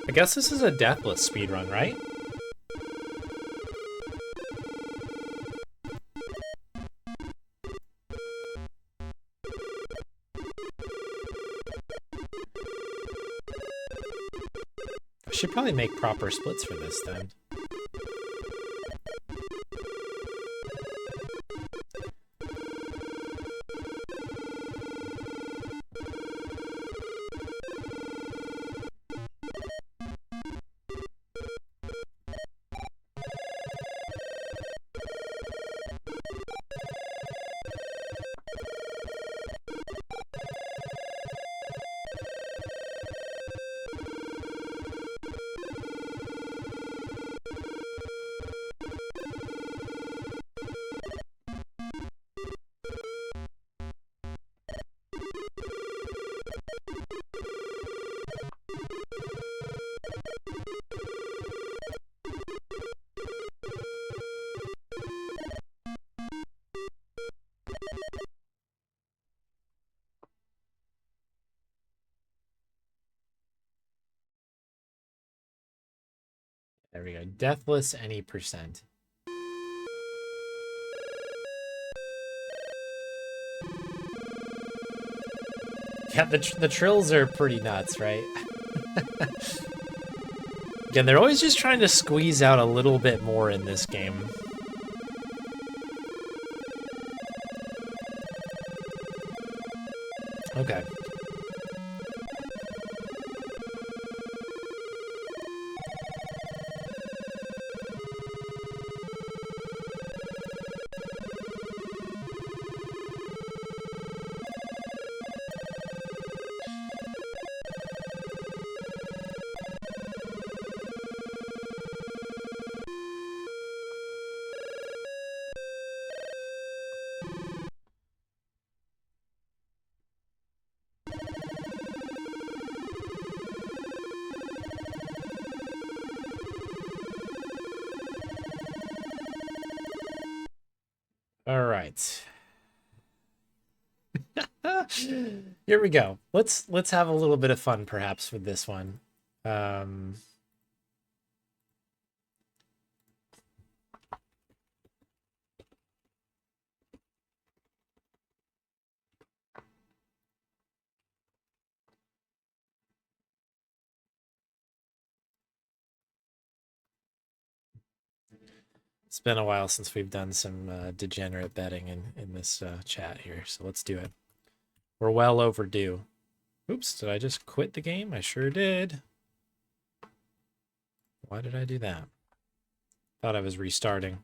I guess this is a deathless speedrun, right? I should probably make proper splits for this then. There we go. Deathless any percent. Yeah, the trills are pretty nuts, right? Again, they're always just trying to squeeze out a little bit more in this game. Okay. All right. Here we go. Let's have a little bit of fun perhaps with this one. It's been a while since we've done some degenerate betting in this chat here, so let's do it. We're well overdue. Oops, did I just quit the game? I sure did. Why did I do that? Thought I was restarting.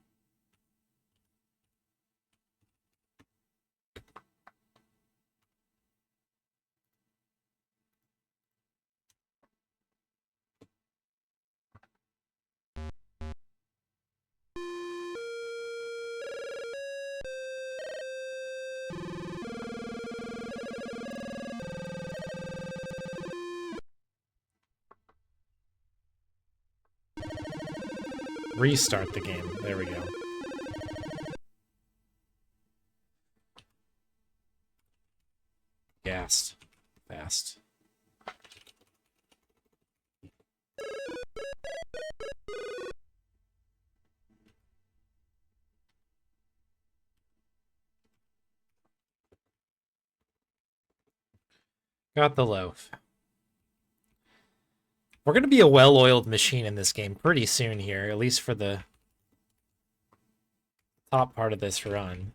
Restart the game. There we go. Gassed. Fast. Got the loaf. We're going to be a well-oiled machine in this game pretty soon here, at least for the top part of this run.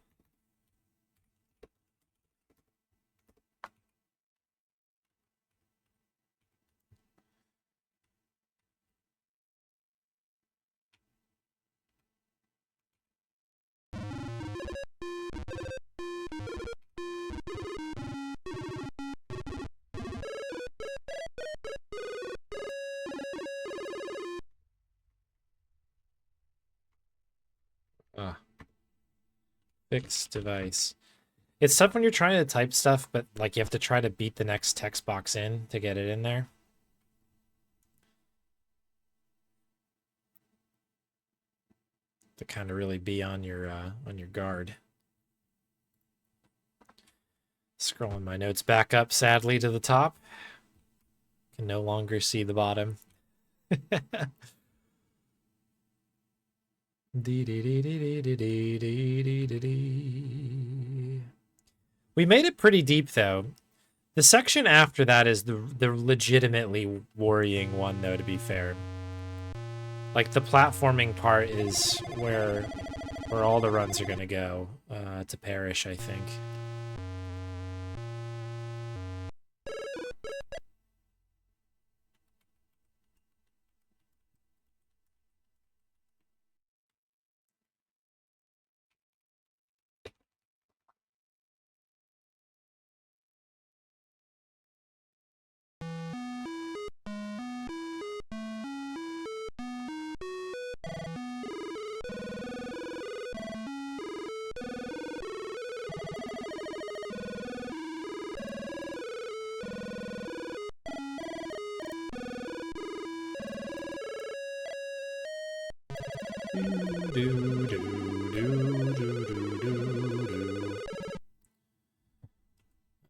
Fix device. It's tough when you're trying to type stuff, but like you have to try to beat the next text box in to get it in there. To kind of really be on your guard. Scrolling my notes back up, sadly, to the top. Can no longer see the bottom. We made it pretty deep, though. The section after that is the legitimately worrying one, though, to be fair. Like, the platforming part is where all the runs are going to go to perish, I think.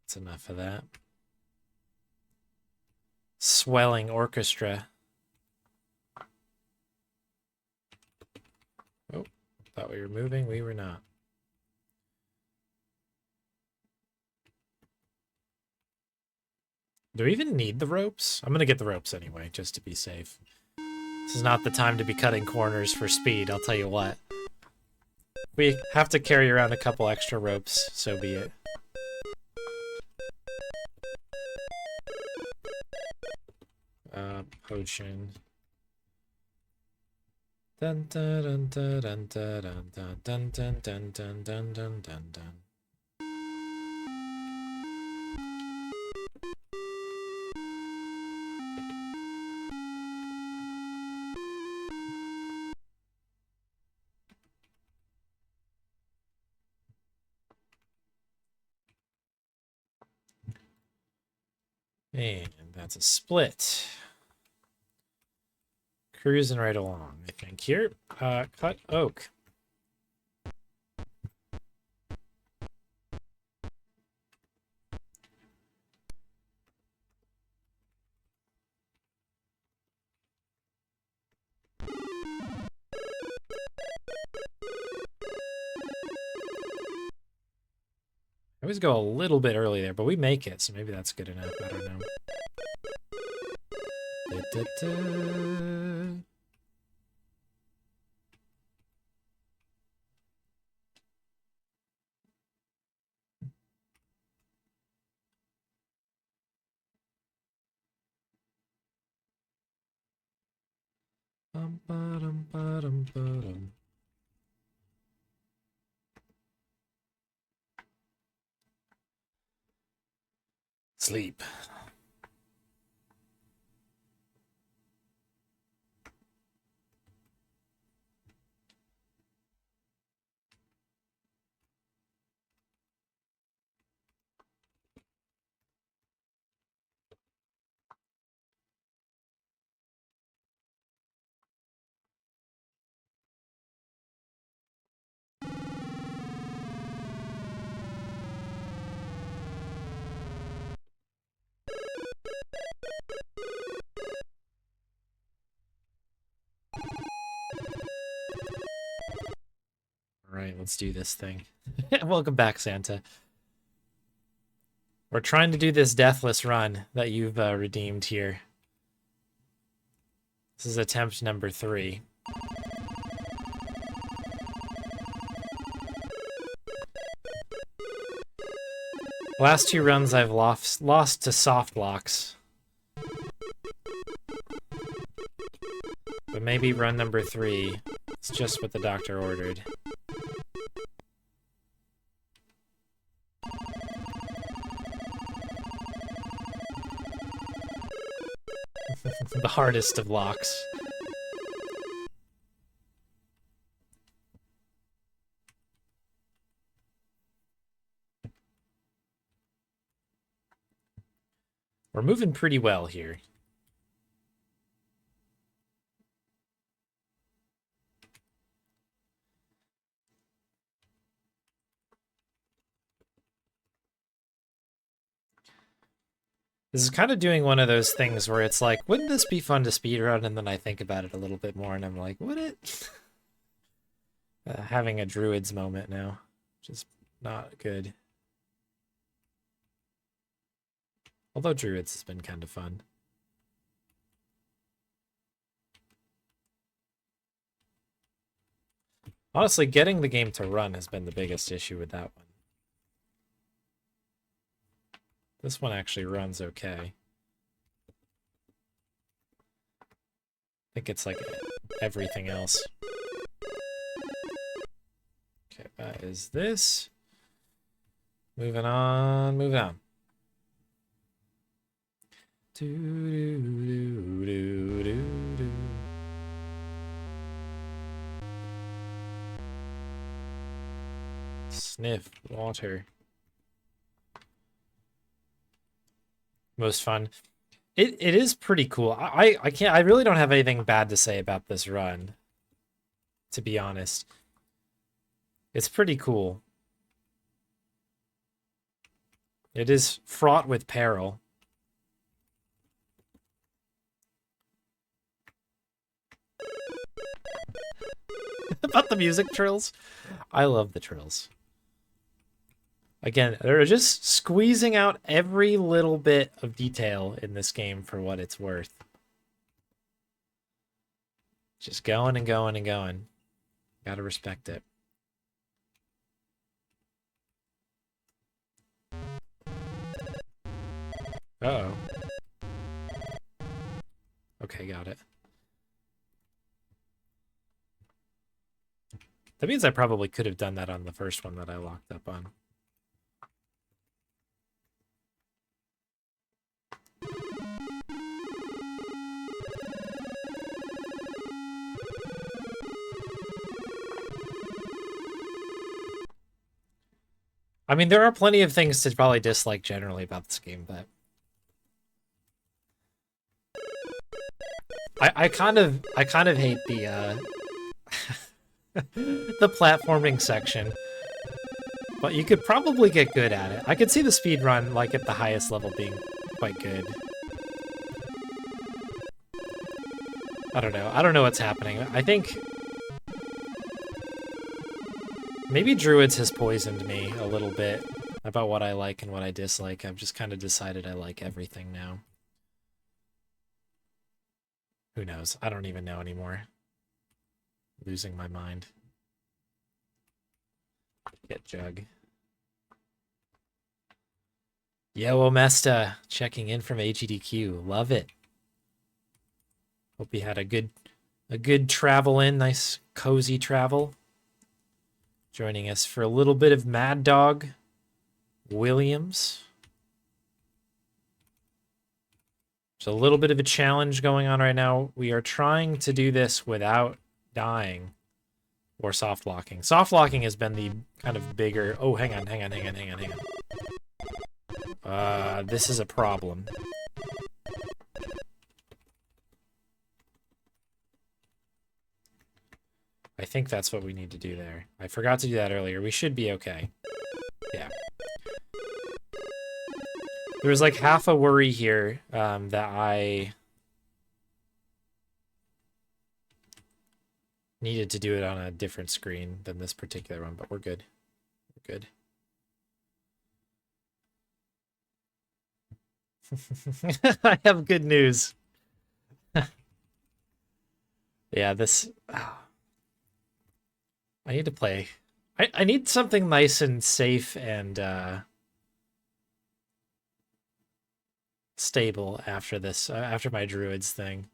That's enough of that. Swelling orchestra. Oh, thought we were moving. We were not. Do we even need the ropes? I'm going to get the ropes anyway, just to be safe. This is not the time to be cutting corners for speed, I'll tell you what. We have to carry around a couple extra ropes, so be it. Potion. Dun dun dun dun dun dun dun dun dun dun dun dun dun dun. And that's a split. Cruising right along, I think. Here, cut oak. I always go a little bit early there, but we make it, so maybe that's good enough. I don't know. Da, da, da. Bum, ba-dum, Ba-dum. Sleep. Alright, let's do this thing. Welcome back, Santa. We're trying to do this deathless run that you've redeemed here. This is attempt number 3. Last 2 runs I've lost to soft locks. But maybe run number 3 is just what the doctor ordered. The hardest of locks. We're moving pretty well here. This is kind of doing one of those things where it's like, wouldn't this be fun to speedrun? And then I think about it a little bit more and I'm like, would it? Having a druids moment now. Just not good. Although druids has been kind of fun. Honestly, getting the game to run has been the biggest issue with that one. This one actually runs okay. I think it's like everything else. Okay, that is this. Moving on, moving on. Sniff water. Most fun. It is pretty cool. I really don't have anything bad to say about this run, to be honest. It's pretty cool. It is fraught with peril. About the music trills? I love the trills. Again, they're just squeezing out every little bit of detail in this game for what it's worth. Just going and going and going. Gotta respect it. Uh-oh. Okay, got it. That means I probably could have done that on the first one that I locked up on. I mean, there are plenty of things to probably dislike generally about this game, but I kind of hate the the platforming section. But you could probably get good at it. I could see the speed run like at the highest level being quite good. I don't know. I don't know what's happening. I think maybe Druids has poisoned me a little bit about what I like and what I dislike. I've just kind of decided I like everything now. Who knows? I don't even know anymore. Losing my mind. Get Jug. Yo, Omesta, checking in from AGDQ. Love it. Hope you had a good a good travel in, nice cozy travel. Joining us for a little bit of Maddog Williams. There's a little bit of a challenge going on right now. We are trying to do this without dying or soft locking. Soft locking has been the kind of bigger... Oh, hang on. This is a problem. I think that's what we need to do there. I forgot to do that earlier. We should be okay. Yeah. There was like half a worry here that I needed to do it on a different screen than this particular one, but we're good. We're good. I have good news. Yeah, this... I need to play. I need something nice and safe and stable after this, after my druids thing.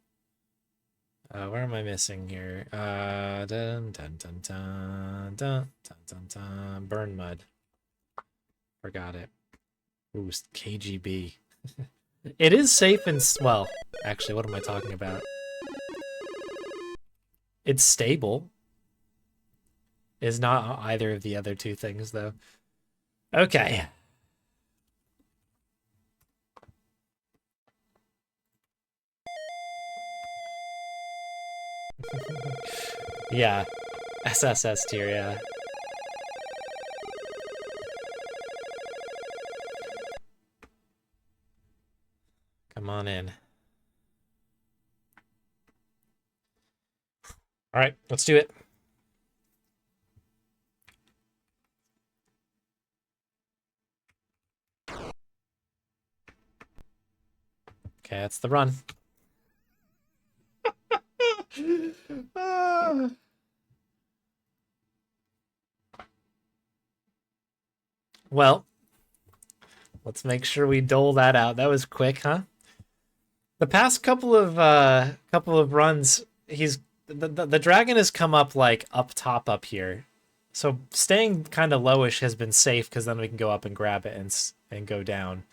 Where am I missing here? Dun, dun, dun, dun, dun, dun, dun, dun. Burn mud. Forgot it. Ooh, KGB. It is safe and... Well, actually, what am I talking about? It's stable. Is not either of the other two things, though. Okay. Yeah. SSS tier, yeah. Come on in. All right, let's do it. Okay, that's the run. Well, let's make sure we dole that out. That was quick, huh? The past couple of runs, the dragon has come up like up top up here. So staying kind of lowish has been safe because then we can go up and grab it and go down.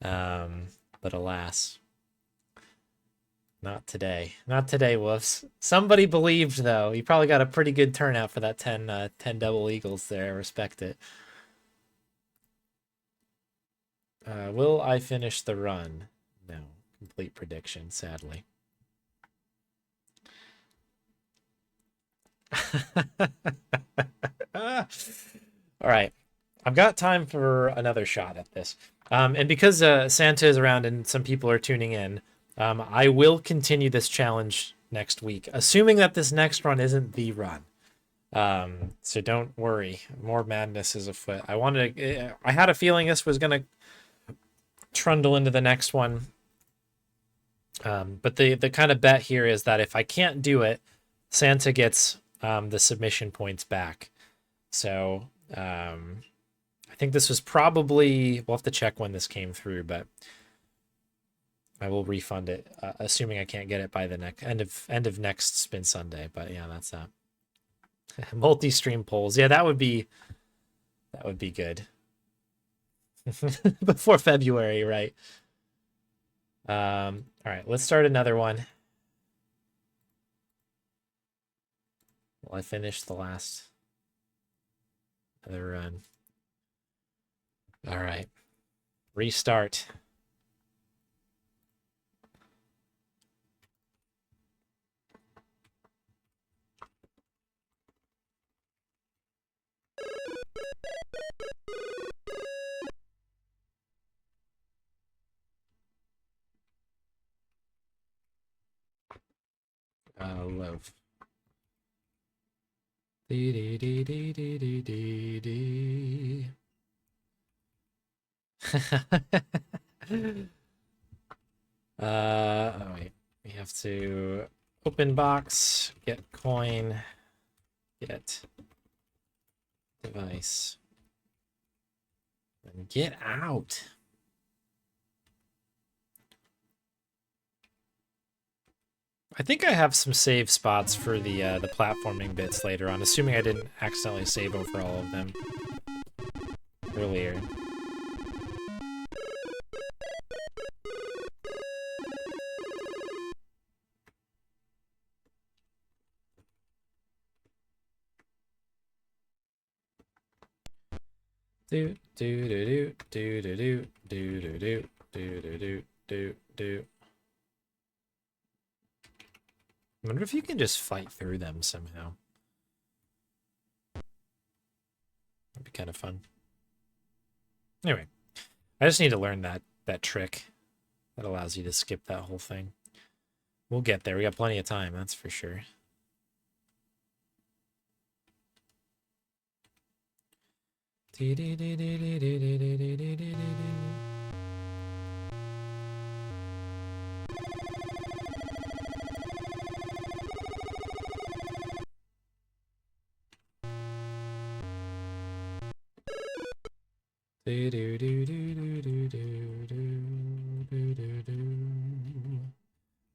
But alas, not today. Not today, Wolves. Somebody believed, though. You probably got a pretty good turnout for that 10 double eagles there. I respect it. Will I finish the run? No. Complete prediction, sadly. All right. I've got time for another shot at this. And because Santa is around and some people are tuning in, I will continue this challenge next week, assuming that this next run isn't the run. So don't worry, more madness is afoot. I had a feeling this was gonna trundle into the next one. But the kind of bet here is that if I can't do it, Santa gets the submission points back. So I think this was probably... We'll have to check when this came through, but I will refund it, assuming I can't get it by the end of next Spin Sunday. But yeah, that's that. Multi-stream polls. Yeah, that would be good. Before February, right? All right, let's start another one. Well, I finished the last other run. All right, restart. Love. Dee dee dee dee dee dee dee dee. Oh wait, we have to open box, get coin, get device, and get out. I think I have some save spots for the platforming bits later on, assuming I didn't accidentally save over all of them earlier. Do do do do do do do do do do do do do. I wonder if you can just fight through them somehow. That'd be kind of fun. Anyway, I just need to learn that trick that allows you to skip that whole thing. We'll get there. We got plenty of time, that's for sure.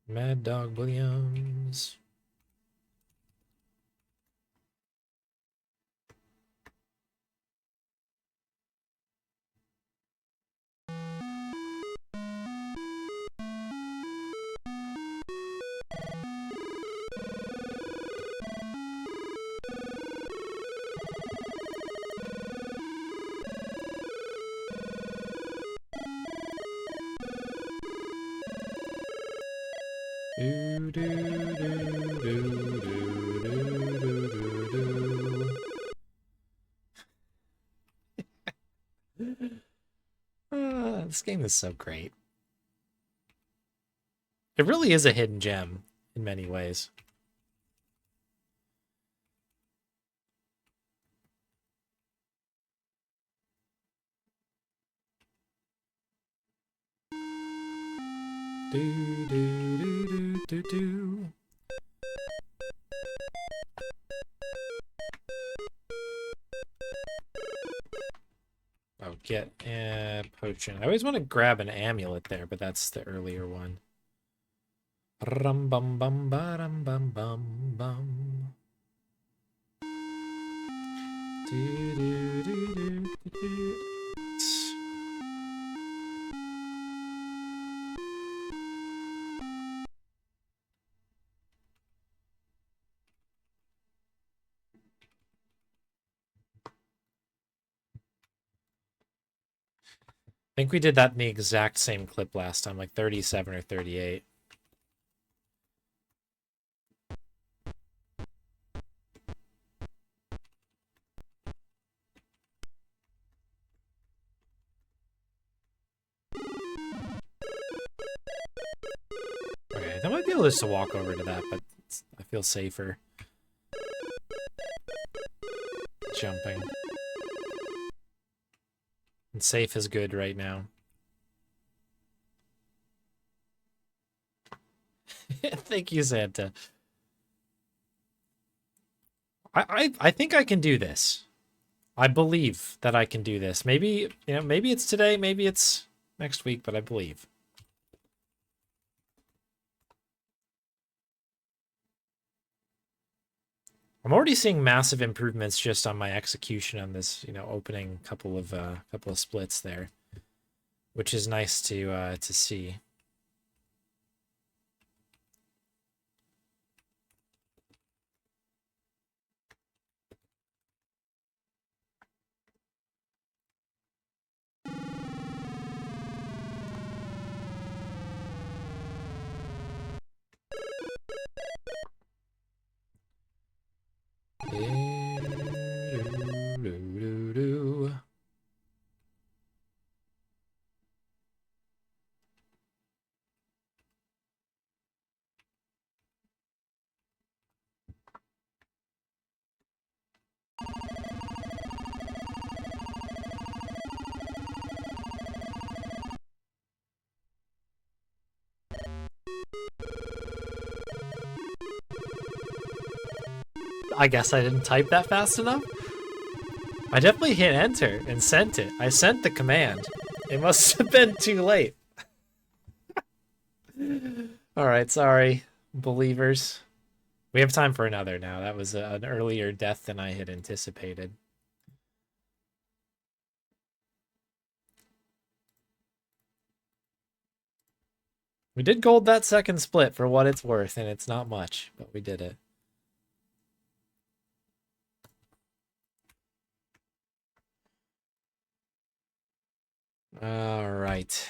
Maddog Williams. This game is so great. It really is a hidden gem in many ways. Do do do do do do. Oh, get a potion. I always want to grab an amulet there, but that's the earlier one. Rum bum bum bum bum bum bum. Do do do do do do. I think we did that in the exact same clip last time, like 37 or 38. Okay, I might be able just to walk over to that, but I feel safer jumping. And safe is good right now. Thank you, Santa. I think I can do this. I believe that I can do this. Maybe, maybe it's today, maybe it's next week, but I believe. I'm already seeing massive improvements just on my execution on this, opening couple of splits there, which is nice to see. I guess I didn't type that fast enough. I definitely hit enter and sent it. I sent the command. It must have been too late. All right, sorry. believers. We have time for another now. That was an earlier death than I had anticipated. We did gold that second split for what it's worth, and it's not much, but we did it. All right.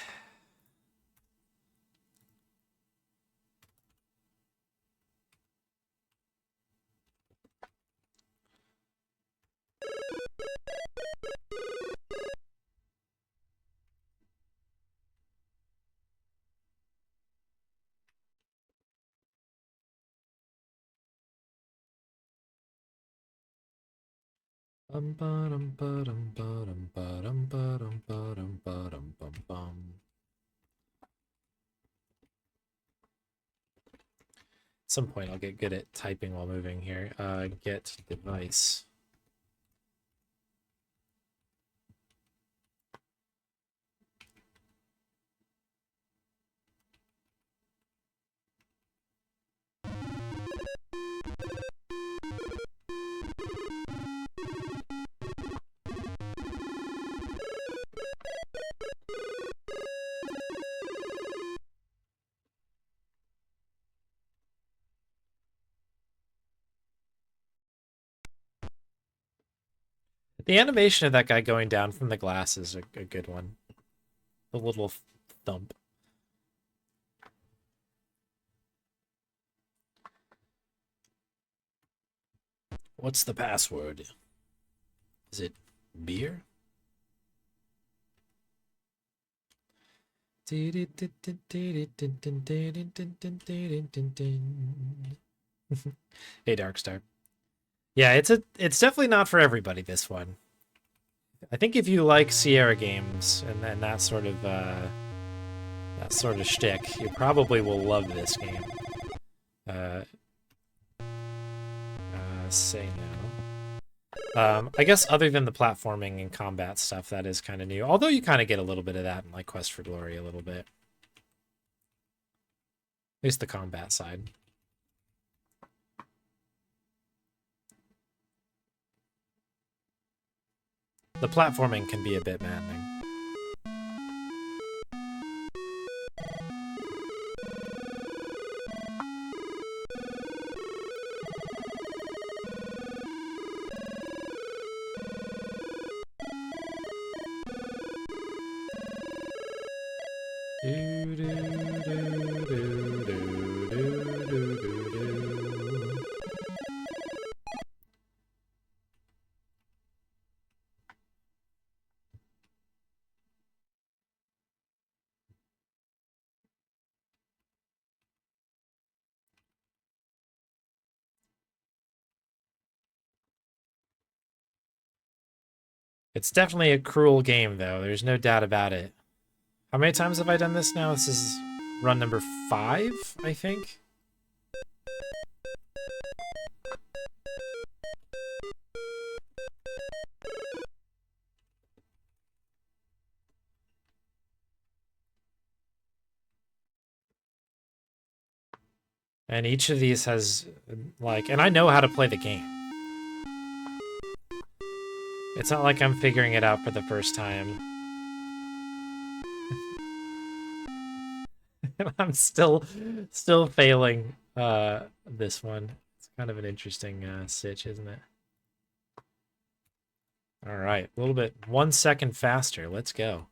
At some point, I'll get good at typing while moving here. Get device. The animation of that guy going down from the glass is a good one. The little thump. What's the password? Is it beer? Hey, Darkstar. Yeah, it's definitely not for everybody, this one. I think if you like Sierra games and that sort of shtick, you probably will love this game. Say no. I guess other than the platforming and combat stuff, that is kind of new. Although you kind of get a little bit of that in like Quest for Glory a little bit. At least the combat side. The platforming can be a bit maddening. It's definitely a cruel game, though. There's no doubt about it. How many times have I done this now? This is run number 5, I think. And each of these has, like, and I know how to play the game. It's not like I'm figuring it out for the first time. And I'm still failing this one. It's kind of an interesting sitch, isn't it? All right, a little bit, 1 second faster. Let's go.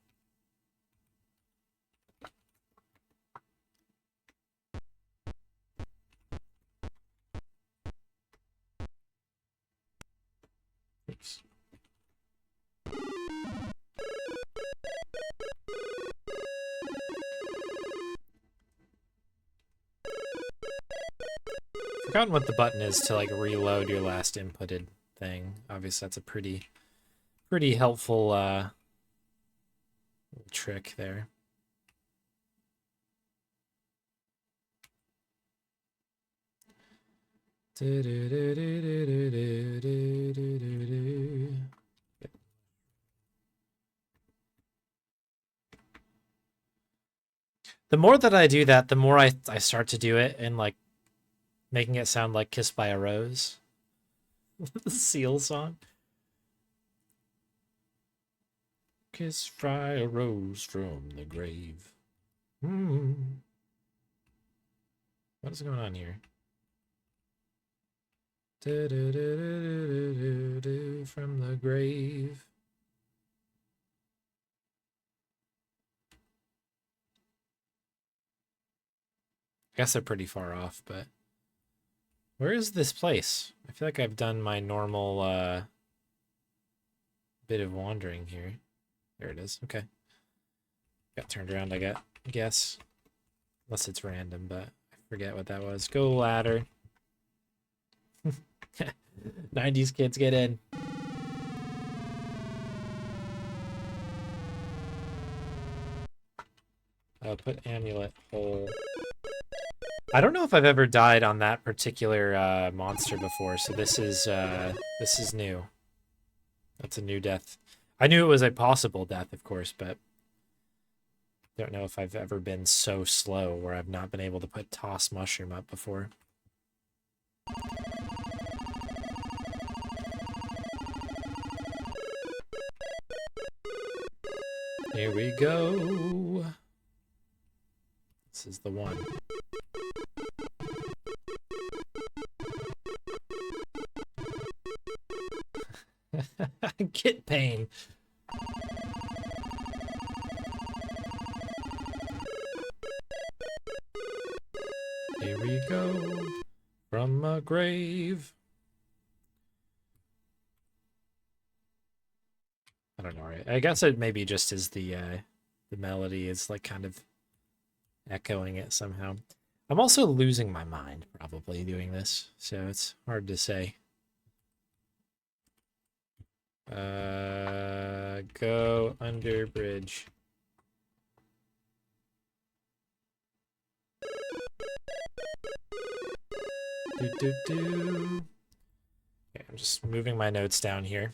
Oops. Forgotten what the button is to like reload your last inputted thing. Obviously, that's a pretty helpful little trick there. The more that I do that, the more I start to do it in like Making it sound like Kissed by a Rose. The Seal song. Kiss by a rose from the grave. What is going on here? From the grave. I guess they're pretty far off, but where is this place? I feel like I've done my normal bit of wandering here. There it is. Okay. Got turned around, I guess. Unless it's random, but I forget what that was. Go ladder. 90s kids, get in. Put amulet hole. I don't know if I've ever died on that particular monster before, so this is new. That's a new death. I knew it was a possible death, of course, but don't know if I've ever been so slow where I've not been able to put toss mushroom up before. Here we go. This is the one. Get pain. Here we go. From a grave. I don't know, right? I guess it maybe just is the melody is like kind of echoing it somehow. I'm also losing my mind probably doing this, so it's hard to say. Go under bridge. Okay, I'm just moving my notes down here.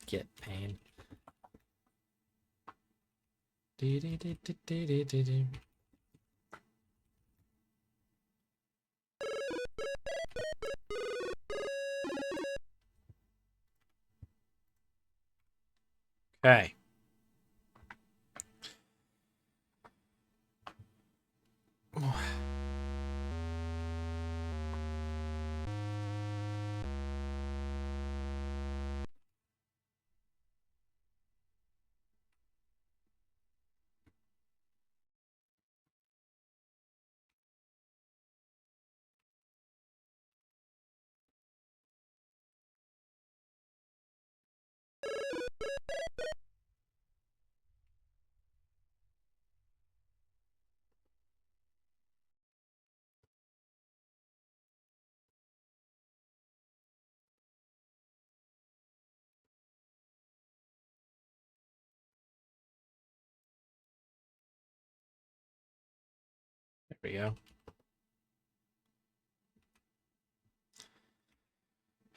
Get pain. Okay. There we go.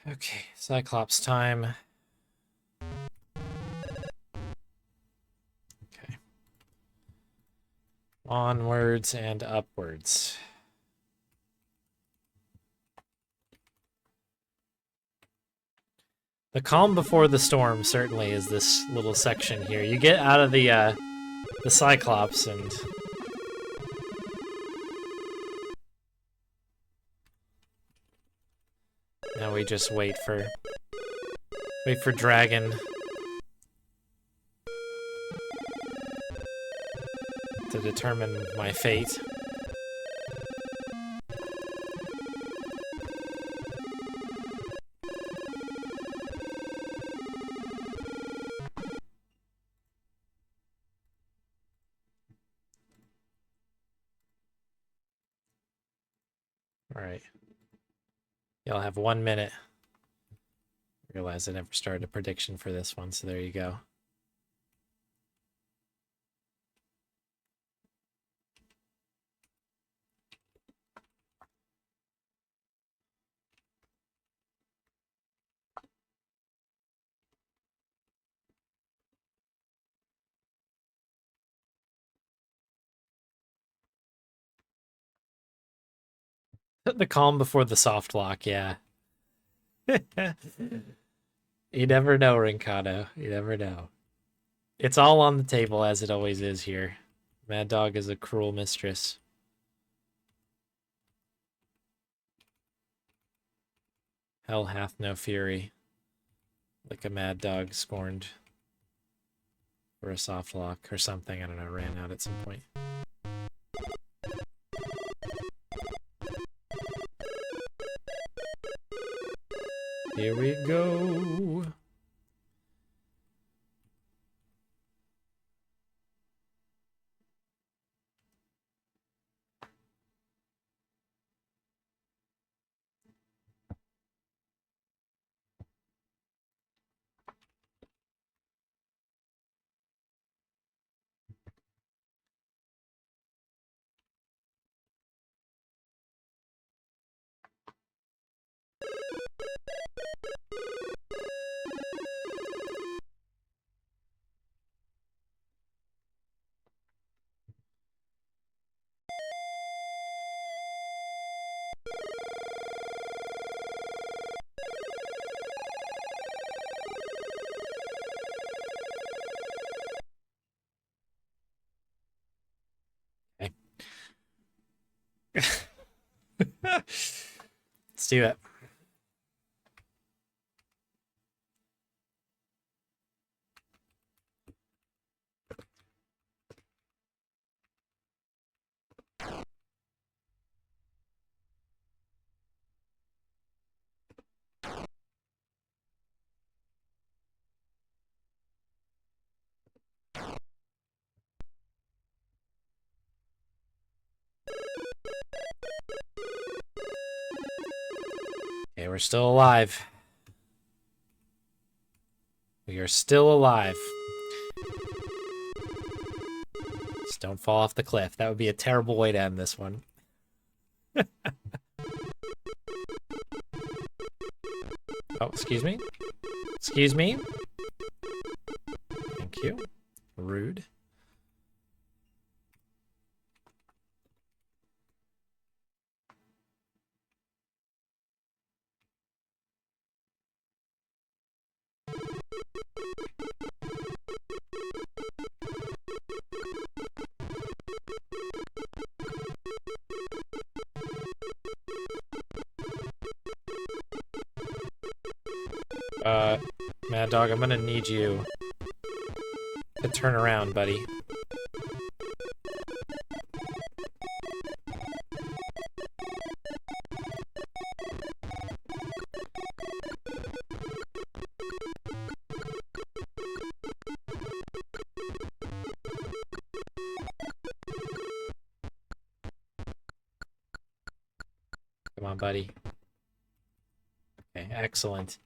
Okay, Cyclops time. Okay. Onwards and upwards. The calm before the storm certainly is this little section here. You get out of the Cyclops and now we just wait for Dragon to determine my fate. All right. You'll have 1 minute. Realize I never started a prediction for this one, so there you go. The calm before the soft lock, yeah. You never know, Rincado. You never know. It's all on the table as it always is here. Mad Dog is a cruel mistress. Hell hath no fury, like a mad dog scorned for a soft lock or something. I don't know, ran out at some point. Here we go. Let's do it. Okay, we're still alive. We are still alive. Just don't fall off the cliff. That would be a terrible way to end this one. Oh, excuse me. Excuse me. Thank you. Rude. Mad Dog, I'm gonna need you to turn around, buddy. Come on, buddy. Okay, excellent.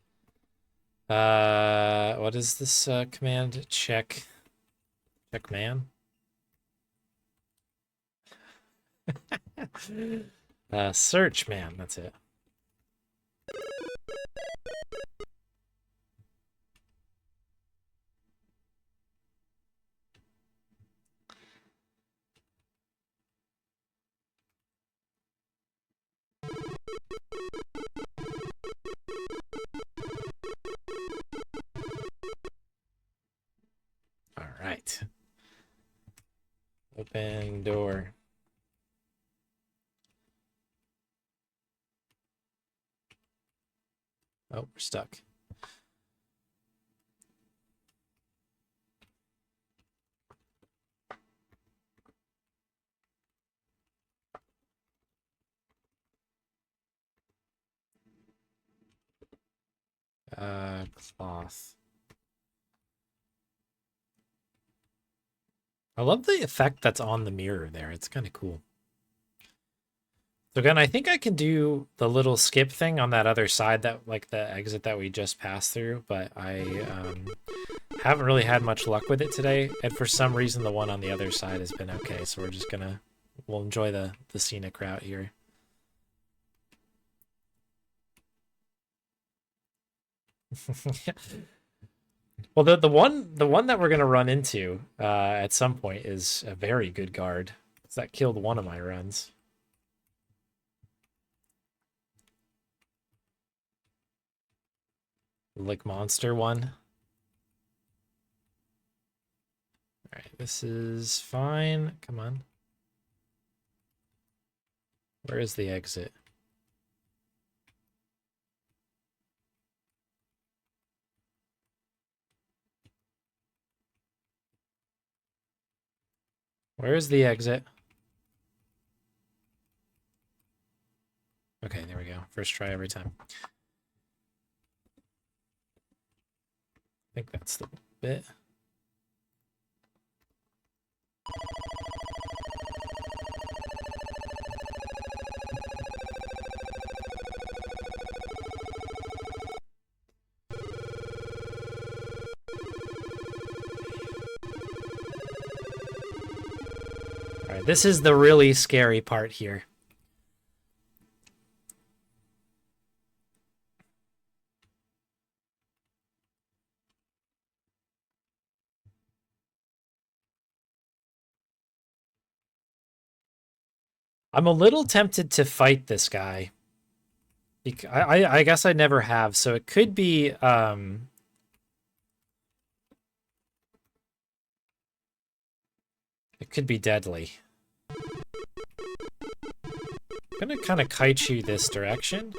What is this command? Check man? Search man, that's it. All right. Open door. Oh, we're stuck. Cloth. I love the effect that's on the mirror there. It's kind of cool. So again, I think I can do the little skip thing on that other side, that like the exit that we just passed through, but I haven't really had much luck with it today, and for some reason the one on the other side has been okay, so we're just gonna, we'll enjoy the scenic route here. Well, the one that we're gonna run into at some point is a very good guard, 'cause that killed one of my runs. Like monster one. Alright, this is fine. Come on. Where is the exit? Where is the exit? Okay, there we go. First try every time. I think that's the bit. All right, this is the really scary part here. I'm a little tempted to fight this guy. I guess I never have, so it could be it could be deadly. I'm gonna kind of kite you this direction.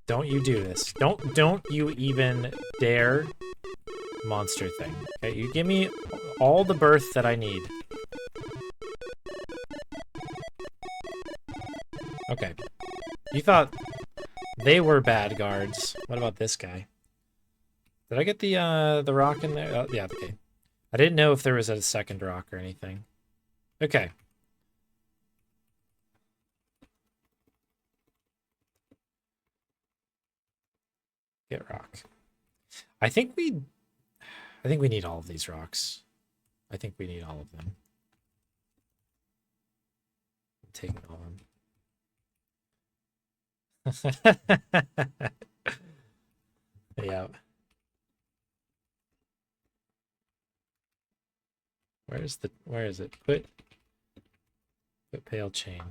Don't you do this. Don't you even dare monster thing. Okay, you give me all the berth that I need. Okay. You thought they were bad guards. What about this guy? Did I get the rock in there? Oh, yeah, okay. I didn't know if there was a second rock or anything. Okay. Get rock. I think we need all of these rocks. I think we need all of them. I'm taking all of them. Yeah. Where is it? Put pale chain.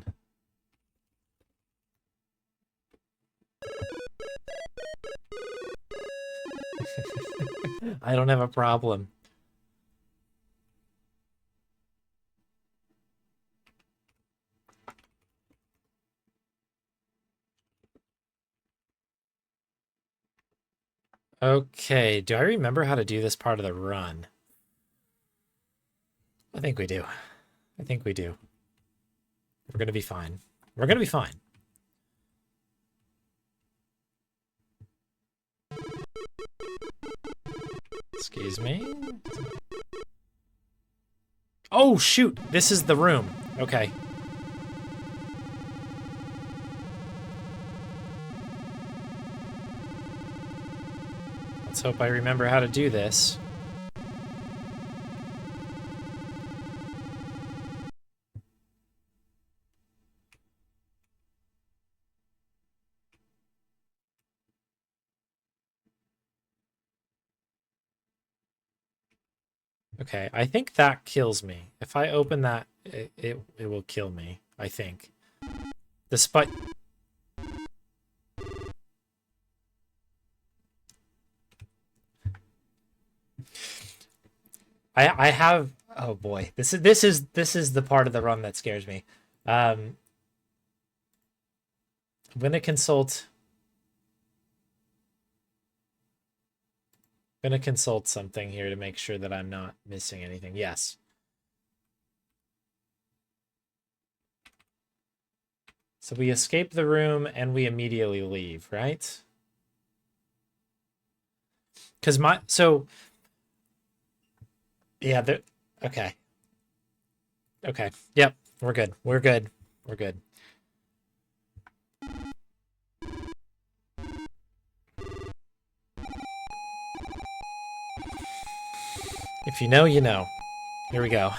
I don't have a problem. Okay, do I remember how to do this part of the run? I think we do. I think we do. We're gonna be fine. We're gonna be fine. Excuse me. Oh, shoot! This is the room. Okay. Let's hope I remember how to do this. Okay, I think that kills me. If I open that, it will kill me, I think. Despite... I have... Oh boy, this is the part of the run that scares me. I'm gonna consult... Gonna consult something here to make sure that I'm not missing anything. Yes. So we escape the room and we immediately leave, right? Because yeah, okay. Okay. Yep. We're good. We're good. We're good. If you know, you know. Here we go.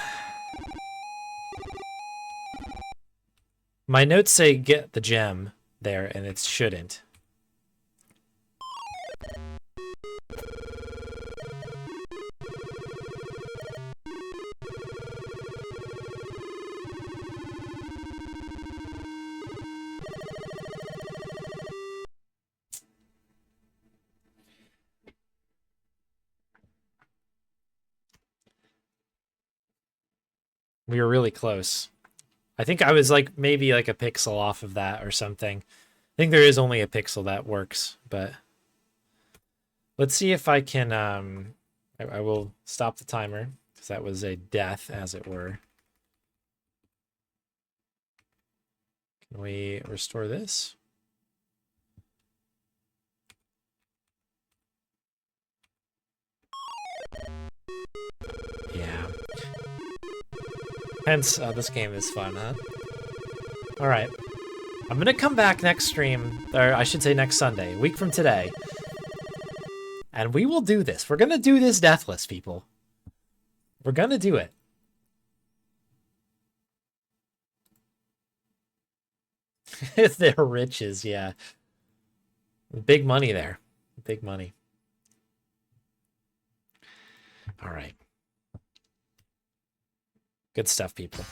My notes say get the gem there, and it shouldn't. We were really close. I think I was like maybe like a pixel off of that or something. I think there is only a pixel that works, but let's see if I can I will stop the timer because that was a death, as it were. Can we restore this? Yeah. Hence, this game is fun, huh? All right. I'm gonna come back next stream, or I should say next Sunday, a week from today. And we will do this. We're gonna do this deathless, people. We're gonna do it. They're riches, yeah. Big money there. Big money. All right. Good stuff, people.